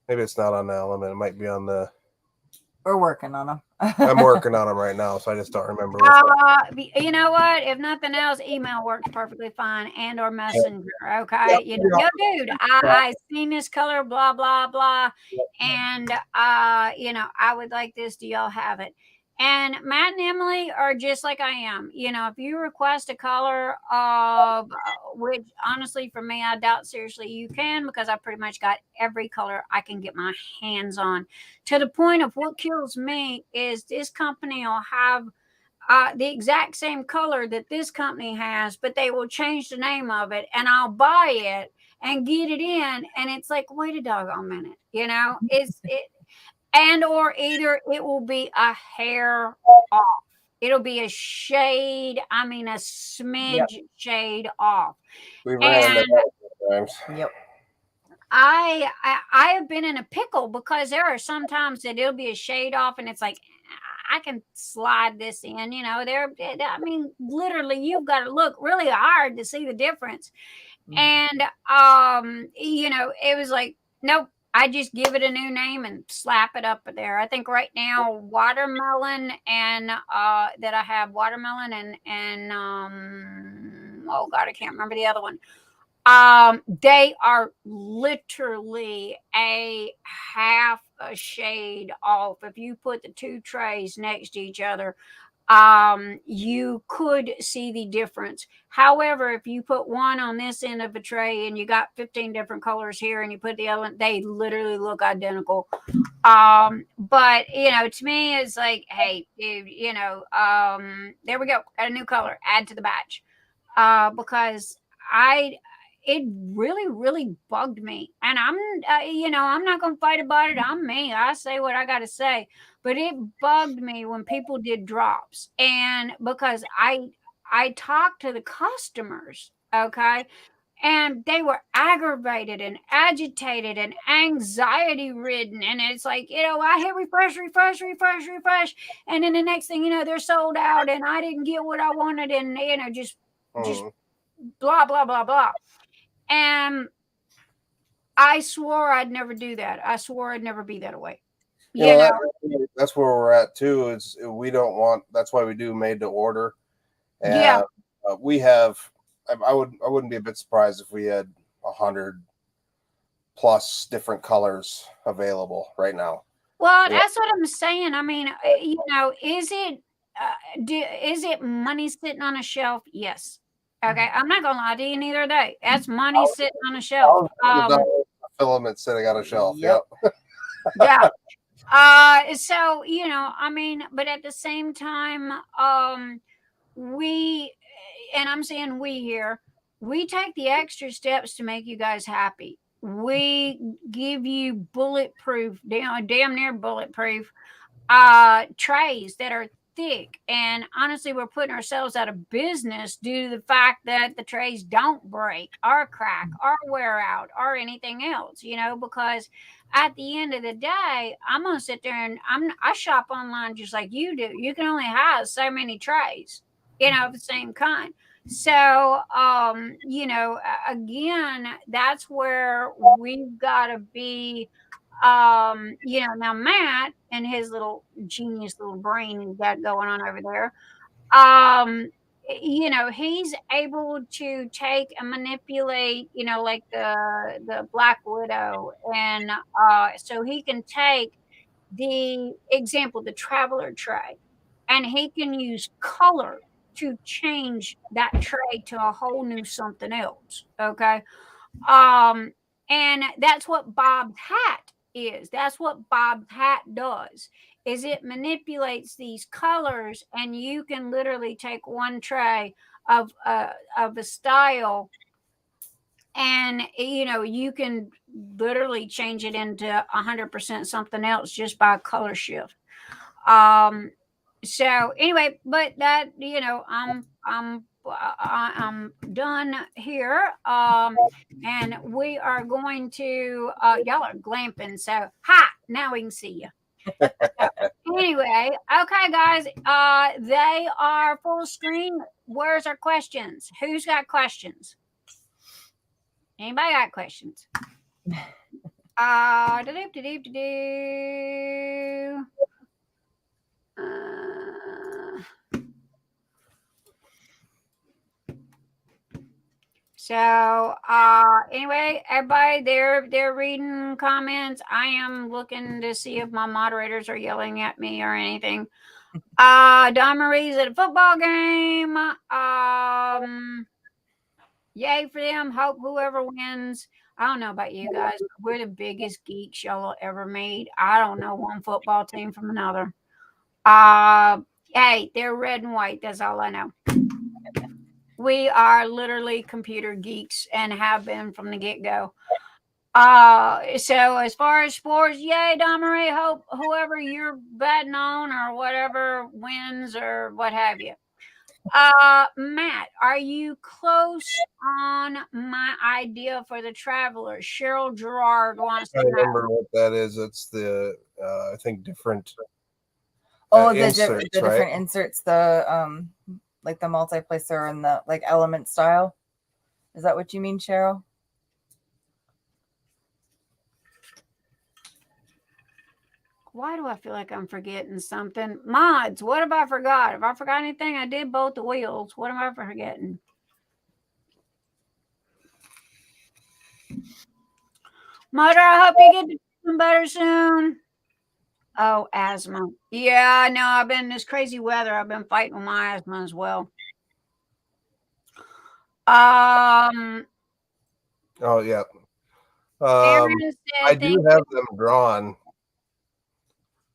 [SPEAKER 3] Maybe it's not on the element. It might be on the.
[SPEAKER 4] We're working on them.
[SPEAKER 3] I'm working on them right now, so I just don't remember.
[SPEAKER 2] You know what? If nothing else, email works perfectly fine, and or messenger. Okay, yo, dude, I seen this color, blah blah blah, and I would like this. Do y'all have it? And Matt and Emily are just like I am. If you request a color of, which honestly for me, I doubt seriously you can, because I pretty much got every color I can get my hands on. To the point of what kills me is this company will have the exact same color that this company has, but they will change the name of it, and I'll buy it and get it in, and it's like, wait a doggone minute, and or either it will be a hair off. It'll be a shade, a smidge shade off.
[SPEAKER 3] We ran that times.
[SPEAKER 2] Yep. I have been in a pickle because there are some times that it'll be a shade off and it's like, I can slide this in, literally you've got to look really hard to see the difference. Mm-hmm. And, it was like, nope. I just give it a new name and slap it up there. I think right now watermelon and that I have watermelon and oh God, I can't remember the other one. They are literally a half a shade off. If you put the two trays next to each other, you could see the difference. However, if you put one on this end of a tray and you got 15 different colors here and you put the other one, they literally look identical. But to me it's like, hey, dude, there we go, got a new color, add to the batch. Because it really, really bugged me. And I'm not going to fight about it. I'm me. I say what I got to say. But it bugged me when people did drops. And because I talked to the customers, okay, and they were aggravated and agitated and anxiety ridden. And it's like, I hit refresh. And then the next thing they're sold out and I didn't get what I wanted. And, just blah, blah, blah, blah. And I swore I'd never do that. I swore I'd never be that way.
[SPEAKER 3] That's where we're at too. Is we don't want. That's why we do made to order. And we have. I wouldn't be a bit surprised if we had 100+ different colors available right now.
[SPEAKER 2] Well, that's what I'm saying. Is it money sitting on a shelf? Yes. Okay, I'm not gonna lie to you, neither are they. That's money sitting on a shelf.
[SPEAKER 3] Filament sitting on a shelf.
[SPEAKER 2] Yep. Yeah. So, I mean, but at the same time, we, and I'm saying we here, we take the extra steps to make you guys happy. We give you bulletproof, damn near bulletproof trays that are thick, and honestly we're putting ourselves out of business due to the fact that the trays don't break or crack or wear out or anything else, because at the end of the day, I'm gonna sit there and I shop online just like you do. You can only have so many trays, of the same kind. So again, that's where we've got to be. Now Matt and his little genius little brain he's got going on over there, he's able to take and manipulate, like the Black Widow, and so he can take the example, the traveler tray, and he can use color to change that tray to a whole new something else. Okay. And that's what Bob's hat is. That's what Bob's hat does. Is it manipulates these colors, and you can literally take one tray of a style, and you can literally change it into 100% something else just by a color shift. So anyway, but that I'm done here. And we are going to y'all are glamping, so now we can see you. Anyway, okay guys, they are full screen. Where's our questions? Who's got questions? Anybody got questions? So anyway, everybody, they're reading comments. I am looking to see if my moderators are yelling at me or anything. Dawnmarie's at a football game. Yay for them. Hope whoever wins. I don't know about you guys, but we're the biggest geeks y'all ever made. I don't know one football team from another. Hey, they're red and white. That's all I know. We are literally computer geeks and have been from the get-go. So as far as sports, yay, Dawnmarie, hope whoever you're betting on or whatever wins or what have you. Matt, are you close on my idea for the traveler? Cheryl Gerard wants to know.
[SPEAKER 3] I remember what that is. It's the I think different
[SPEAKER 4] inserts, the different inserts, the like the multi-placer and the like element style. Is that what you mean, Cheryl?
[SPEAKER 2] Why do I feel like I'm forgetting something? Mods, what have I forgot? If I forgot anything, I did both the wheels. What am I forgetting? Mother, I hope you get to feeling better soon. Oh, asthma. Yeah, no, I've been in this crazy weather. I've been fighting with my asthma as well.
[SPEAKER 3] Oh yeah. I do have them drawn.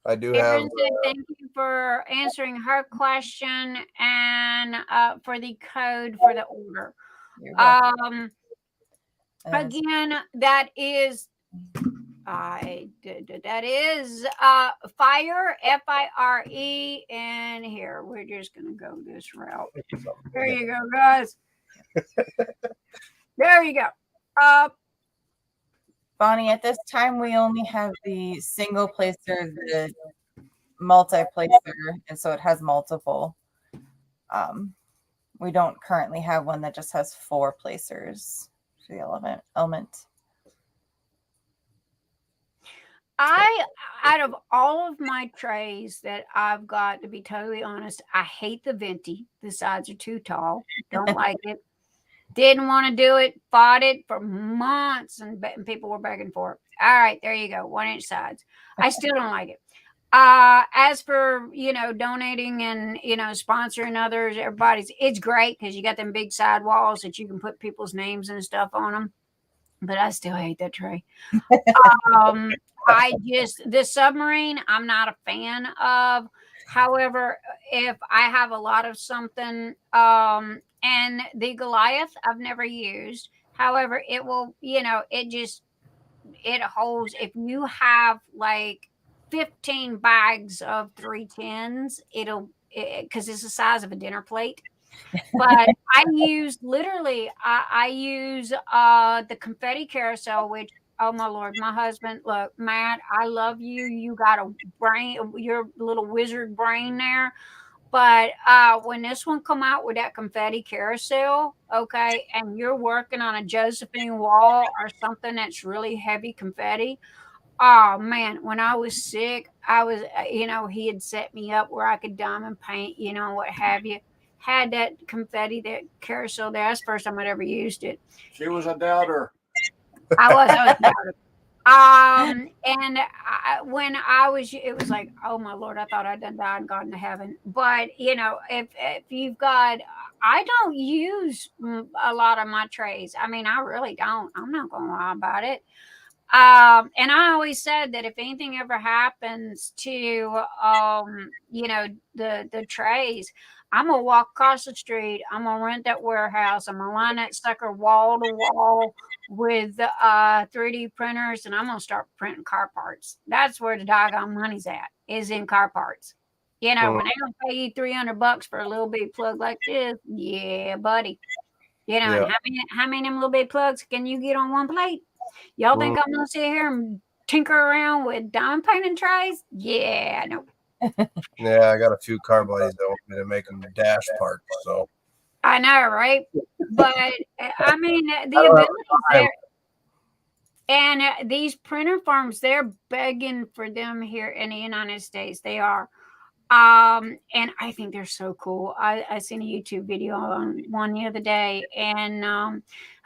[SPEAKER 3] I do have.
[SPEAKER 2] Thank you for answering her question and for the code for the order. Again, that is fire, FIRE, and here we're just gonna go this route. There you go, guys. There you go.
[SPEAKER 4] Bonnie, at this time we only have the single placer, the multi-placer, and so it has multiple. We don't currently have one that just has 4 placers for the element.
[SPEAKER 2] Out of all of my trays that I've got, to be totally honest, I hate the venti. The sides are too tall. Don't like it. Didn't want to do it. Fought it for months, and people were begging for it. All right, there you go. 1-inch sides. I still don't like it. As for, donating and, sponsoring others, it's great because you got them big side walls that you can put people's names and stuff on them. But I still hate that tray. the submarine, I'm not a fan of. However, if I have a lot of something, and the Goliath, I've never used. However, it will, it holds, if you have like 15 bags of 310s, because it's the size of a dinner plate. But I use I use the confetti carousel, which, oh my Lord, my husband, look, Matt, I love you. You got a brain, your little wizard brain there. But when this one come out with that confetti carousel, okay, and you're working on a Josephine wall or something that's really heavy confetti, oh man, when I was sick, I was, he had set me up where I could diamond paint, what have you. Had that confetti, that carousel there. That's the first time I'd ever used it.
[SPEAKER 1] She was a doubter.
[SPEAKER 2] I was a doubter. And when I was, it was like, oh my Lord, I thought I'd done died and gone to heaven. But if you've got, I don't use a lot of my trays. I mean, I really don't. I'm not going to lie about it. And I always said that if anything ever happens to, the trays, I'm going to walk across the street. I'm going to rent that warehouse. I'm going to line that sucker wall to wall with 3D printers, and I'm going to start printing car parts. That's where the doggone money's at, is in car parts. When they don't pay you $300 for a little big plug like this, yeah, buddy. And how many of them little big plugs can you get on one plate? Y'all think I'm going to sit here and tinker around with diamond painting trays? Yeah, no.
[SPEAKER 3] Yeah, I got a few car buddies that want me to make them dash parts. So
[SPEAKER 2] I know, right? But I mean, the ability there, and these printer farms, they're begging for them here in the United States. They are. And I think they're so cool. I seen a YouTube video on one the other day, and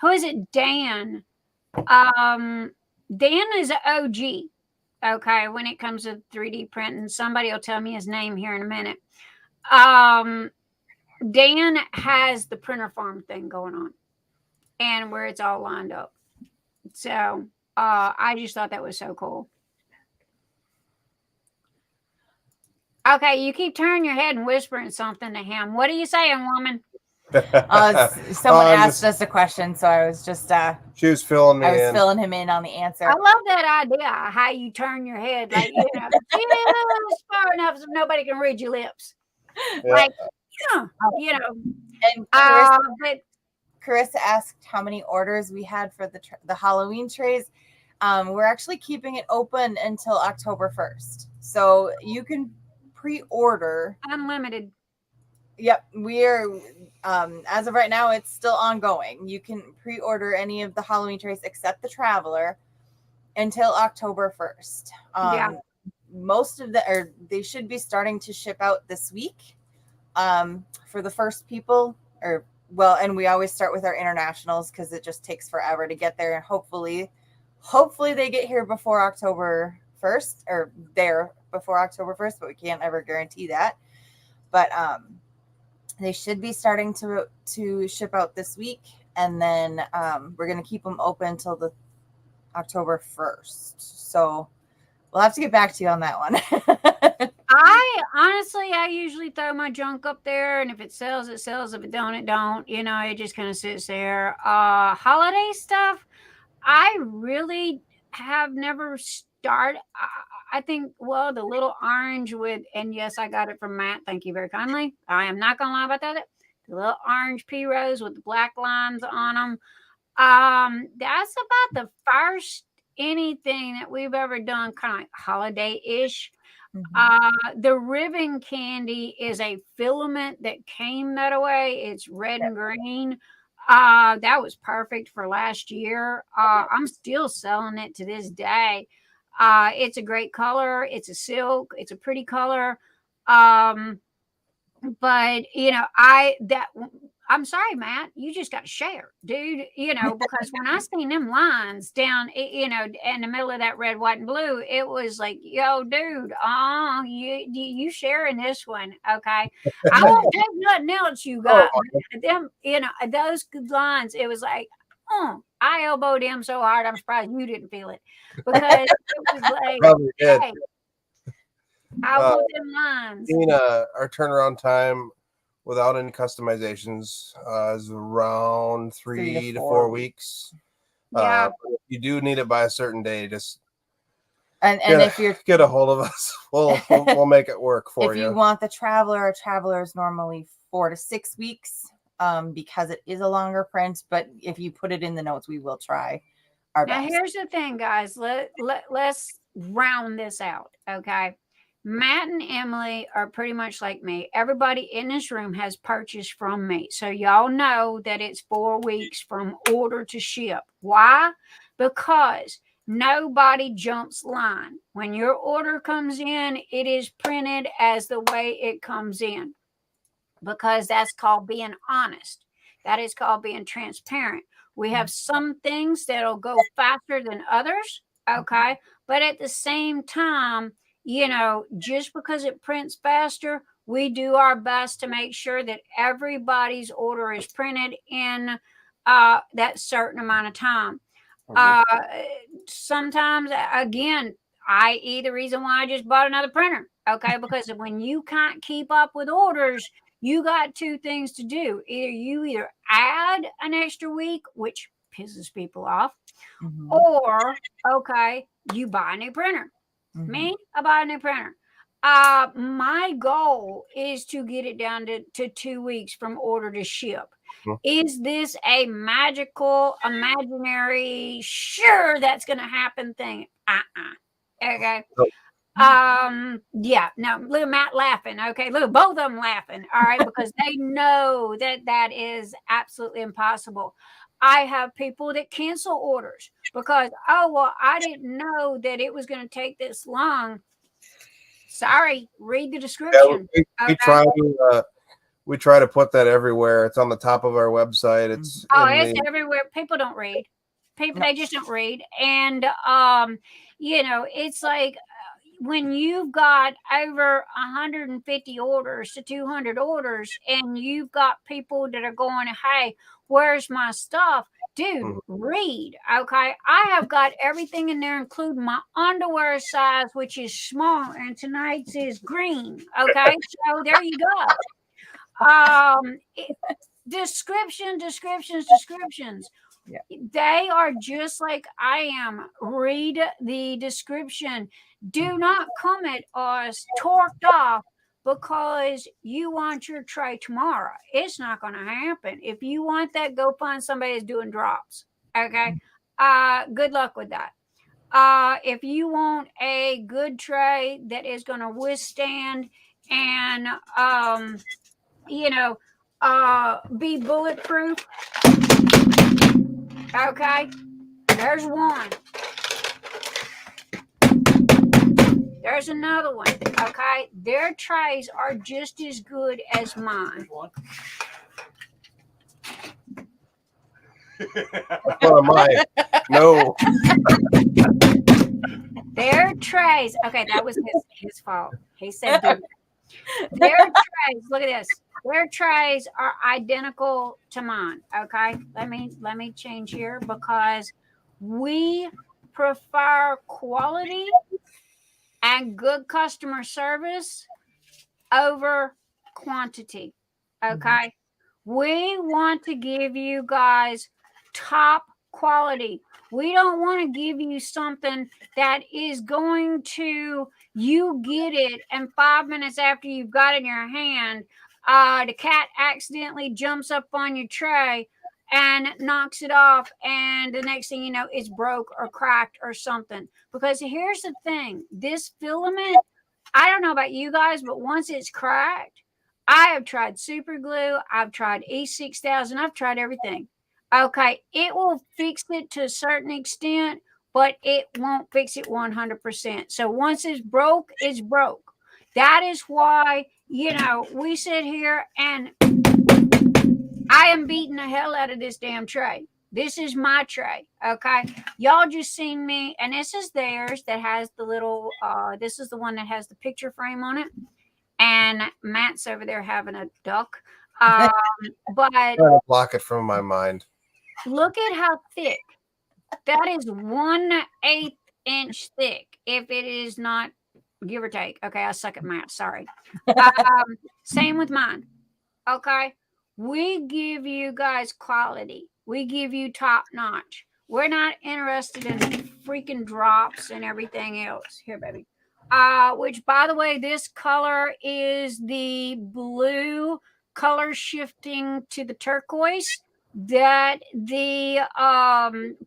[SPEAKER 2] who is it? Dan. Dan is an OG. Okay, when it comes to 3D printing, somebody will tell me his name here in a minute. Dan has the printer farm thing going on, and where it's all lined up. So I just thought that was so cool. Okay, you keep turning your head and whispering something to him. What are you saying, woman?
[SPEAKER 4] Someone asked us a question, so I was just
[SPEAKER 3] she was filling me in.
[SPEAKER 4] I was filling him in on the answer.
[SPEAKER 2] I love that idea, how you turn your head, like just far enough so nobody can read your lips. Yeah. Like,
[SPEAKER 4] And Chris asked how many orders we had for the Halloween trays. We're actually keeping it open until October 1st, so you can pre-order
[SPEAKER 2] unlimited.
[SPEAKER 4] Yep, we're as of right now, it's still ongoing. You can pre-order any of the Halloween trays except the Traveler until October 1st. Most of they should be starting to ship out this week for the first people, and we always start with our internationals because it just takes forever to get there, and hopefully they get here before October 1st, or there before October 1st, but we can't ever guarantee that. But they should be starting to ship out this week, and then we're going to keep them open until the October 1st. So we'll have to get back to you on that one.
[SPEAKER 2] I usually throw my junk up there, and if it sells, it sells. If it don't, it don't. It just kind of sits there. Holiday stuff, I really have never started. I think, the little orange and yes, I got it from Matt. Thank you very kindly. I am not going to lie about that. The little orange P rose with the black lines on them. That's about the first anything that we've ever done, kind of like holiday-ish. Mm-hmm. The ribbon candy is a filament that came that way. It's red and green. That was perfect for last year. I'm still selling it to this day. It's a great color. It's a silk. It's a pretty color. But I'm sorry, Matt, you just got to share, dude, because when I seen them lines down, in the middle of that red, white, and blue, it was like, yo, dude, you sharing this one. Okay. I won't take nothing else you got. Them, those good lines. It was like, I elbowed him so hard, I'm surprised you didn't feel it. Because it was like,
[SPEAKER 3] Probably did.
[SPEAKER 2] hey, I want them lines.
[SPEAKER 3] Our turnaround time without any customizations is around 3 to 4 weeks.
[SPEAKER 2] Yeah.
[SPEAKER 3] If you do need it by a certain day, just
[SPEAKER 4] if you're
[SPEAKER 3] get a hold of us, we'll make it work for you.
[SPEAKER 4] If you want the Traveler, a Traveler is normally 4 to 6 weeks because it is a longer print. But if you put it in the notes, we will try our best.
[SPEAKER 2] Now, here's the thing, guys. Let's round this out, okay? Matt and Emily are pretty much like me. Everybody in this room has purchased from me. So y'all know that it's 4 weeks from order to ship. Why? Because nobody jumps line. When your order comes in, it is printed as the way it comes in. Because that's called being honest. That is called being transparent. We have some things that'll go faster than others, okay? But at the same time, just because it prints faster, we do our best to make sure that everybody's order is printed in that certain amount of time. Okay. Sometimes, again, i.e. the reason why I just bought another printer, okay? Because when you can't keep up with orders, you got 2 things to do. Either add an extra week, which pisses people off, or, okay, you buy a new printer. Me, I buy a new printer. My goal is to get it down to 2 weeks from order to ship. Is this a magical, imaginary, sure that's going to happen thing? Okay. Yeah, no, look at Matt laughing. Okay, look at both of them laughing. All right, because they know that is absolutely impossible. I have people that cancel orders because, I didn't know that it was going to take this long. Sorry, read the description.
[SPEAKER 3] Yeah, we try to put that everywhere. It's on the top of our website. It's
[SPEAKER 2] everywhere. People don't read. They just don't read. And it's like when you've got over 150 orders to 200 orders, and you've got people that are going, hey, where's my stuff? Dude, read. Okay. I have got everything in there, including my underwear size, which is small, and tonight's is green. Okay. So there you go. Descriptions. Yeah. They are just like I am. Read the description. Do not come at us torqued off because you want your tray tomorrow. It's not going to happen. If you want that, go find somebody that's doing drops. Okay. Good luck with that. If you want a good tray that is going to withstand and be bulletproof. Okay, there's one. There's another one. Okay, their trays are just as good as mine.
[SPEAKER 3] What am I? No.
[SPEAKER 2] Their trays. Okay, that was his fault. He said their trays. Look at this. Their trays are identical to mine. Okay, let me change here because we prefer quality and good customer service over quantity. Okay, we want to give you guys top quality. We don't want to give you something that is going to, you get it, and 5 minutes after you've got it in your hand, the cat accidentally jumps up on your tray and knocks it off, and the next thing you know, it's broke or cracked or something. Because here's the thing, this filament, I don't know about you guys, but once it's cracked, I have tried super glue, I've tried E6000, I've tried everything. Okay, it will fix it to a certain extent, but it won't fix it 100%. So once it's broke, it's broke. That is why, we sit here and I am beating the hell out of this damn tray. This is my tray, okay? Y'all just seen me, and this is theirs that has the little, this is the one that has the picture frame on it. And Matt's over there having a duck. But
[SPEAKER 3] I'm trying to block it from my mind.
[SPEAKER 2] look at how thick. That is 1/8 inch thick. If it is not, give or take. Okay, I suck at math. Sorry. Same with mine. Okay, we give you guys quality. We give you top notch. We're not interested in freaking drops and everything else. Here, baby. Which, by the way, this color is the blue color shifting to the turquoise that the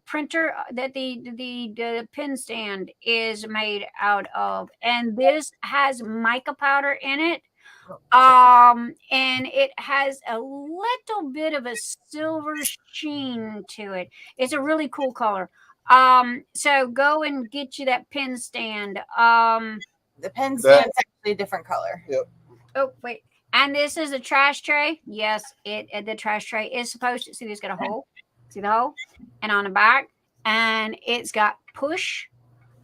[SPEAKER 2] printer, that the pen stand is made out of, and this has mica powder in it. And it has a little bit of a silver sheen to it. It's a really cool color. So go and get you that pen stand.
[SPEAKER 4] The pen stand's actually a different color.
[SPEAKER 3] Yep.
[SPEAKER 2] Oh, wait. And this is a trash tray. Yes, the trash tray is supposed to see, it's got a hole. See the hole? And on the back, and it's got push.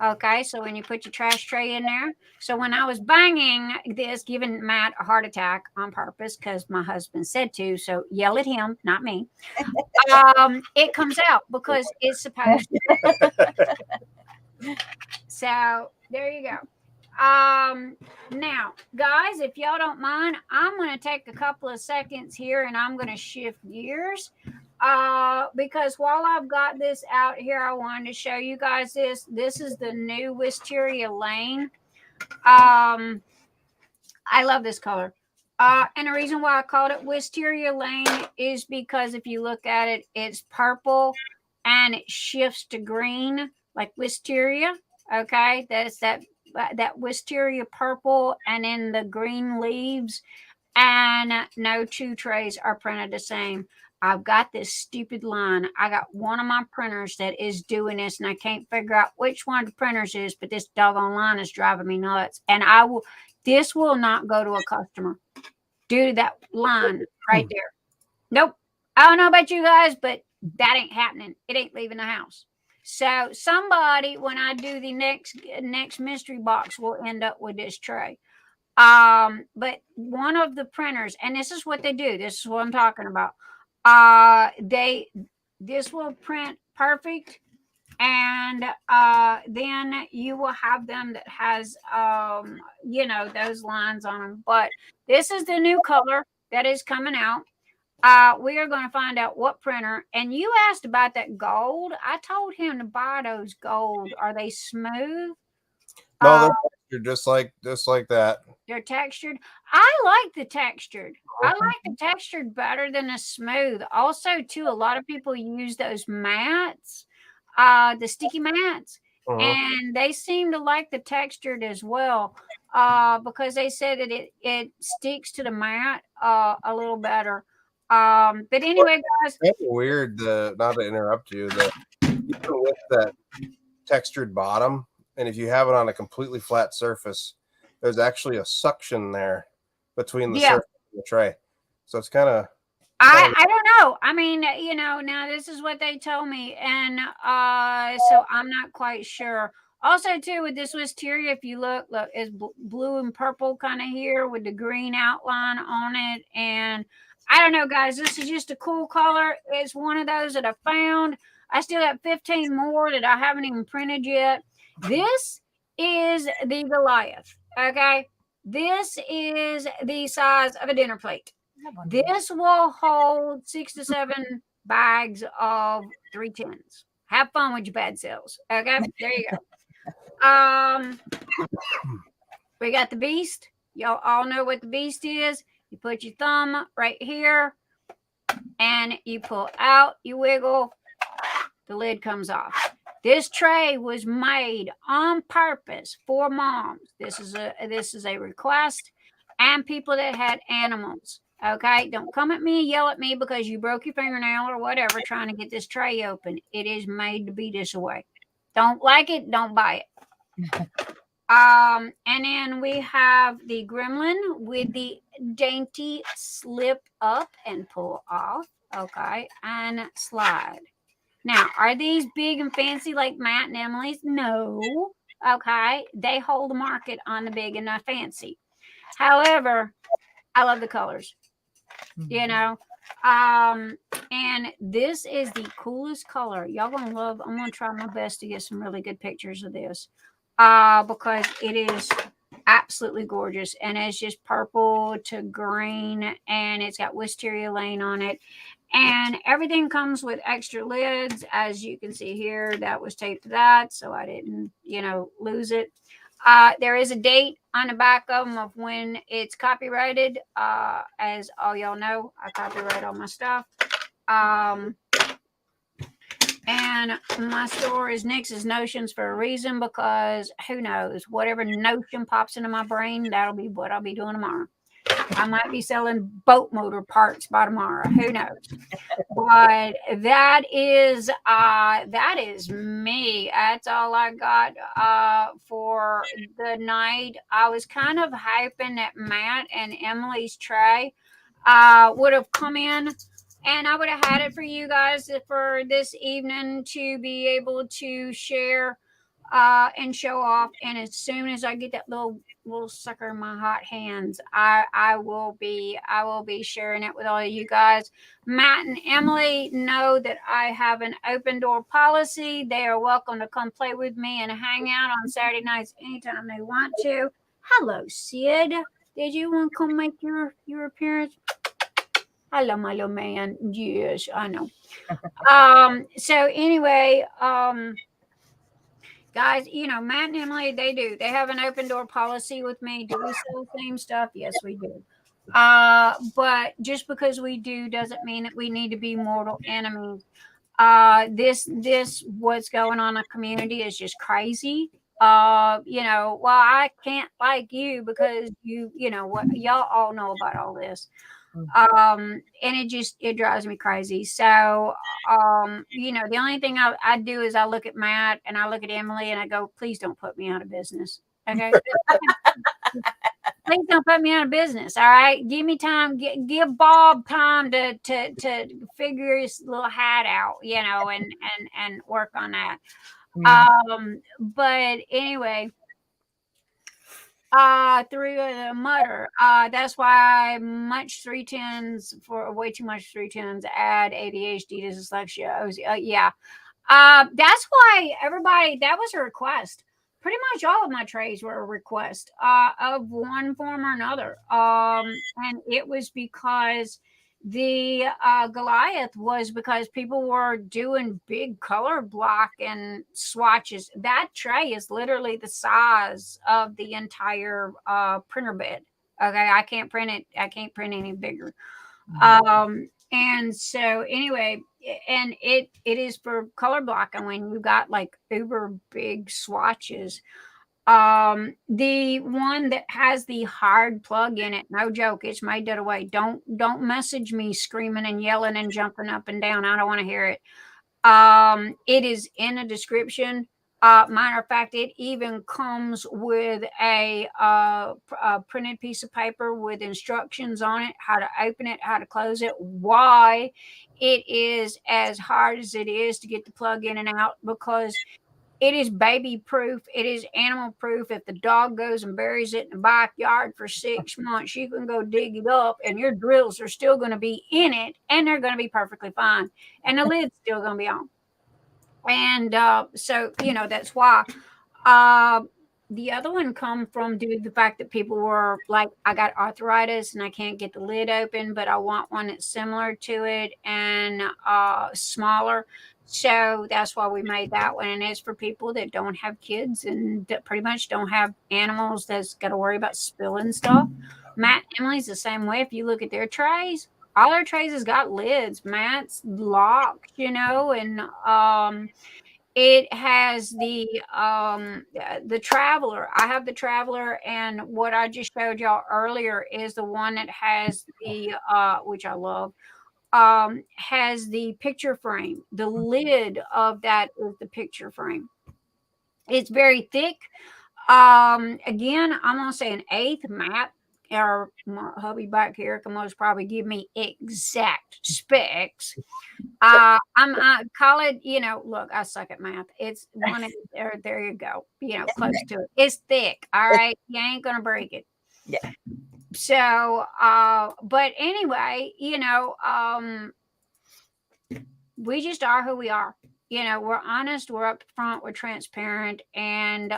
[SPEAKER 2] Okay, so when you put your trash tray in there. So when I was banging this, giving Matt a heart attack on purpose because my husband said to, so yell at him, not me. It comes out because it's supposed to. So there you go. Now, guys, if y'all don't mind, I'm going to take a couple of seconds here and I'm going to shift gears. Because while I've got this out here, I wanted to show you guys this. This is the new Wisteria Lane. I love this color. And the reason why I called it Wisteria Lane is because if you look at it, it's purple and it shifts to green like wisteria. Okay, that's that wisteria purple and then the green leaves. And no two trays are printed the same. I've got this stupid line. I got one of my printers that is doing this, and I can't figure out which one of the printers is, but this doggone line is driving me nuts. And this will not go to a customer due to that line right there. Nope. I don't know about you guys, but that ain't happening. It ain't leaving the house. So somebody, when I do the next mystery box, will end up with this tray. But one of the printers, and this is what they do. This is what I'm talking about. This will print perfect, and then you will have them that has those lines on them. But this is the new color that is coming out. We are going to find out what printer. And you asked about that gold. I told him to buy those gold. Are they smooth?
[SPEAKER 3] No, they're just like that.
[SPEAKER 2] They're textured. I like the textured. I like the textured better than the smooth. Also, too, a lot of people use those mats, the sticky mats, and they seem to like the textured as well because they say that it sticks to the mat a little better. But anyway, guys,
[SPEAKER 3] it's weird. Not to interrupt you, even with that textured bottom, and if you have it on a completely flat surface, there's actually a suction there between the surface and the tray. So it's kind of.
[SPEAKER 2] I don't know. I mean, now this is what they told me, and so I'm not quite sure. Also, too, with this wisteria, if you look, it's blue and purple kind of here with the green outline on it, and I don't know, guys. This is just a cool color. It's one of those that I found. I still have 15 more that I haven't even printed yet. This is the Goliath. Okay, this is the size of a dinner plate. This will hold 6 to 7 bags of 310s. Have fun with your bad cells. Okay, there you go. We got the beast. Y'all all know what the beast is. You put your thumb right here and you pull out, you wiggle, the lid comes off. This tray was made on purpose for moms. This is a request and people that had animals. Okay, don't come at me and yell at me because you broke your fingernail or whatever trying to get this tray open. It is made to be this way. Don't like it, don't buy it. And then we have the gremlin with the dainty slip up and pull off. Okay, and slide. Now, are these big and fancy like Matt and Emily's? No. Okay, they hold the market on the big and the fancy. However, I love the colors. And this is the coolest color. Y'all gonna love. I'm gonna try my best to get some really good pictures of this, because it is absolutely gorgeous, and it's just purple to green, and it's got wisteria lane on it, and everything comes with extra lids, as you can see here. That was taped to that, so I didn't, lose it. There is a date on the back of them of when it's copyrighted. As all y'all know, I copyright all my stuff. And my store is Nix's Notions for a reason, because who knows, whatever notion pops into my brain, that'll be what I'll be doing tomorrow. I might be selling boat motor parts by tomorrow. Who knows? But that is me. That's all I got for the night. I was kind of hyping that Matt and Emily's tray would have come in, and I would have had it for you guys for this evening to be able to share and show off. And as soon as I get that little sucker in my hot hands, I will be sharing it with all of you guys. Matt and Emily know that I have an open door policy. They are welcome to come play with me and hang out on Saturday nights anytime they want to. Hello, Sid. Did you want to come make your appearance? Hello, my little man. Yes, I know. So anyway, guys, Matt and Emily, they have an open door policy with me. Do we sell the same stuff? Yes, we do. But just because we do doesn't mean that we need to be mortal enemies. This what's going on in the community is just crazy. Well, I can't like you because you know what, y'all all know about all this. And it drives me crazy. So the only thing I do is I look at Matt and I look at Emily and I go, please don't put me out of business. Okay. Please don't put me out of business. All right. Give me time. Give Bob time to figure his little hat out, and work on that. But anyway, through the mutter. That's why much 310s for way too much 310s add ADHD to dyslexia. Yeah. That's why everybody, that was a request. Pretty much all of my trays were a request of one form or another. And it was because the Goliath was because people were doing big color block and swatches. That tray is literally the size of the entire printer bed. Okay, I can't print it. I can't print any bigger. And so anyway, and it is for color block. And when you got like uber big swatches, the one that has the hard plug in it, no joke, it's made that way. Don't message me screaming and yelling and jumping up and down. I don't want to hear it. It is in the description. Matter of fact, it even comes with a printed piece of paper with instructions on it, how to open it, how to close it, why it is as hard as it is to get the plug in and out, because it is baby proof. It is animal proof. If the dog goes and buries it in the backyard for 6 months, you can go dig it up and your drills are still going to be in it and they're going to be perfectly fine. And the lid's still going to be on. And so, that's why the other one come from due to the fact that people were like, I got arthritis and I can't get the lid open, but I want one that's similar to it and smaller. So that's why we made that one. And it's for people that don't have kids and that pretty much don't have animals that's got to worry about spilling stuff. Matt and Emily's the same way. If you look at their trays, all their trays has got lids. Matt's locked, and it has the Traveler. I have the Traveler, and what I just showed y'all earlier is the one that has the which I love, has the picture frame. The lid of that is the picture frame. It's very thick. Again, I'm gonna say an 1/8 Matt. Or my hubby back here can most probably give me exact specs. I call it, look, I suck at math. It's one there you go, close to it. It's thick. All right. You ain't gonna break it.
[SPEAKER 5] Yeah.
[SPEAKER 2] So, but anyway, we just are who we are. We're honest, we're upfront, we're transparent, and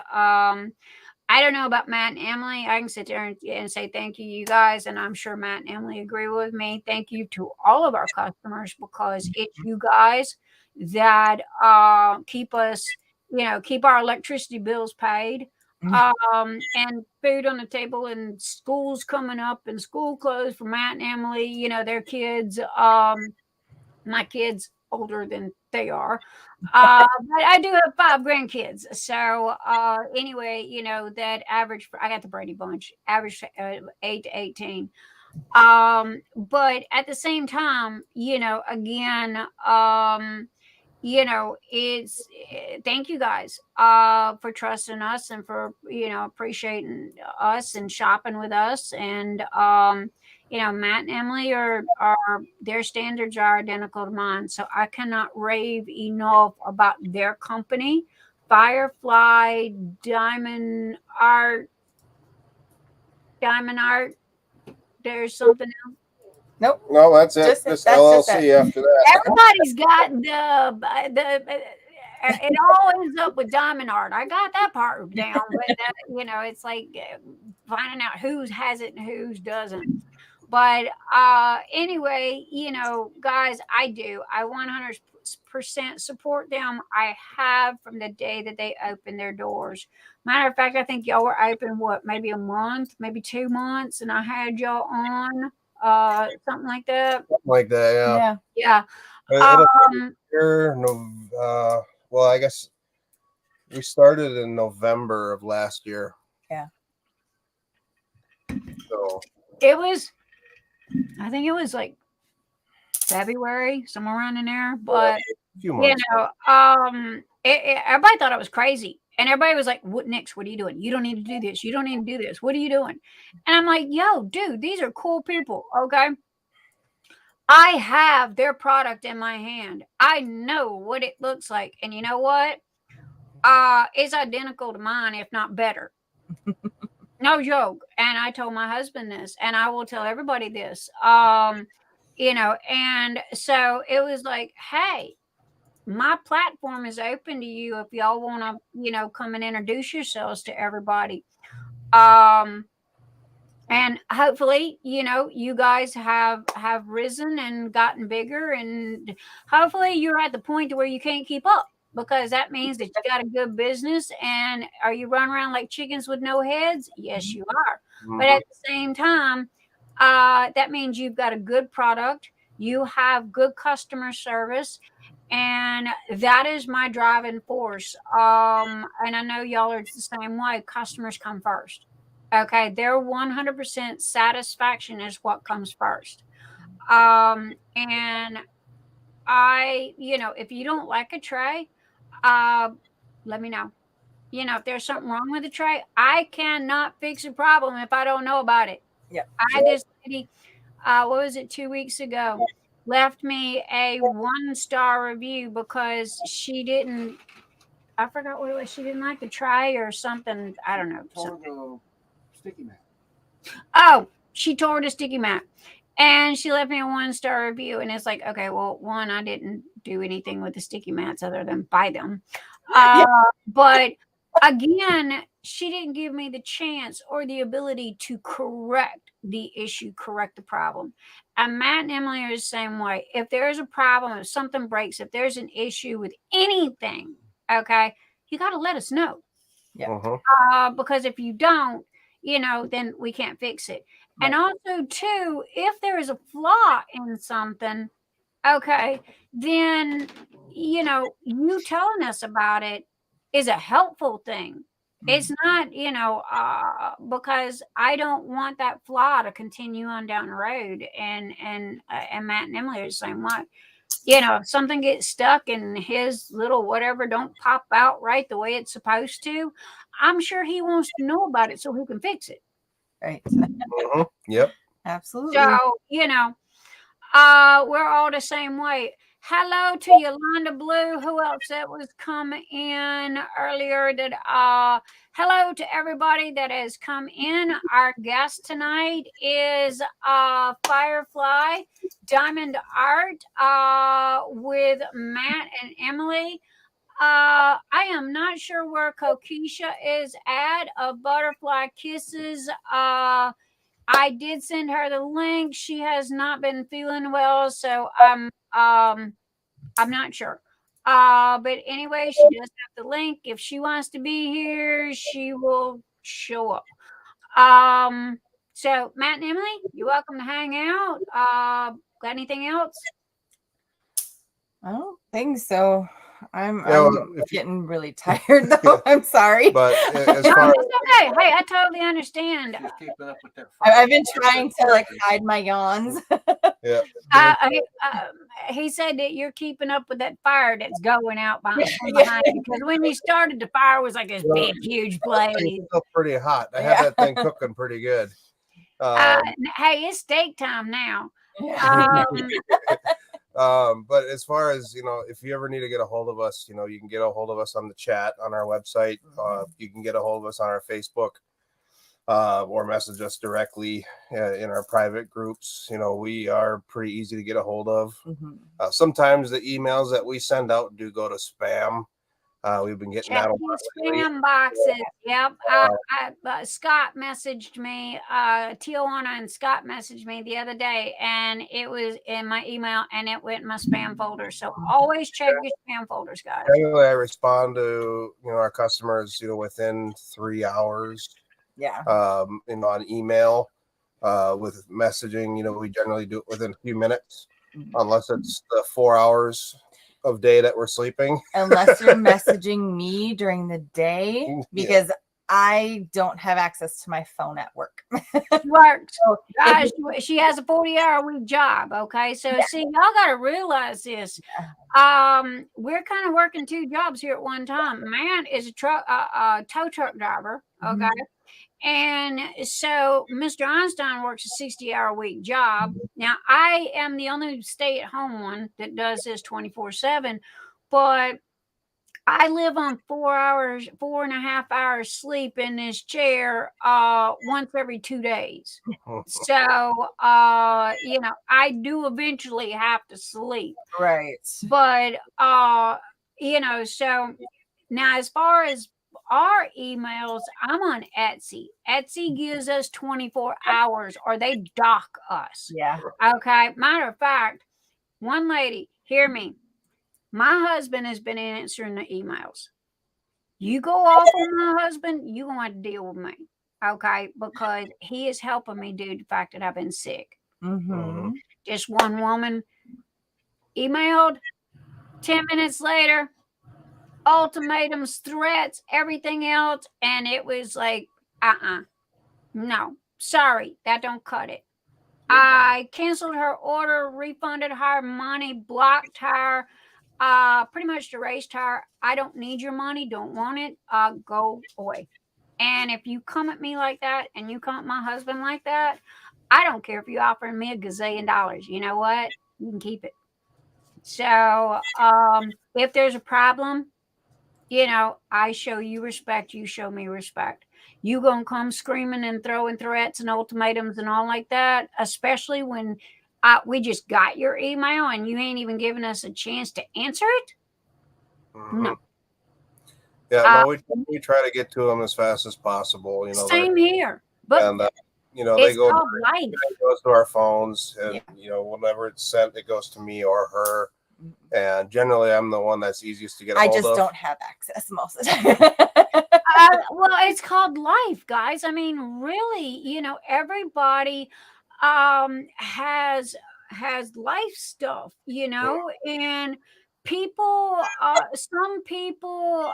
[SPEAKER 2] I don't know about Matt and Emily. I can sit there and say thank you guys, and I'm sure Matt and Emily agree with me. Thank you to all of our customers, because it's you guys that keep us, keep our electricity bills paid, and food on the table, and school's coming up, and school clothes for Matt and Emily. Their kids. My kids older than they are. But I do have 5 grandkids. So anyway, that average, I got the Brady Bunch, average 8 to 18. But at the same time, again, it's thank you guys for trusting us, and for appreciating us and shopping with us. And Matt and Emily are their standards are identical to mine, so I cannot rave enough about their company. Firefly, Diamond Art. There's something else.
[SPEAKER 4] Nope.
[SPEAKER 3] No, that's it. Just LLC after that.
[SPEAKER 2] Everybody's got the it all ends up with Diamond Art. I got that part down, but it's like finding out whose has it and whose doesn't. But anyway, guys, I 100% support them. I have from the day that they opened their doors. Matter of fact, I think y'all were open, maybe a month, maybe 2 months, and I had y'all on something like that. Yeah.
[SPEAKER 3] Well, I guess we started in November of last year.
[SPEAKER 4] Yeah.
[SPEAKER 3] So
[SPEAKER 2] I think it was like February, somewhere around in there. But
[SPEAKER 3] a few months.
[SPEAKER 2] everybody thought I was crazy. And everybody was like, "What, Nix, what are you doing? You don't need to do this. You don't need to do this. What are you doing?" And I'm like, "Yo, dude, these are cool people, okay? I have their product in my hand. I know what it looks like. And you know what? It's identical to mine, if not better." No joke. And I told my husband this, and I will tell everybody this. And so it was like, hey, my platform is open to you if y'all want to, come and introduce yourselves to everybody. And hopefully, you guys have risen and gotten bigger, and hopefully you're at the point to where you can't keep up, because that means that you got a good business. And are you running around like chickens with no heads? Yes, you are. Mm-hmm. But at the same time, that means you've got a good product. You have good customer service. And that is my driving force. And I know y'all are the same way. Customers come first. Okay. Their 100% satisfaction is what comes first. And if you don't like a tray, let me know. If there's something wrong with the tray, I cannot fix a problem if I don't know about it.
[SPEAKER 4] Yeah.
[SPEAKER 2] I had this lady, what was it, 2 weeks ago, left me a 1-star review because she didn't, I forgot what it was. She didn't like the tray or something. I don't know.
[SPEAKER 5] Sticky mat.
[SPEAKER 2] Oh, she tore the sticky mat. And she left me a 1-star review. And it's like, okay, well, one, I didn't do anything with the sticky mats other than buy them. But again, she didn't give me the chance or the ability to correct the issue, correct the problem. And Matt and Emily are the same way. If there's a problem, if something breaks, if there's an issue with anything, okay, you got to let us know.
[SPEAKER 4] Yeah.
[SPEAKER 2] Because if you don't, then we can't fix it. Right. And also, too, if there is a flaw in something, okay, then, you telling us about it is a helpful thing. It's not, because I don't want that flaw to continue on down the road. And Matt and Emily are the same way. If something gets stuck and his little whatever don't pop out right the way it's supposed to, I'm sure he wants to know about it so he can fix it.
[SPEAKER 4] Right.
[SPEAKER 3] Yep.
[SPEAKER 4] Absolutely.
[SPEAKER 2] So, we're all the same way. Hello to Yolanda Blue. Who else that was coming in earlier? Hello to everybody that has come in. Our guest tonight is Firefly Diamond Art with Matt and Emily. I am not sure where Kokisha is at. Butterfly Kisses. I did send her the link. She has not been feeling well, so I'm not sure. But anyway, she does have the link. If she wants to be here, she will show up. So Matt and Emily, you're welcome to hang out. Got anything else?
[SPEAKER 4] I don't think so. I'm
[SPEAKER 3] if
[SPEAKER 4] getting really tired though. I'm sorry.
[SPEAKER 3] But as
[SPEAKER 2] No,
[SPEAKER 3] far
[SPEAKER 2] it's okay. Hey, I totally understand.
[SPEAKER 1] She's keeping up with that.
[SPEAKER 4] I've been trying to like hide my yawns.
[SPEAKER 3] yeah,
[SPEAKER 2] He said that you're keeping up with that fire that's going out behind you. Because when you started, the fire was like this big, huge blaze.
[SPEAKER 3] it's still pretty hot. I have that thing cooking pretty good.
[SPEAKER 2] Hey, it's steak time now.
[SPEAKER 3] But as far as, if you ever need to get a hold of us, you can get a hold of us on the chat on our website. You can get a hold of us on our Facebook, or message us directly in our private groups. We are pretty easy to get a hold of. Sometimes the emails that we send out do go to spam. We've been getting that a lot lately.
[SPEAKER 2] Spam boxes. Yep. Scott messaged me. Tijuana and Scott messaged me the other day, and it was in my email, and it went in my spam folder. So always check your spam folders, guys.
[SPEAKER 3] Anyway, I respond to our customers within 3 hours.
[SPEAKER 4] Yeah.
[SPEAKER 3] On email, with messaging. We generally do it within a few minutes, unless it's the 4 hours of day that we're sleeping.
[SPEAKER 4] Unless you're messaging me during the day, because I don't have access to my phone at work.
[SPEAKER 2] Works. Guys, she has a 40-hour-a-week job. Okay, so see, y'all got to realize this. We're kind of working 2 jobs here at one time. Man is a tow truck driver. Okay. And so Mr. Einstein works a 60-hour-a-week job. Now, I am the only stay-at-home one that does this 24/7, but I live on 4.5 hours sleep in this chair once every 2 days. So, I do eventually have to sleep.
[SPEAKER 4] Right.
[SPEAKER 2] But, so now as far as our emails, I'm on Etsy. Etsy gives us 24 hours or they dock us.
[SPEAKER 4] Yeah.
[SPEAKER 2] Okay. Matter of fact, one lady, hear me. My husband has been answering the emails. You go off on my husband, you're going to have to deal with me. Okay. Because he is helping me due to the fact that I've been sick. Just one woman emailed, 10 minutes later, ultimatums, threats, everything else, and it was like, no, sorry, that don't cut it. I canceled her order, refunded her money, blocked her, pretty much erased her. I don't need your money, don't want it, go away. And if you come at me like that, and you come at my husband like that, I don't care if you offer me $1 gazillion. You know what? You can keep it. So if there's a problem, I show you respect, you show me respect. You gonna come screaming and throwing threats and ultimatums and all like that, especially when we just got your email and you ain't even giving us a chance to answer it? No.
[SPEAKER 3] Yeah, we try to get to them as fast as possible.
[SPEAKER 2] Same here. But
[SPEAKER 3] and
[SPEAKER 2] they go life.
[SPEAKER 3] It goes to our phones, and whenever it's sent, it goes to me or her. And generally, I'm the one that's easiest to get a hold of.
[SPEAKER 4] I just don't have access most of the time.
[SPEAKER 2] Well, it's called life, guys. I mean, really, everybody has life stuff, and people, some people,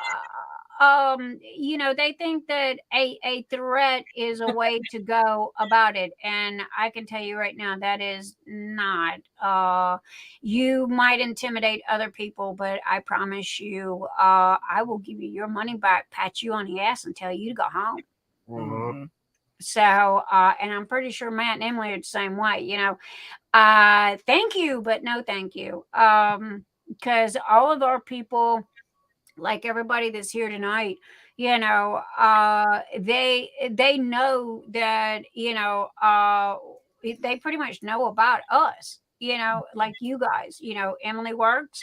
[SPEAKER 2] they think that a threat is a way to go about it. And I can tell you right now, that is not. You might intimidate other people, but I promise you, I will give you your money back, pat you on the ass, and tell you to go home. So, and I'm pretty sure Matt and Emily are the same way, you know. Thank you, but no thank you. Because all of our people, like everybody that's here tonight, you know, they know that, you know, they pretty much know about us, you know, like you guys, you know, Emily works,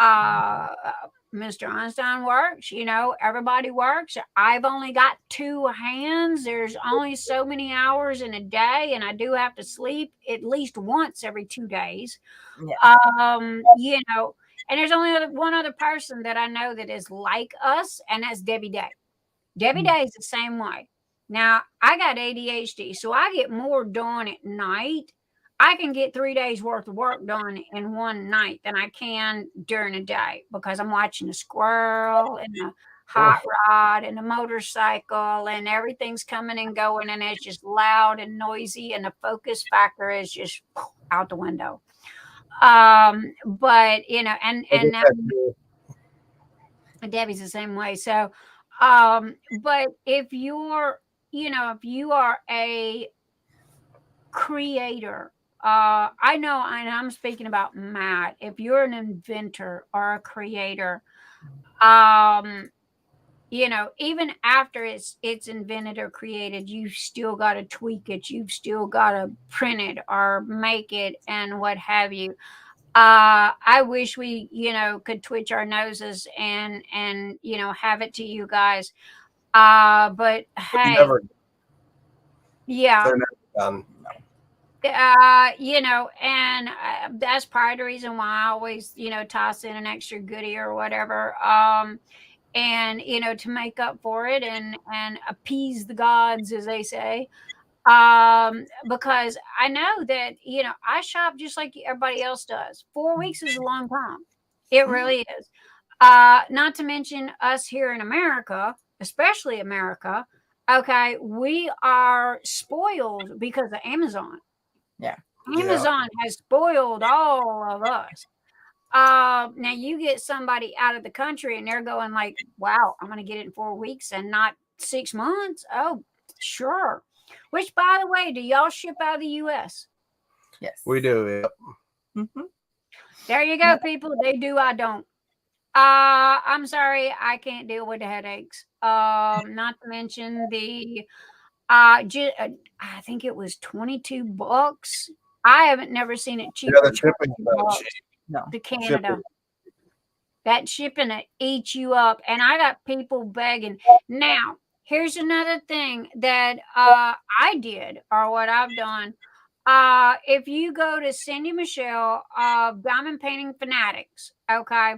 [SPEAKER 2] Mr. Einstein works, you know, everybody works. I've only got 2 hands. There's only so many hours in a day, and I do have to sleep at least once every 2 days. You know, and there's only one other person that I know that is like us, and that's Debbie Day. Debbie Day is the same way. Now, I got ADHD, so I get more done at night. I can get 3 days worth of work done in one night than I can during the day because I'm watching the squirrel and the hot rod and the motorcycle, and everything's coming and going, and it's just loud and noisy, and the focus factor is just out the window. But you know, and now Debbie's the same way. So, but if you're, you know, if you are a creator, I know, and I'm speaking about Matt, if you're an inventor or a creator, you know, even after it's invented or created, you still got to tweak it. You've still got to print it or make it and what have you. I wish we, you know, could twitch our noses and you know, have it to you guys. But hey, yeah,
[SPEAKER 3] they're never done.
[SPEAKER 2] You know, and that's probably the reason why I always, you know, toss in an extra goodie or whatever. And you know, to make up for it and appease the gods, as they say. Because I know that, you know, I shop just like everybody else does. 4 weeks is a long time. It really is. Not to mention us here in America, especially America. Okay, we are spoiled because of Amazon.
[SPEAKER 4] Yeah.
[SPEAKER 2] Amazon has spoiled all of us. Now you get somebody out of the country and they're going like, wow, I'm going to get it in 4 weeks and not 6 months. Oh, sure. Which, by the way, do y'all ship out of the U.S.?
[SPEAKER 3] Yes, we do. Yep.
[SPEAKER 2] Mm-hmm. There you go, people. They do. I don't. I'm sorry, I can't deal with the headaches. Not to mention the I think it was $22. I haven't never seen it cheaper.
[SPEAKER 3] Yeah, the shipping
[SPEAKER 2] to Canada. That shipping it eats you up, and I got people begging. Now, here's another thing that I did, or what I've done. If you go to Cindy Michelle of Diamond Painting Fanatics, okay,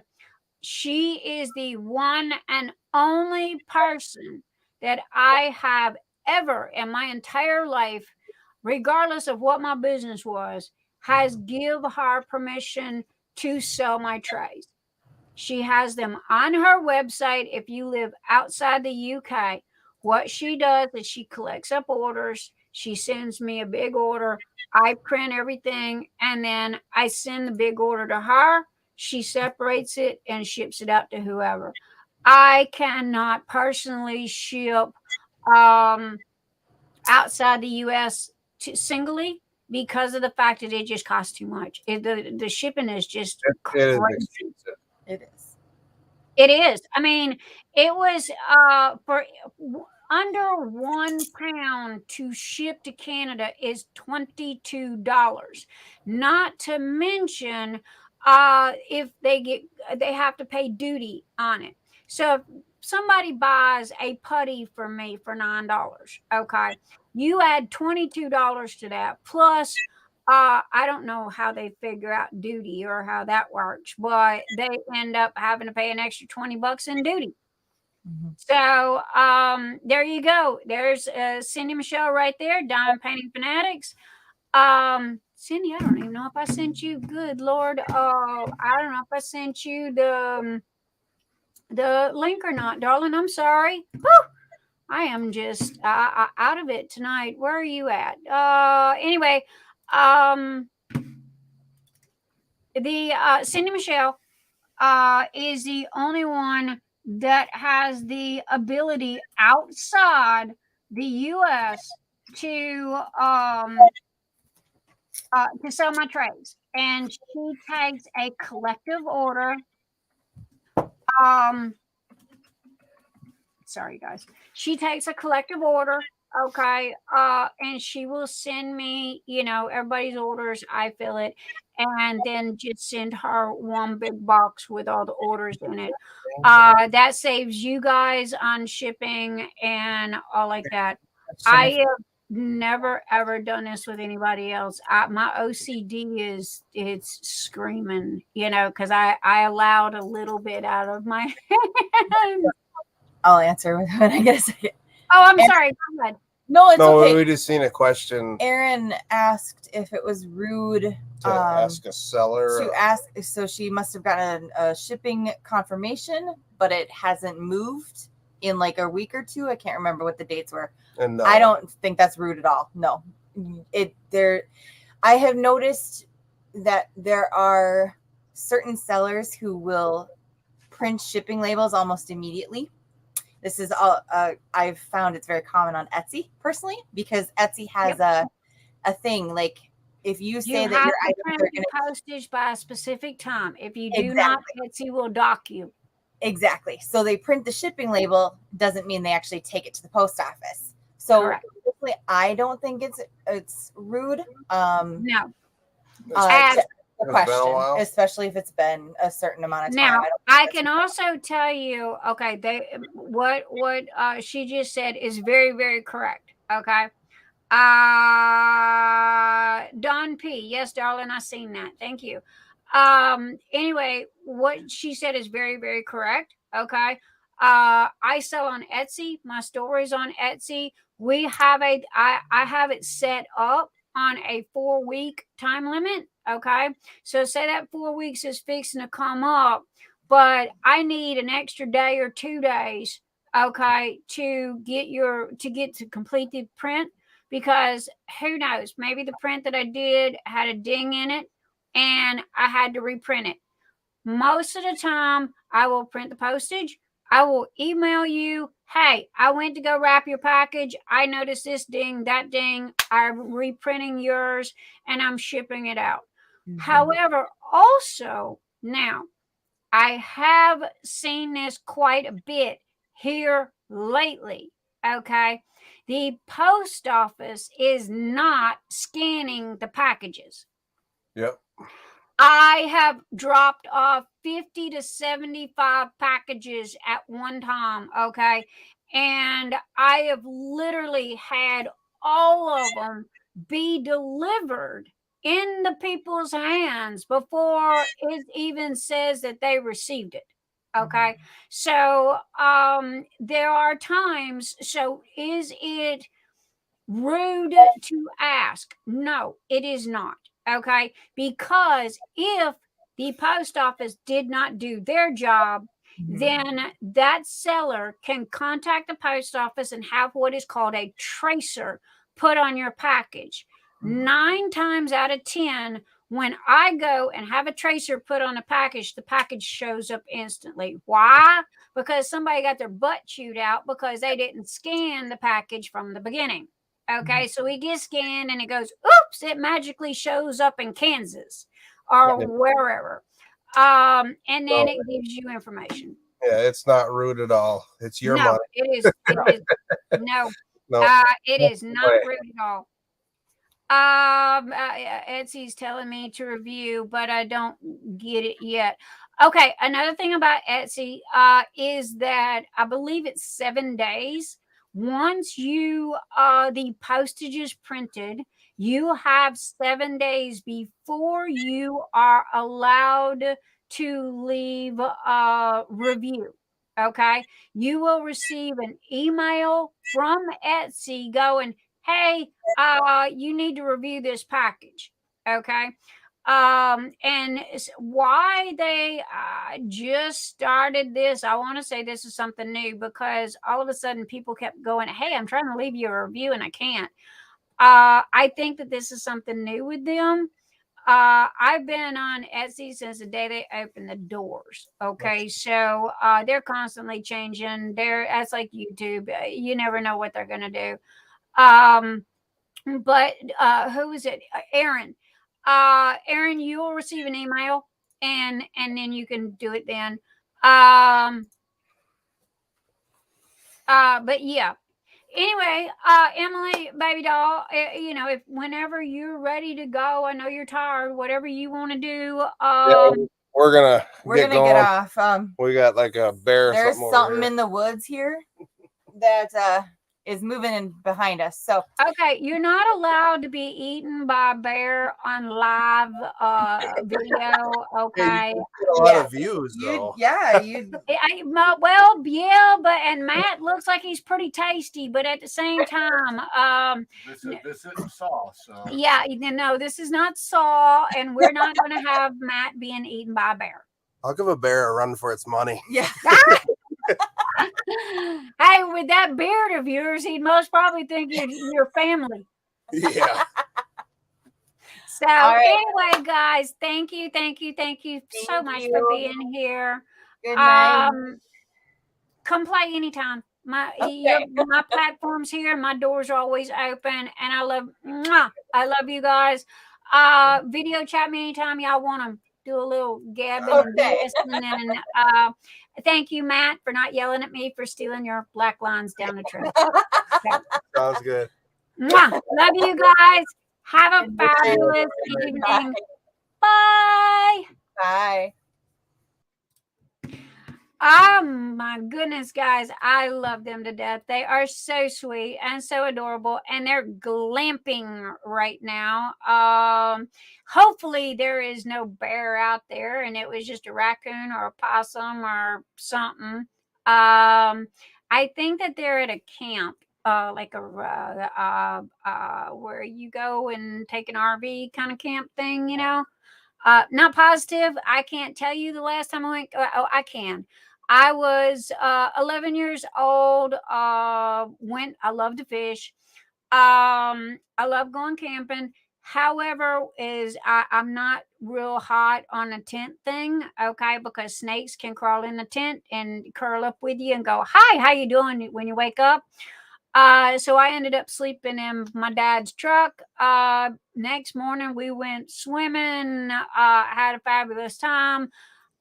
[SPEAKER 2] she is the one and only person that I have ever in my entire life, regardless of what my business was, has give her permission to sell my trays. She has them on her website. If you live outside the UK, what she does is she collects up orders. She sends me a big order. I print everything, and then I send the big order to her. She separates it and ships it out to whoever. I cannot personally ship outside the US singly because of the fact that it just costs too much. The shipping is just crazy.
[SPEAKER 4] It is.
[SPEAKER 2] It is. I mean, it was for under £1 to ship to Canada is $22. Not to mention if they have to pay duty on it. So if somebody buys a putty for me for $9, okay, you add $22 to that plus I don't know how they figure out duty or how that works, but they end up having to pay an extra $20 in duty. Mm-hmm. So there you go. There's Cindy Michelle right there, Diamond Painting Fanatics. Cindy, I don't even know if I sent you. Good Lord, I don't know if I sent you the link or not, darling. I'm sorry. Whew. I am just out of it tonight. Where are you at? Anyway. The Cindy Michelle is the only one that has the ability outside the U.S. to sell my trays, and she takes a collective order. Sorry guys, she takes a collective order. Okay, and she will send me, everybody's orders. I fill it, and then just send her one big box with all the orders in it. That saves you guys on shipping and all like that. I have never ever done this with anybody else. My OCD it's screaming, because I allowed a little bit out of my hand.
[SPEAKER 4] I'll answer when I get a second.
[SPEAKER 2] Oh, I'm sorry. Go ahead.
[SPEAKER 4] No, it's okay.
[SPEAKER 3] We just seen a question.
[SPEAKER 4] Aaron asked if it was rude
[SPEAKER 3] to ask a seller.
[SPEAKER 4] So she must have gotten a shipping confirmation, but it hasn't moved in like a week or two. I can't remember what the dates were. And I don't think that's rude at all. No, I have noticed that there are certain sellers who will print shipping labels almost immediately. This is all I've found it's very common on Etsy personally, because Etsy has a thing like if you say that your items are going to
[SPEAKER 2] postage by a specific time. If you do not, Etsy will dock you.
[SPEAKER 4] Exactly. So they print the shipping label, doesn't mean they actually take it to the post office. So I don't think it's rude.
[SPEAKER 2] No.
[SPEAKER 4] The question, especially if it's been a certain amount of time.
[SPEAKER 2] Now, I can also tell you, okay, what she just said is very, very correct. Okay. Don P. Yes, darling, I seen that. Thank you. Anyway, what she said is very, very correct. Okay. I sell on Etsy. My store is on Etsy. I have it set up on a 4-week time limit. Okay. So say that 4 weeks is fixing to come up, but I need an extra day or 2 days. Okay. To complete the print, because who knows, maybe the print that I did had a ding in it and I had to reprint it. Most of the time I will print the postage. I will email you, hey, I went to go wrap your package. I noticed this ding, that ding. I'm reprinting yours and I'm shipping it out. Mm-hmm. However, also now I have seen this quite a bit here lately. Okay. The post office is not scanning the packages.
[SPEAKER 3] Yep.
[SPEAKER 2] I have dropped off 50 to 75 packages at one time, okay? And I have literally had all of them be delivered in the people's hands before it even says that they received it, okay? Mm-hmm. So there are times, so is it rude to ask? No, it is not. Okay, because if the post office did not do their job, then that seller can contact the post office and have what is called a tracer put on your package. 9 times out of 10, when I go and have a tracer put on a package, the package shows up instantly. Why? Because somebody got their butt chewed out because they didn't scan the package from the beginning. Okay, so it gets scanned and it goes, oops, it magically shows up in Kansas or wherever. And then it gives you information.
[SPEAKER 3] Yeah, it's not rude at all. It's your money.
[SPEAKER 2] It is. No, it is not rude at all. Etsy's telling me to review, but I don't get it yet. Okay, another thing about Etsy is that I believe it's 7 days. Once the postage is printed, you have 7 days before you are allowed to leave a review. Okay, you will receive an email from Etsy going, hey, you need to review this package. Okay. And why they just started this, I want to say this is something new, because all of a sudden people kept going, hey, I'm trying to leave you a review and I can't. I think that this is something new with them. I've been on Etsy since the day they opened the doors. Okay. So they're constantly changing. That's like YouTube. You never know what they're going to do. But who was it? Aaron. Aaron, you will receive an email, and then you can do it then. But yeah. Anyway, Emily, baby doll, you know, if whenever you're ready to go, I know you're tired. Whatever you want to do.
[SPEAKER 3] Yeah, we're gonna
[SPEAKER 4] get off.
[SPEAKER 3] We got like a bear.
[SPEAKER 4] There's something in the woods here that is moving in behind us. So
[SPEAKER 2] okay, you're not allowed to be eaten by a bear on live video. Okay,
[SPEAKER 3] you get a lot of views though.
[SPEAKER 2] well, yeah, but and Matt looks like he's pretty tasty, but at the same time,
[SPEAKER 1] this isn't Saw, so
[SPEAKER 2] yeah, no, this is not Saw, and we're not going to have Matt being eaten by a bear.
[SPEAKER 3] I'll give a bear a run for its money.
[SPEAKER 4] Yeah.
[SPEAKER 2] Hey, with that beard of yours, he'd most probably think you're family.
[SPEAKER 3] Yeah.
[SPEAKER 2] So anyway, guys, thank you so much for being here.
[SPEAKER 4] Good night.
[SPEAKER 2] Come play anytime. My platform's here. My doors are always open, and I love you guys. Video chat me anytime y'all want to do a little gabbing and listening. And thank you, Matt, for not yelling at me for stealing your black lines down the tree.
[SPEAKER 3] Sounds good.
[SPEAKER 2] Love you guys. Have a fabulous evening. Bye.
[SPEAKER 4] Bye.
[SPEAKER 2] Oh my goodness, guys. I love them to death. They are so sweet and so adorable, and they're glamping right now. Hopefully there is no bear out there and it was just a raccoon or a possum or something. I think that they're at a camp, like where you go and take an RV kind of camp thing, you know. Not positive. I can't tell you the last time I went. I can. I was 11 years old. I love to fish. I love going camping. However, I'm not real hot on a tent thing, okay? Because snakes can crawl in the tent and curl up with you and go, "Hi, how you doing?" when you wake up. So I ended up sleeping in my dad's truck. Next morning we went swimming. Had a fabulous time.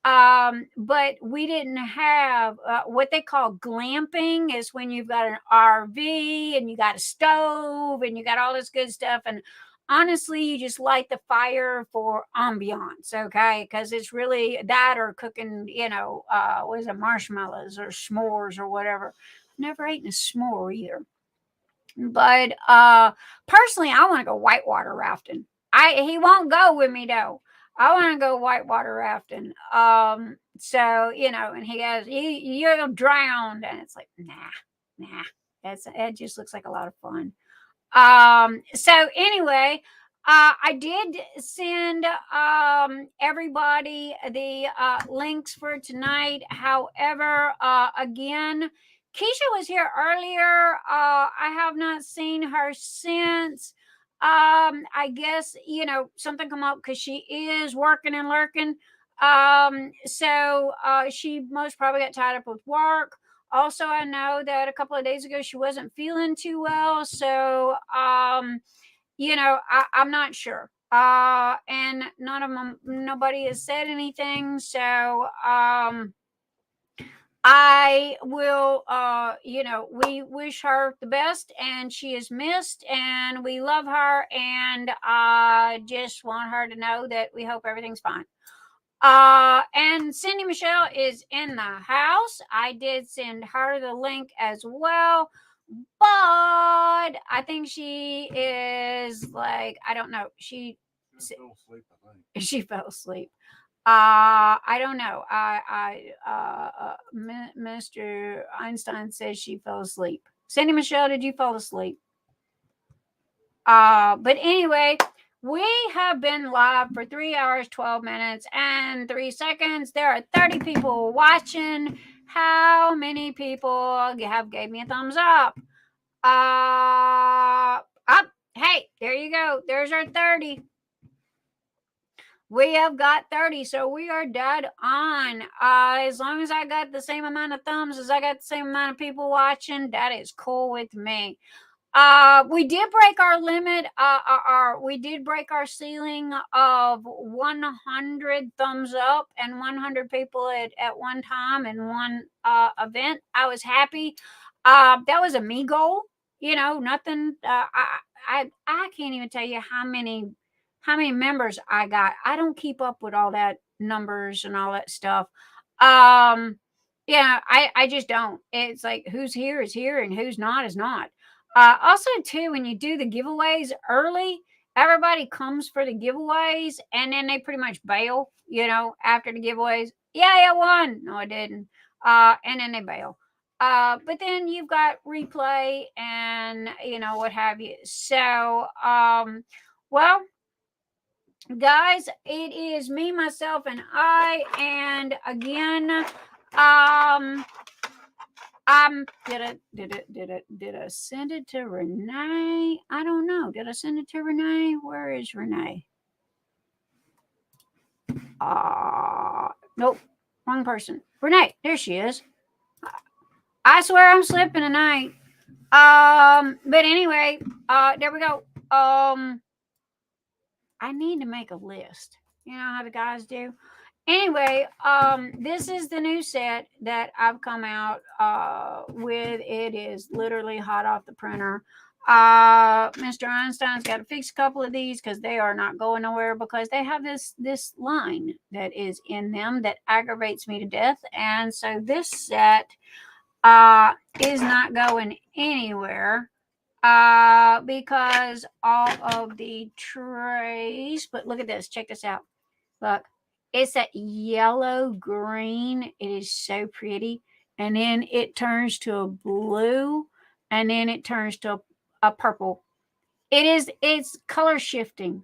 [SPEAKER 2] But we didn't have what they call glamping is when you've got an RV and you got a stove and you got all this good stuff. And honestly, you just light the fire for ambiance, okay? Because it's really that or cooking, you know, what is it, marshmallows or s'mores or whatever. Never eaten a s'more either. But personally, I want to go whitewater rafting. He won't go with me though. I want to go whitewater rafting. So you know, and he goes, you'll drown, and it's like, nah. It just looks like a lot of fun. So anyway, I did send everybody the links for tonight. However, again, Keisha was here earlier. I have not seen her since. I guess, you know, something come up because she is working and lurking. So she most probably got tied up with work. Also, I know that a couple of days ago she wasn't feeling too well. So, you know, I'm not sure. And nobody has said anything. So, I will, you know, we wish her the best, and she is missed, and we love her, and I just want her to know that we hope everything's fine. And Cindy Michelle is in the house. I did send her the link as well, but I think she is like, I don't know. She fell asleep, I think. She fell asleep. I don't know. Mr. Einstein says she fell asleep. Cindy Michelle, did you fall asleep? But anyway, we have been live for 3 hours, 12 minutes, and 3 seconds. There are 30 people watching. How many people have gave me a thumbs up? Up. Hey, there you go. There's our 30. We have got 30, so we are dead on. As long as I got the same amount of thumbs as I got the same amount of people watching, that is cool with me. We did break our limit. We did break our ceiling of 100 thumbs up and 100 people at one time in one event. I was happy. That was a me goal. Nothing. I can't even tell you how many members I got. I don't keep up with all that numbers and all that stuff. Yeah, I just don't. It's like who's here is here and who's not is not. Also, too, when you do the giveaways early, everybody comes for the giveaways and then they pretty much bail, after the giveaways. Yeah, I won. No, I didn't. And then they bail. But then you've got replay and, what have you. So, well, guys, it is me, myself, and I. And again, did I send it to Renee? I don't know. Did I send it to Renee? Where is Renee? Nope. Wrong person. Renee, there she is. I swear I'm slipping tonight. But anyway, there we go. I need to make a list. You know how the guys do. Anyway, this is the new set that I've come out with. It is literally hot off the printer. Mr. Einstein's got to fix a couple of these because they are not going nowhere because they have this line that is in them that aggravates me to death. And so this set is not going anywhere because all of the trays. But look at this. Check this out. Look. It's that yellow green. It is so pretty. And then it turns to a blue. And then it turns to a purple. It's color shifting.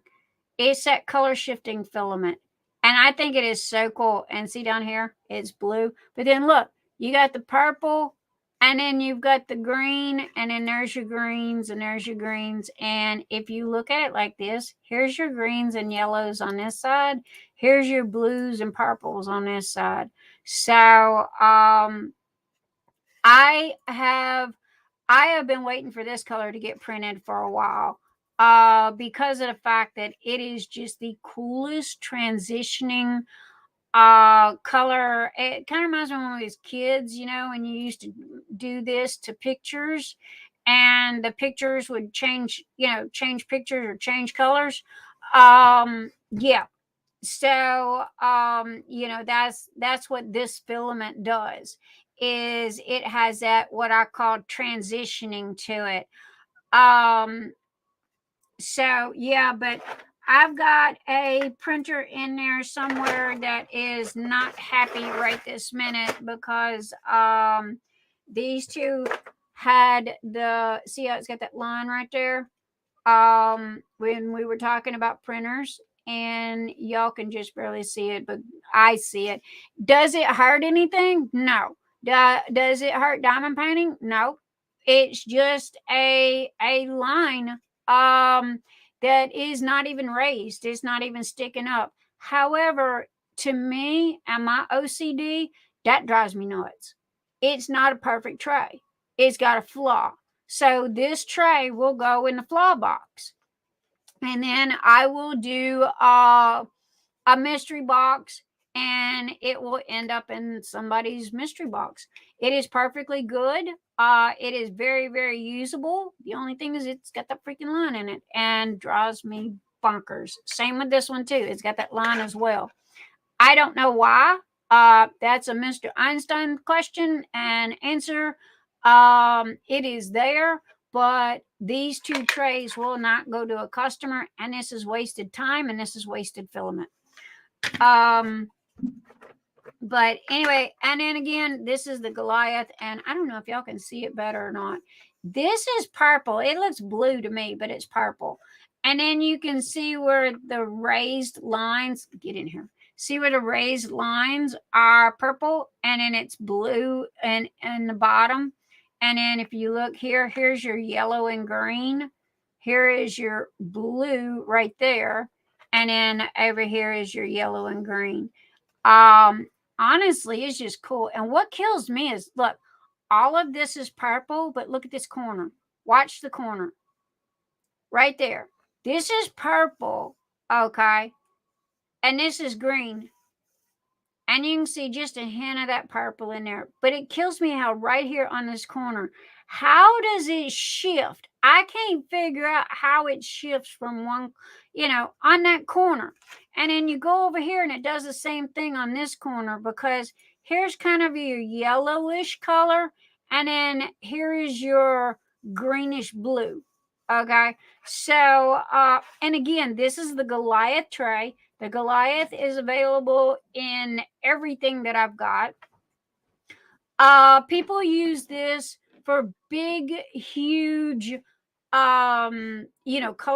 [SPEAKER 2] It's that color shifting filament. And I think it is so cool. And see down here, it's blue. But then look, you got the purple. And then you've got the green. And then there's your greens. And there's your greens. And if you look at it like this, here's your greens and yellows on this side. Here's your blues and purples on this side. So I have been waiting for this color to get printed for a while because of the fact that it is just the coolest transitioning color. It kind of reminds me of one of these kids, when you used to do this to pictures and the pictures would change pictures or change colors. Yeah. So, that's what this filament does is it has that, what I call transitioning to it. So yeah, but I've got a printer in there somewhere that is not happy right this minute because, these two had see how it's got that line right there? When we were talking about printers. And y'all can just barely see it, but I see it. Does it hurt anything? No. Does it hurt diamond painting? No. It's just a line that is not even raised. It's not even sticking up. However, to me and my OCD, that drives me nuts. It's not a perfect tray. It's got a flaw. So this tray will go in the flaw box. And then I will do a mystery box and it will end up in somebody's mystery box. It is perfectly good. It is very, very usable. The only thing is it's got that freaking line in it and drives me bonkers. Same with this one too. It's got that line as well. I don't know why. That's a Mr. Einstein question and answer. It is there. But these two trays will not go to a customer, and this is wasted time, and this is wasted filament. But anyway, and then again, this is the Goliath, and I don't know if y'all can see it better or not. This is purple. It looks blue to me, but it's purple. And then you can see where the raised lines, get in here. See where the raised lines are purple, and then it's blue and the bottom. And then if you look here, here's your yellow and green. Here is your blue right there. And then over here is your yellow and green. Honestly, it's just cool. And what kills me is, look, all of this is purple, but look at this corner. Watch the corner. Right there. This is purple, okay? And this is green. And you can see just a hint of that purple in there. But it kills me how right here on this corner, how does it shift? I can't figure out how it shifts from one, on that corner. And then you go over here and it does the same thing on this corner, because here's kind of your yellowish color. And then here is your greenish blue. Okay. So, and again, this is the Goliath tray. The Goliath is available in everything that I've got. People use this for big, huge, color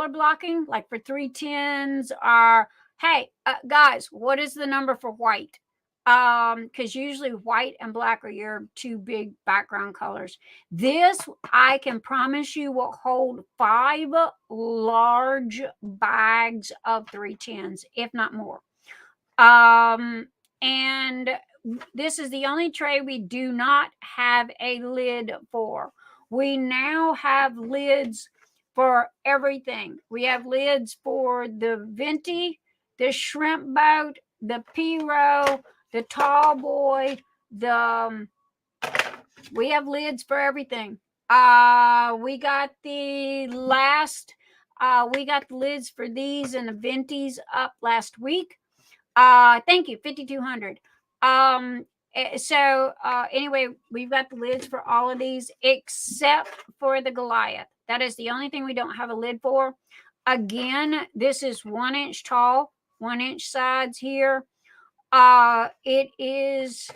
[SPEAKER 2] blocking, like for 310s. Or hey, guys, what is the number for white? Because usually white and black are your two big background colors. This, I can promise you, will hold 5 large bags of 310s, if not more. And this is the only tray we do not have a lid for. We now have lids for everything. We have lids for the venti, the shrimp boat, the Piro, the tall boy, we have lids for everything. We got the lids for these and the ventis up last week. Thank you, 5,200. Anyway, we've got the lids for all of these except for the Goliath. That is the only thing we don't have a lid for. Again, this is 1 inch tall, 1 inch sides here. It is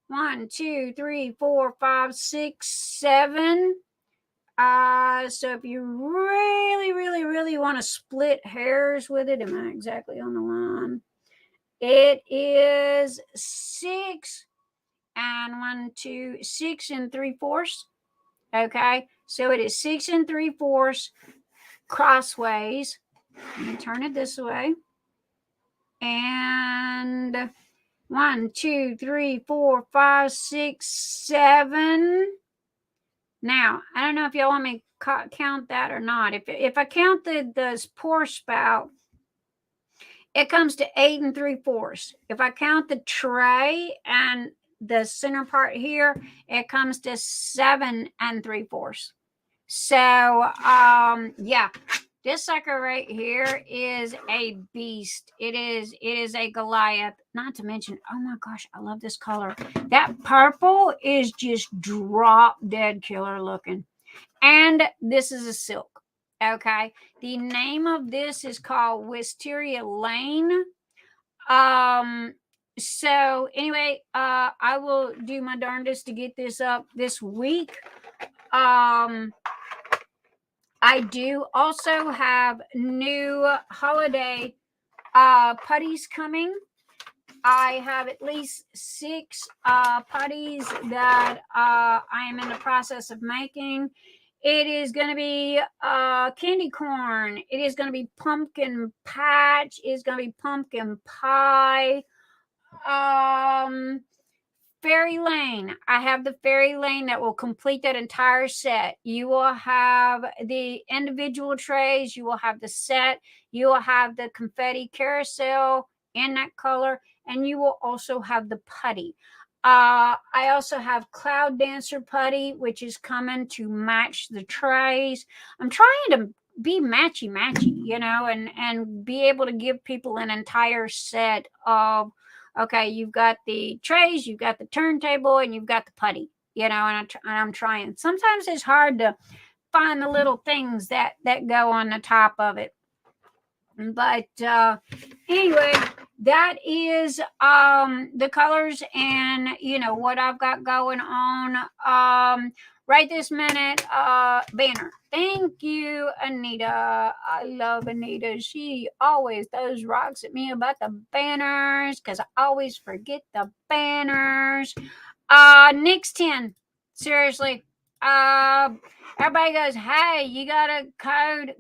[SPEAKER 2] 1, 2, 3, 4, 5, 6, 7. So if you really, really, really want to split hairs with it, am I exactly on the line? It is 6 and 1, 2, 6 3/4. Okay, so it is 6 3/4 crossways. Let me turn it this way. And 1, 2, 3, 4, 5, 6, 7. Now, I don't know if y'all want me to count that or not. If I count the pour spout, it comes to 8 3/4. If I count the tray and the center part here, it comes to 7 3/4. So, yeah, this sucker right here is a beast. It is a Goliath. Not to mention, oh my gosh, I love this color. That purple is just drop dead killer looking. And this is a silk. Okay. The name of this is called Wisteria Lane. So anyway, I will do my darndest to get this up this week. I do also have new holiday putties coming. I have at least 6 putties that I am in the process of making. It is going to be candy corn. It is going to be pumpkin patch. It's going to be pumpkin pie. Fairy Lane. I have the Fairy Lane that will complete that entire set. You will have the individual trays. You will have the set. You will have the confetti carousel in that color. And you will also have the putty. I also have Cloud Dancer putty, which is coming to match the trays. I'm trying to be matchy, and be able to give people an entire set of, okay, you've got the trays, you've got the turntable, and you've got the putty, and I'm trying. Sometimes it's hard to find the little things that go on the top of it. But anyway, that is the colors and what I've got going on right this minute. Banner. Thank you, Anita. I love Anita. She always throws rocks at me about the banners because I always forget the banners. Nick's 10. Seriously. Everybody goes, hey, you got a code?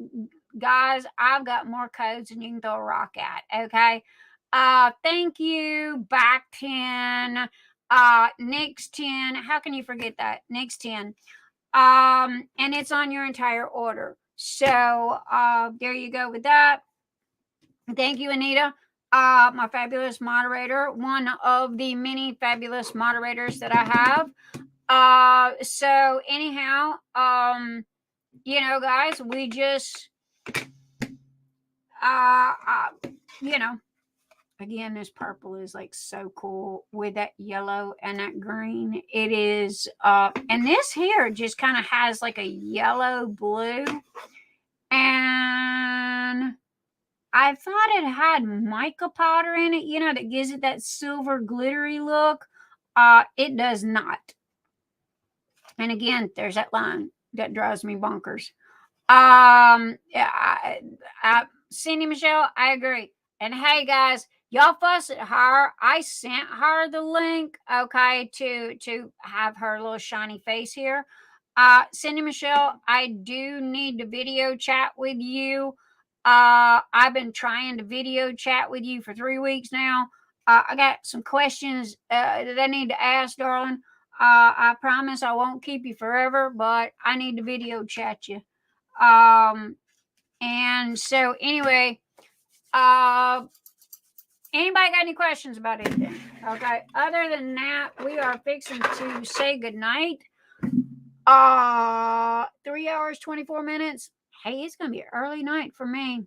[SPEAKER 2] Guys, I've got more codes than you can throw a rock at. Okay. Thank you, Back 10. Next 10. How can you forget that? Next 10. And it's on your entire order. So there you go with that. Thank you, Anita. My fabulous moderator, one of the many fabulous moderators that I have. So anyhow, you know, guys, we just you know, again, this purple is like so cool with that yellow and that green. It is and this here just kind of has like a yellow blue, and I thought it had mica powder in it, you know, that gives it that silver glittery look. It does not. And again, there's that line that drives me bonkers. Cindi Michelle, I agree. And hey, guys, y'all fuss at her. I sent her the link, okay, to have her little shiny face here. Cindi Michelle, I do need to video chat with you. I've been trying to video chat with you for 3 weeks now. I got some questions that I need to ask, darling. I promise I won't keep you forever, but I need to video chat you. And so anyway, anybody got any questions about anything? Okay. Other than that, we are fixing to say goodnight. 3 hours, 24 minutes. Hey, it's going to be an early night for me,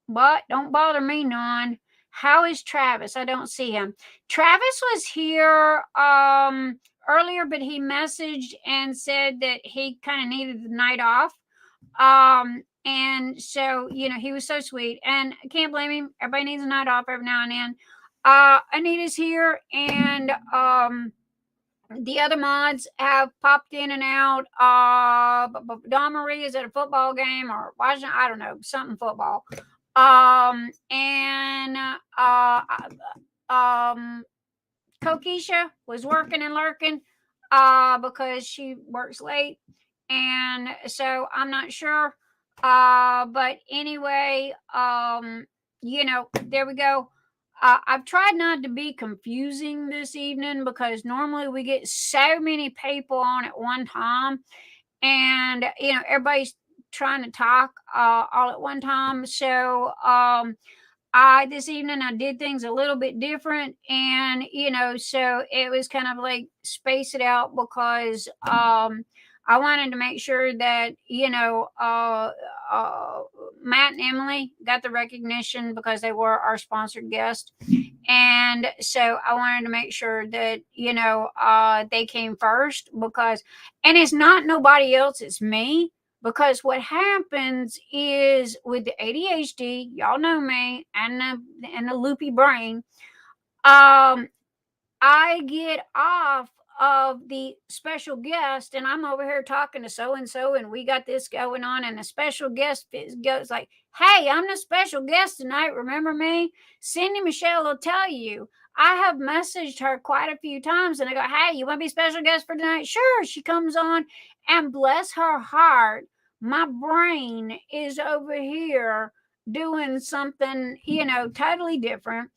[SPEAKER 2] but don't bother me none. How is Travis? I don't see him. Travis was here, earlier, but he messaged and said that he kind of needed the night off. And so, you know, he was so sweet, and I can't blame him. Everybody needs a night off every now and then. Anita's here, and the other mods have popped in and out. Dawnmarie is at a football game or watching, I don't know, something football. Kokisha was working and lurking because she works late, and so I'm not sure. But anyway, you know, there we go. I've tried not to be confusing this evening because normally we get so many people on at one time, and you know, everybody's trying to talk all at one time. So this evening I did things a little bit different, and you know, so it was kind of like space it out because I wanted to make sure that, you know, Matt and Emily got the recognition because they were our sponsored guest. And so I wanted to make sure that, you know, they came first because, and it's not nobody else, it's me. Because what happens is with the ADHD, y'all know me, and the loopy brain, I get off of the special guest, and I'm over here talking to so and so, and we got this going on, and the special guest goes like, "Hey, I'm the special guest tonight. Remember me?" Cindi Michelle will tell you. I have messaged her quite a few times, and I go, "Hey, you want to be special guest for tonight?" Sure. She comes on, and bless her heart, my brain is over here doing something, you know, totally different.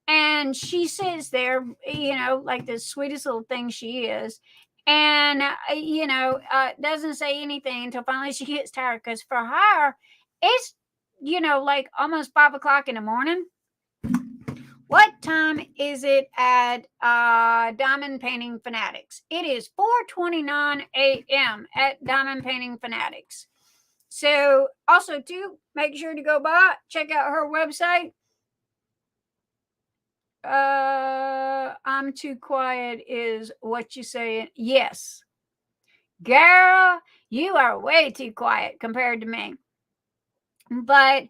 [SPEAKER 2] And she sits there, you know, like the sweetest little thing she is. And, you know, doesn't say anything until finally she gets tired. Because for her, it's, you know, like almost 5 o'clock in the morning. What time is it at Diamond Painting Fanatics? It is 4:29 a.m. at Diamond Painting Fanatics. So also, too, make sure to go by, check out her website. I'm too quiet is what you saying. Yes. Girl, you are way too quiet compared to me. But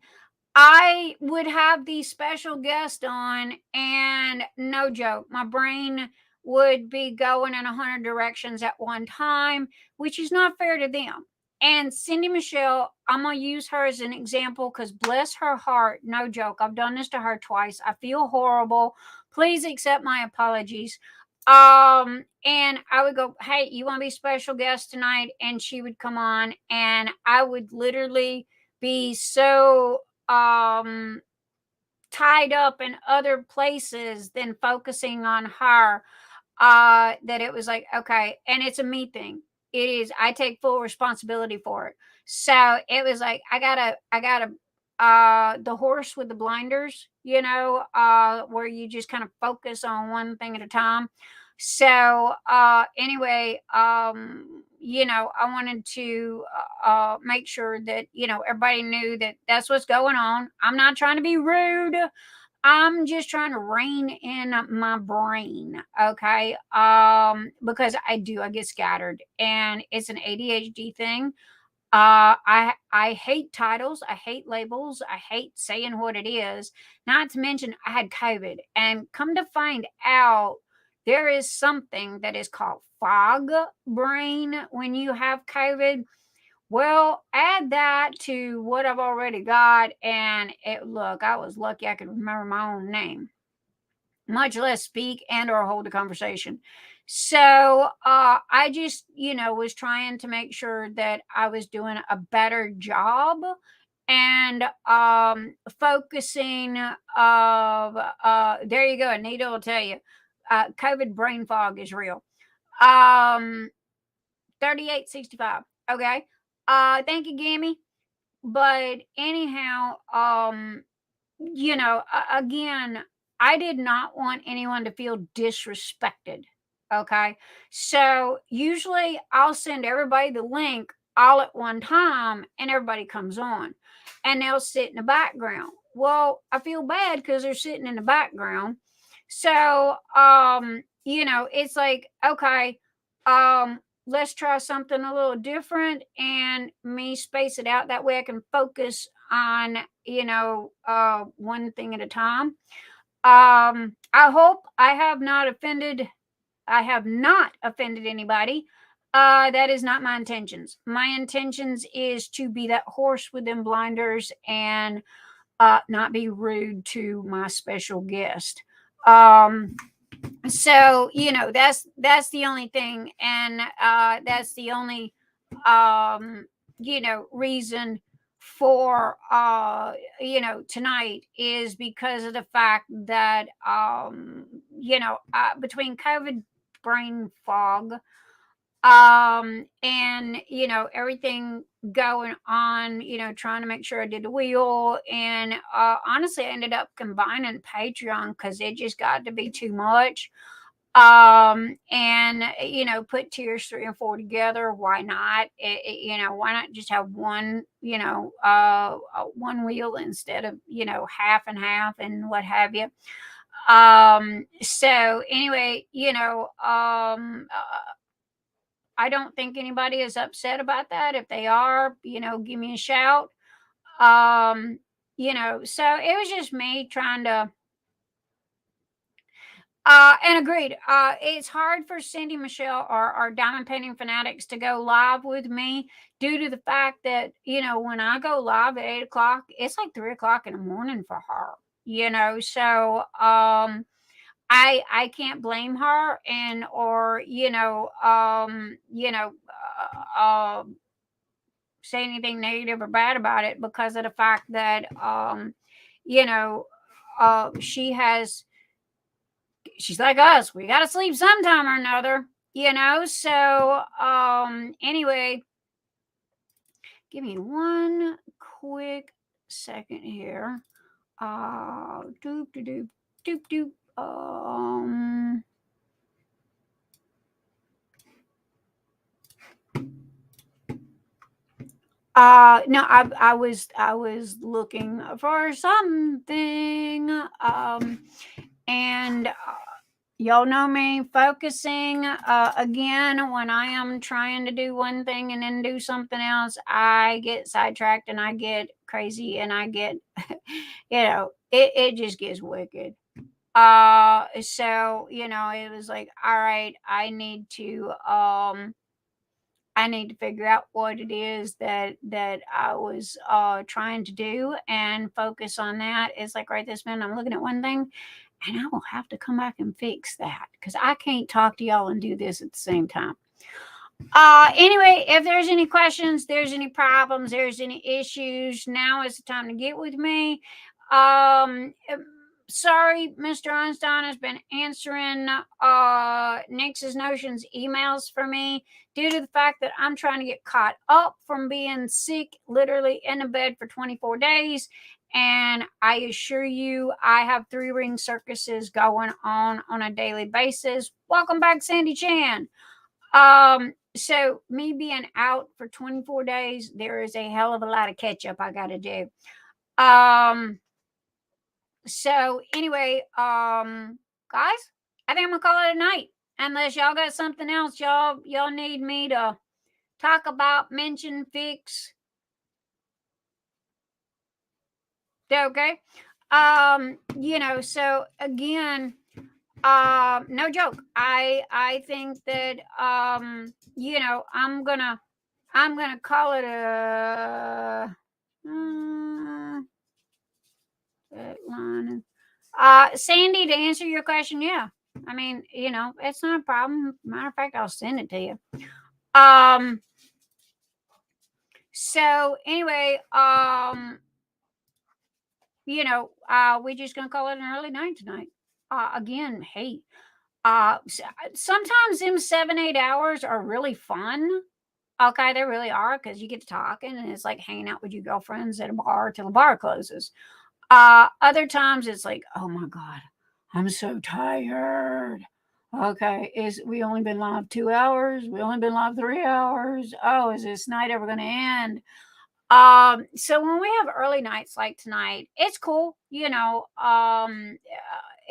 [SPEAKER 2] I would have the special guest on, and no joke, my brain would be going in 100 directions at one time, which is not fair to them. And Cindi Michelle, I'm going to use her as an example because bless her heart, no joke, I've done this to her twice. I feel horrible. Please accept my apologies. And I would go, "Hey, you want to be special guest tonight?" And she would come on, and I would literally be so tied up in other places than focusing on her. that it was like, okay, and it's a me thing. It is, I take full responsibility for it. So it was like, I gotta the horse with the blinders, where you just kind of focus on one thing at a time. So anyway, I wanted to make sure that everybody knew that that's what's going on. I'm not trying to be rude. I'm just trying to rein in my brain, okay? Because I get scattered, and it's an ADHD thing. I hate titles, I hate labels, I hate saying what it is. Not to mention I had COVID, and come to find out, there is something that is called fog brain when you have COVID. Well, add that to what I've already got, and look, I was lucky I could remember my own name, much less speak and or hold a conversation. So I just, was trying to make sure that I was doing a better job and focusing of there you go. Anita will tell you, COVID brain fog is real. 3865. Okay. Thank you, Gammy. But anyhow, again, I did not want anyone to feel disrespected. Okay. So usually I'll send everybody the link all at one time and everybody comes on and they'll sit in the background. Well, I feel bad because they're sitting in the background. So, it's like, okay, let's try something a little different and me space it out. That way I can focus on, one thing at a time. I hope I have not offended anybody. That is not my intentions. My intentions is to be that horse with them blinders and not be rude to my special guest. So that's the only thing, and that's the only reason for tonight is because of the fact that between COVID brain fog and everything going on, trying to make sure I did the wheel, and honestly I ended up combining Patreon because it just got to be too much. And put tiers 3 and 4 together. Why not? Why not just have one one wheel instead of half and half and what have you. So anyway, I don't think anybody is upset about that. If they are, give me a shout. So it was just me trying to and agreed. It's hard for Cindy, Michelle, or Diamond Painting Fanatics to go live with me due to the fact that, when I go live at 8 o'clock, it's like 3 o'clock in the morning for her, so I can't blame her say anything negative or bad about it because of the fact that, she's like us. We got to sleep sometime or another, so anyway, give me one quick second here. Doop doop doop doop. No, I was looking for something, and y'all know me focusing. Again, when I am trying to do one thing and then do something else, I get sidetracked and I get crazy and I get, it just gets wicked. So it was like, all right, I need to figure out what it is that I was trying to do and focus on that. It's like right this minute I'm looking at one thing and I will have to come back and fix that because I can't talk to y'all and do this at the same time. Anyway, if there's any questions, there's any problems, there's any issues, now is the time to get with me. sorry, Mr. Einstein has been answering Nix's Notions emails for me due to the fact that I'm trying to get caught up from being sick, literally in a bed for 24 days. And I assure you, I have 3-ring circuses going on a daily basis. Welcome back, Sandy Chan. So me being out for 24 days, there is a hell of a lot of catch up I got to do. So anyway, guys, I think I'm gonna call it a night. Unless y'all got something else y'all need me to talk about, mention, fix. Okay. So again, no joke. I think that I'm gonna call it a line. Sandy, to answer your question, yeah. I mean, it's not a problem. Matter of fact, I'll send it to you. So anyway, we're just gonna call it an early night tonight. Again, hey, sometimes them 7-8 hours are really fun. Okay, they really are, because you get to talking and it's like hanging out with your girlfriends at a bar till the bar closes. Other times it's like, oh my God, I'm so tired. Okay, we only been live 2 hours? We only been live 3 hours? Oh, is this night ever going to end? So when we have early nights like tonight, it's cool.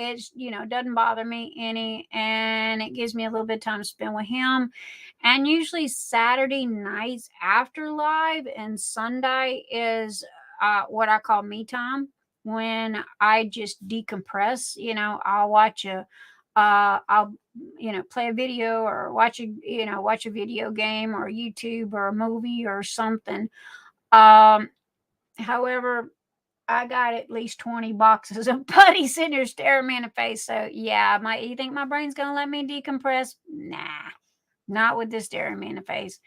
[SPEAKER 2] It's, doesn't bother me any, and it gives me a little bit of time to spend with him. And usually Saturday nights after live and Sunday is what I call me time, when I just decompress. I'll watch I'll play a video or watch a video game or YouTube or a movie or something. However, I got at least 20 boxes of putty sitting there staring me in the face. So yeah, you think my brain's gonna let me decompress? Nah, not with this staring me in the face.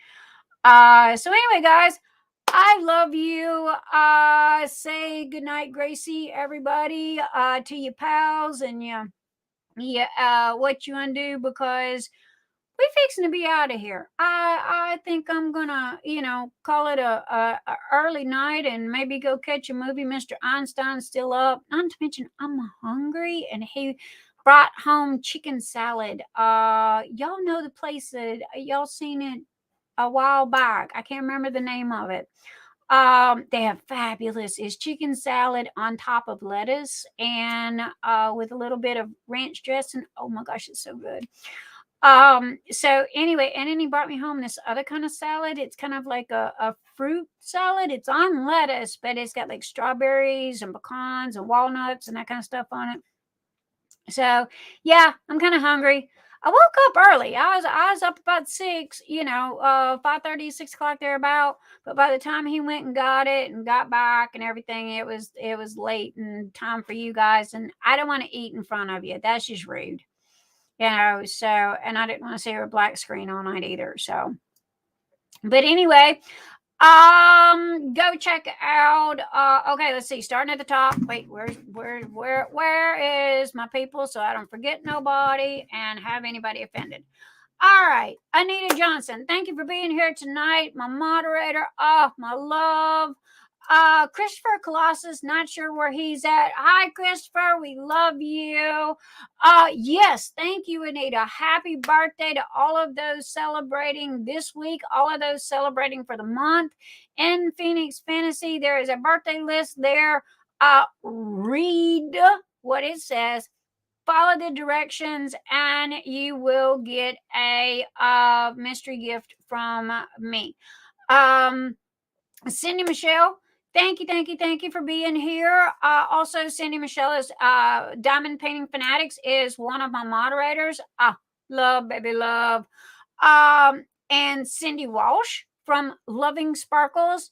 [SPEAKER 2] So anyway, guys, I love you. Say goodnight, Gracie, everybody, to your pals and what you undo, because we fixing to be out of here. I think I'm gonna, call it a early night and maybe go catch a movie. Mr. Einstein's still up. Not to mention I'm hungry, and he brought home chicken salad. Y'all know the place that y'all seen it a while back. I can't remember the name of it. They have fabulous. It's chicken salad on top of lettuce and with a little bit of ranch dressing. Oh my gosh, it's so good. So anyway, and then he brought me home this other kind of salad. It's kind of like a fruit salad. It's on lettuce, but it's got like strawberries and pecans and walnuts and that kind of stuff on it. So yeah, I'm kind of hungry. I woke up early. I was up about 6, 5:30, 6 o'clock thereabout. But by the time he went and got it and got back and everything, it was late and time for you guys. And I don't want to eat in front of you. That's just rude. So, and I didn't want to see her black screen all night either. So, but anyway, go check out, okay, let's see, starting at the top. Wait, where is my people, so I don't forget nobody and have anybody offended. All right, Anita Johnson, thank you for being here tonight, my moderator. Oh, my love. Christopher Colossus, not sure where he's at. Hi, Christopher, we love you. Yes, thank you, Anita. Happy birthday to all of those celebrating this week, all of those celebrating for the month. In Phoenix Fantasy, there is a birthday list there. Read what it says, follow the directions, and you will get a mystery gift from me. Cindy Michelle, thank you for being here. Also, Cindy Michelle is Diamond Painting Fanatics is one of my moderators. Love, baby, love. And Cindi Walsh from Loving Sparkles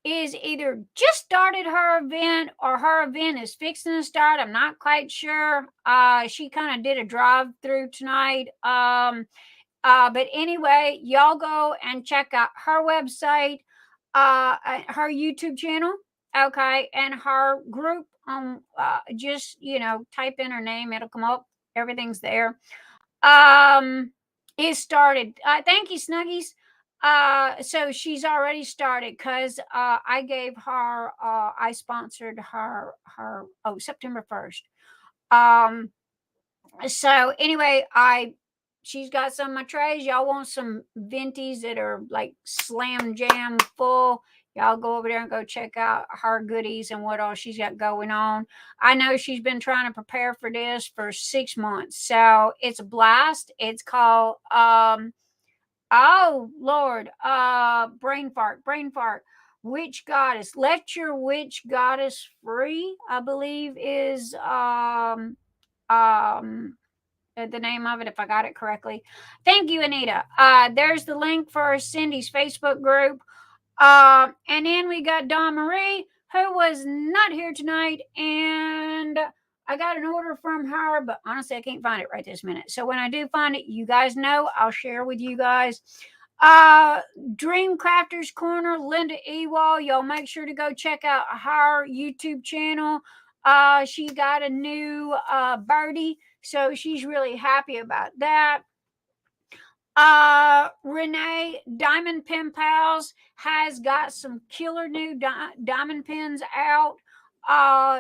[SPEAKER 2] is either just started her event or her event is fixing to start. I'm not quite sure. She kind of did a drive-through tonight. But anyway, y'all go and check out her website, her YouTube channel, Okay, and her group just type in her name, it'll come up, everything's there. It started. Thank you, Snuggies. So she's already started because I gave her I sponsored her September 1st. So anyway, she's got some of my trays. Y'all want some venties that are like slam jam full? Y'all go over there and go check out her goodies and what all she's got going on. I know she's been trying to prepare for this for 6 months. So it's a blast. It's called oh Lord, brain fart. Witch Goddess. Let Your Witch Goddess Free, I believe is the name of it, if I got it correctly. Thank you, Anita. There's the link for Cindy's Facebook group. And then we got Dawnmarie, who was not here tonight, and I got an order from her, but honestly, I can't find it right this minute. So when I do find it, you guys know, I'll share with you guys. Dream Crafters Corner, Linda Ewall. Y'all make sure to go check out her YouTube channel. She got a new birdie, so she's really happy about that. Renee Diamond Pen Pals has got some killer new diamond pens out.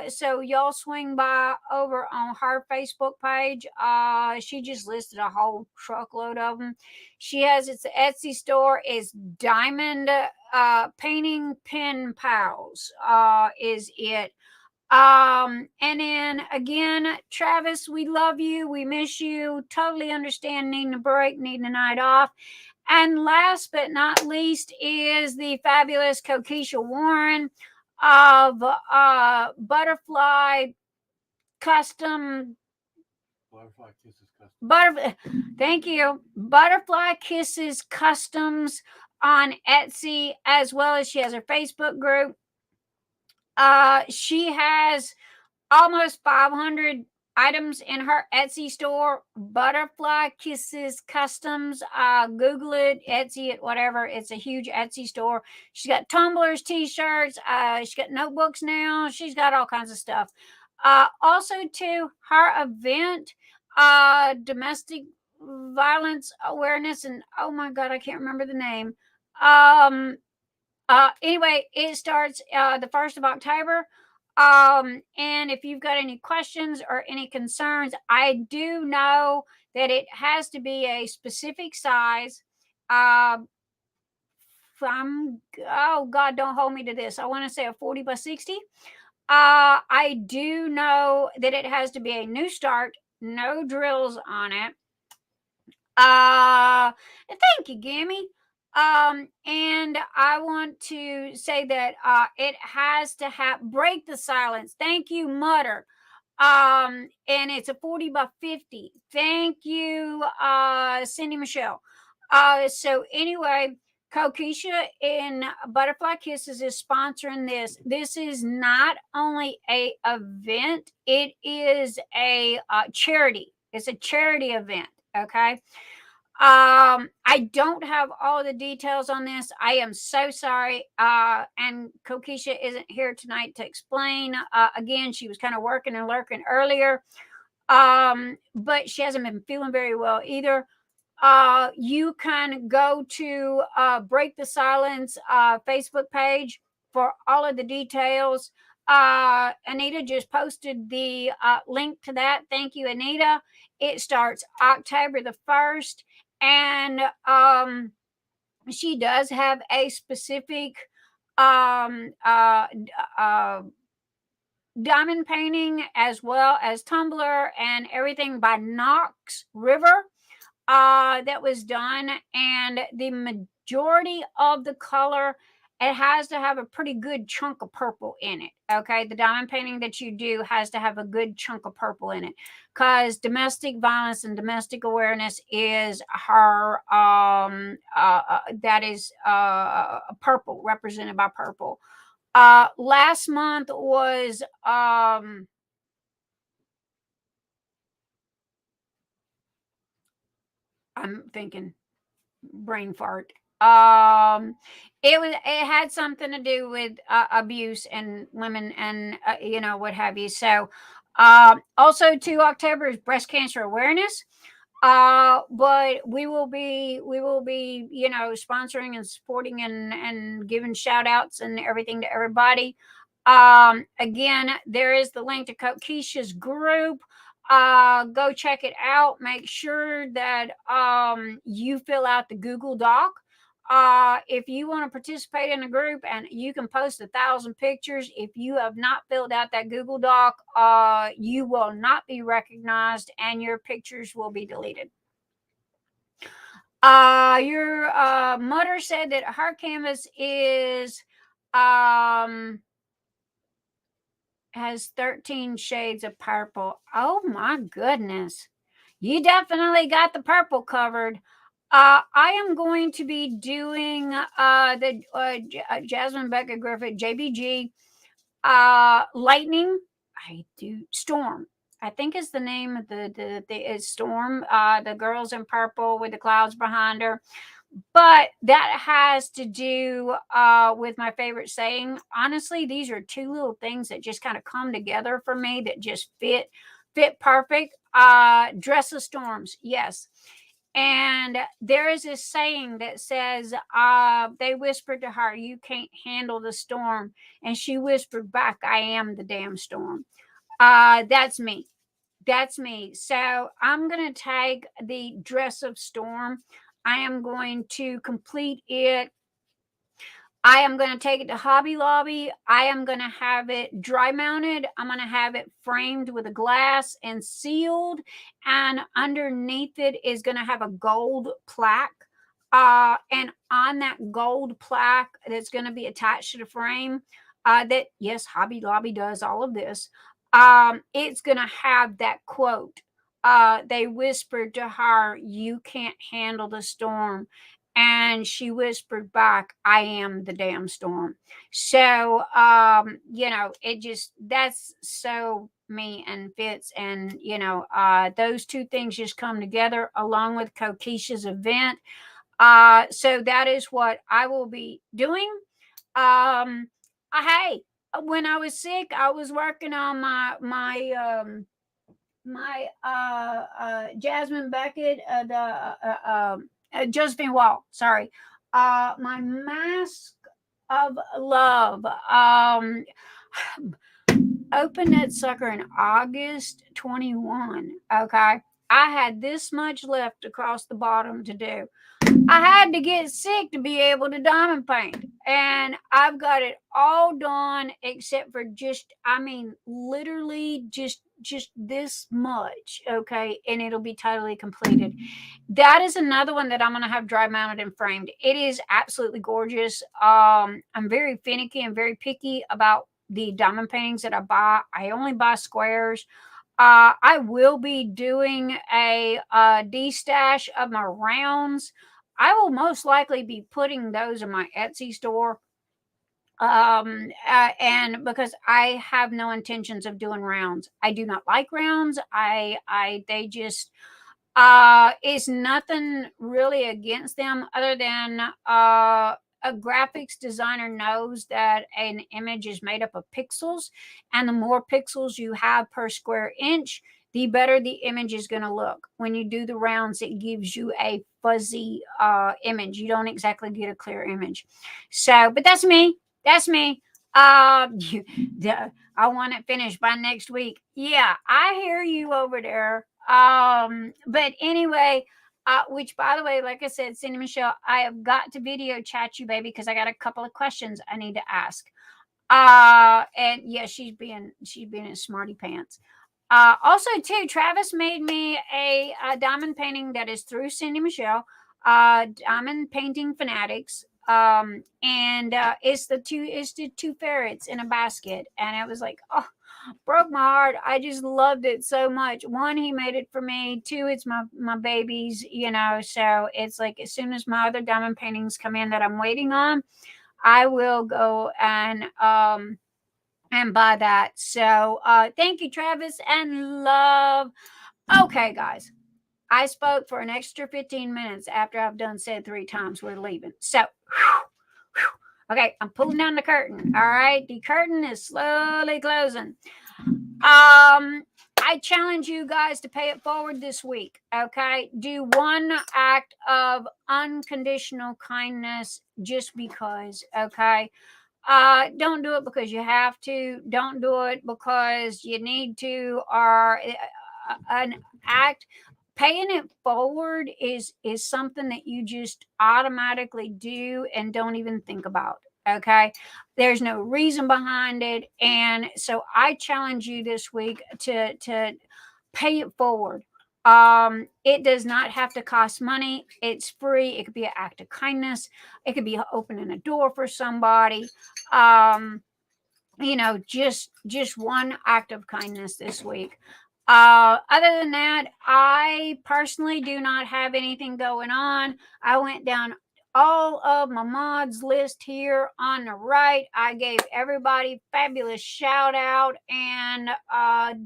[SPEAKER 2] So y'all swing by over on her Facebook page. She just listed a whole truckload of them. She has its Etsy store is Diamond Painting Pen Pals is it. And then again, Travis, we love you. We miss you. Totally understand needing a break, needing a night off. And last but not least is the fabulous Kokisha Warren of Butterfly Custom.
[SPEAKER 1] Butterfly Kisses Custom.
[SPEAKER 2] Thank you. Butterfly Kisses Customs on Etsy, as well as she has her Facebook group. She has almost 500 items in her Etsy store. Butterfly Kisses Customs. Google it, Etsy it, whatever. It's a huge Etsy store. She's got tumblers, t-shirts. She's got notebooks now. She's got all kinds of stuff. Also, too, her event, domestic violence awareness, and oh my God, I can't remember the name. Anyway, it starts the 1st of October. And if you've got any questions or any concerns, I do know that it has to be a specific size. Oh God, don't hold me to this. I want to say a 40 by 60. I do know that it has to be a new start, no drills on it. Thank you, Gammy. And I want to say that it has to break the silence. Thank you, Mutter. And it's a 40 by 50. Thank you, Cindy Michelle. So anyway, Kokisha in Butterfly Kisses is sponsoring this. This is not only a event, it is a charity. It's a charity event. Okay. I don't have all the details on this. I am so sorry. And Kokisha isn't here tonight to explain. Again, she was kind of working and lurking earlier. But she hasn't been feeling very well either. You can go to Break the Silence Facebook page for all of the details. Anita just posted the link to that. Thank you, Anita. It starts October the 1st. And she does have a specific diamond painting, as well as tumbler and everything by Knox River that was done. And the majority of the color, it has to have a pretty good chunk of purple in it. Okay, the diamond painting that you do has to have a good chunk of purple in it, because domestic violence and domestic awareness is her that is purple, represented by purple. Last month was I'm thinking brain fart. It had something to do with abuse and women and what have you. So also 2 October is breast cancer awareness. But we will be sponsoring and supporting and giving shout outs and everything to everybody. Again, there is the link to Kokisha's group. Go check it out. Make sure that you fill out the Google Doc. If you want to participate in a group, and you can post 1,000 pictures, if you have not filled out that Google Doc, you will not be recognized and your pictures will be deleted. Your mother said that her canvas is has 13 shades of purple. Oh my goodness. You definitely got the purple covered. I am going to be doing the Jasmine Becca Griffith JBG Lightning. I do Storm. I think is the name of the is Storm. The girls in purple with the clouds behind her. But that has to do with my favorite saying. Honestly, these are 2 little things that just kind of come together for me that just fit perfect. Dress of storms, yes. And there is this saying that says, they whispered to her, "You can't handle the storm." And she whispered back, "I am the damn storm." That's me. That's me. So I'm going to take the Dress of Storm. I am going to complete it. I am going to take it to Hobby Lobby. I am going to have it dry mounted. I'm going to have it framed with a glass and sealed. And underneath it is going to have a gold plaque. And on that gold plaque that's going to be attached to the frame, that, yes, Hobby Lobby does all of this. It's going to have that quote. They whispered to her, "You can't handle the storm." And she whispered back, "I am the damn storm." So, it just, that's so me and fits. And, those 2 things just come together along with Kokisha's event. So that is what I will be doing. Hey, when I was sick, I was working on my Jasmine Beckett, Josephine Wall, sorry. My Mask of Love. Opened that sucker in August 21. Okay. I had this much left across the bottom to do. I had to get sick to be able to diamond paint. And I've got it all done except for literally just this much. Okay. And it'll be totally completed. That is another one that I'm going to have dry mounted and framed. It is absolutely gorgeous. I'm very finicky and very picky about the diamond paintings that I buy. I only buy squares. I will be doing a de-stash of my rounds. I will most likely be putting those in my Etsy store. And because I have no intentions of doing rounds. I do not like rounds. They just, it's nothing really against them other than, a graphics designer knows that an image is made up of pixels, and the more pixels you have per square inch, the better the image is going to look. When you do the rounds, it gives you a fuzzy image. You don't exactly get a clear image. So, but that's me. That's me. I want it finished by next week. Yeah, I hear you over there. But anyway, which, by the way, like I said, Cindy Michelle, I have got to video chat you, baby, because I got a couple of questions I need to ask. And yeah, she's being in smarty pants. Also, too, Travis made me a diamond painting that is through Cindy Michelle, Diamond Painting Fanatics. And it's the two ferrets in a basket, and it was like, oh, broke my heart. I just loved it so much. 1, he made it for me. 2, it's my babies, so it's like as soon as my other diamond paintings come in that I'm waiting on, I will go and buy that. So thank you, Travis, and love. Okay, guys, I spoke for an extra 15 minutes after I've done said 3 times we're leaving. So Okay, I'm pulling down the curtain. All right, the curtain is slowly closing. I challenge you guys to pay it forward this week. Okay, do one act of unconditional kindness just because. Okay, don't do it because you have to. Don't do it because you need to, or an act. Paying it forward is something that you just automatically do and don't even think about. Okay, there's no reason behind it, and so I challenge you this week to pay it forward. It does not have to cost money. It's free. It could be an act of kindness. It could be opening a door for somebody. Just one act of kindness this week. Other than that, I personally do not have anything going on. I went down all of my mods list here on the right. I gave everybody fabulous shout out and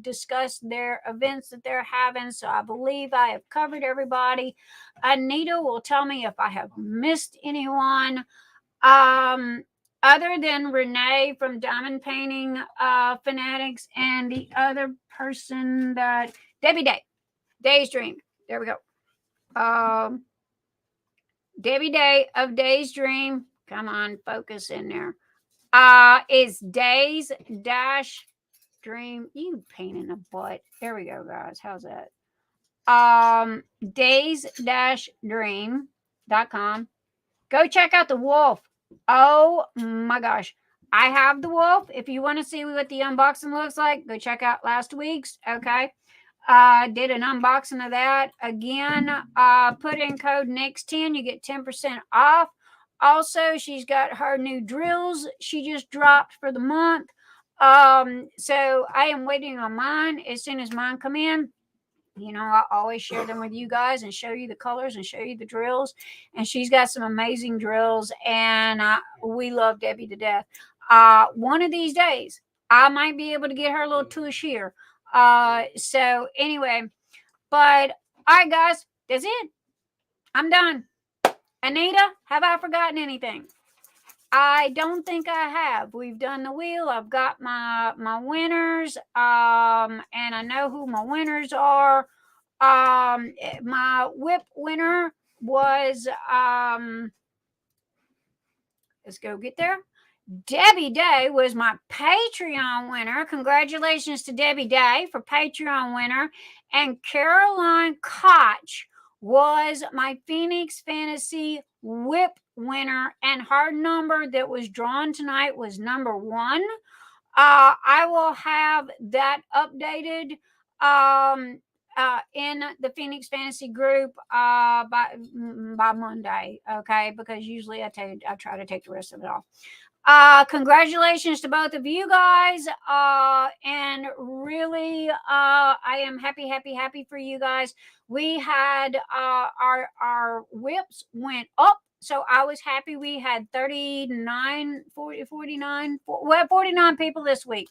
[SPEAKER 2] discussed their events that they're having. So I believe I have covered everybody. Anita will tell me if I have missed anyone. Other than Renee from Diamond Painting Fanatics and the other person that Debbie Day's Dream. There we go. Debbie Day of Day's Dream. Come on, focus in there. Is Day's Dash Dream. You pain in the butt. There we go, guys. How's that? Days-dream.com. Go check out the wolf. Oh my gosh. I have the wolf. If you want to see what the unboxing looks like, go check out last week's. Okay. Did an unboxing of that. Again, put in code NEXT10. You get 10% off. Also, she's got her new drills she just dropped for the month. So I am waiting on mine. As soon as mine come in, I always share them with you guys and show you the colors and show you the drills. And she's got some amazing drills, and we love Debbie to death. One of these days, I might be able to get her a little tush here. So anyway, but all right, guys, that's it. I'm done. Anita, have I forgotten anything? I don't think I have. We've done the wheel. I've got my winners. And I know who my winners are. My whip winner was let's go get there. Debbie Day was my Patreon winner. Congratulations to Debbie Day for Patreon winner. And Caroline Koch was my Phoenix Fantasy whip winner, and her number that was drawn tonight was number 1. I will have that updated in the Phoenix Fantasy group by Monday, okay? Because usually I try to take the rest of it off. Congratulations to both of you guys, and really I am happy for you guys. We had our whips went up, so I was happy. We had 49 people this week.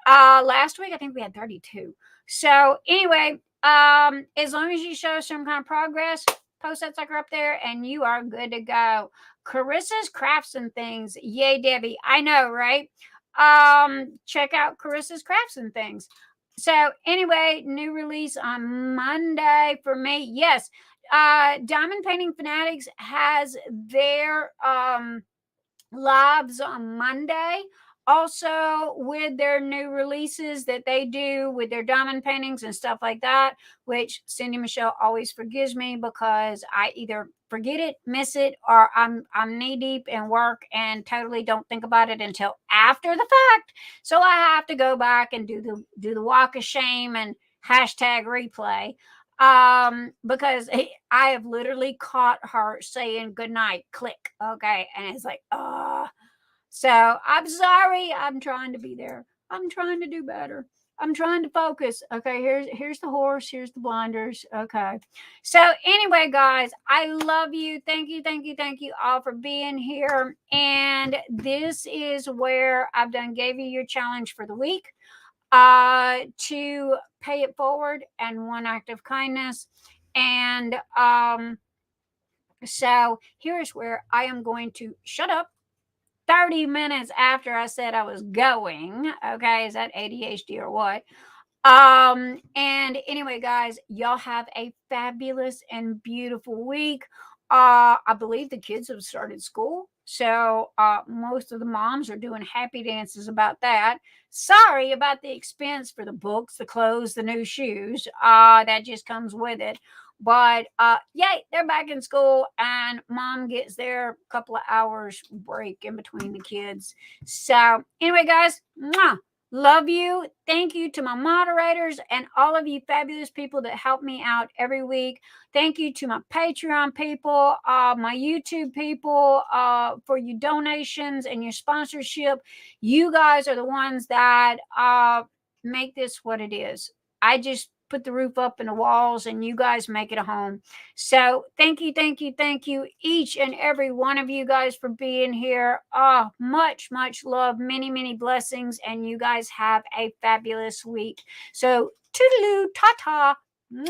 [SPEAKER 2] Last week I think we had 32. So anyway, as long as you show some kind of progress, post that sucker up there and you are good to go. Carissa's Crafts and Things. Yay, Debbie. I know, right? Check out Carissa's Crafts and Things. So anyway, new release on Monday for me. Yes. Diamond Painting Fanatics has their lives on Monday. Also, with their new releases that they do with their diamond paintings and stuff like that, which Cindy Michelle always forgives me because I either forget it, miss it, or I'm knee deep in work and totally don't think about it until after the fact. So I have to go back and do the walk of shame and hashtag replay. Because I have literally caught her saying goodnight, click, okay, and it's like, so I'm sorry. I'm trying to be there. I'm trying to do better. I'm trying to focus. Okay, here's the horse. Here's the blinders. Okay. So anyway, guys, I love you. Thank you all for being here. And this is where I've gave you your challenge for the week. To pay it forward and one act of kindness. And so here's where I am going to shut up 30 minutes after I said I was going. Okay, is that ADHD or what? And anyway, guys, y'all have a fabulous and beautiful week. I believe the kids have started school, so most of the moms are doing happy dances about that. Sorry about the expense for the books, the clothes, the new shoes. That just comes with it. But yay, they're back in school, and mom gets their couple of hours break in between the kids. So anyway, guys, mwah. Love you. Thank you to my moderators and all of you fabulous people that help me out every week. Thank you to my Patreon people, my YouTube people, for your donations and your sponsorship. You guys are the ones that make this what it is. I just put the roof up and the walls, and you guys make it a home. So thank you, thank you, thank you, each and every one of you guys for being here. Much, much love, many, many blessings, and you guys have a fabulous week. So toodaloo, ta-ta, mwah.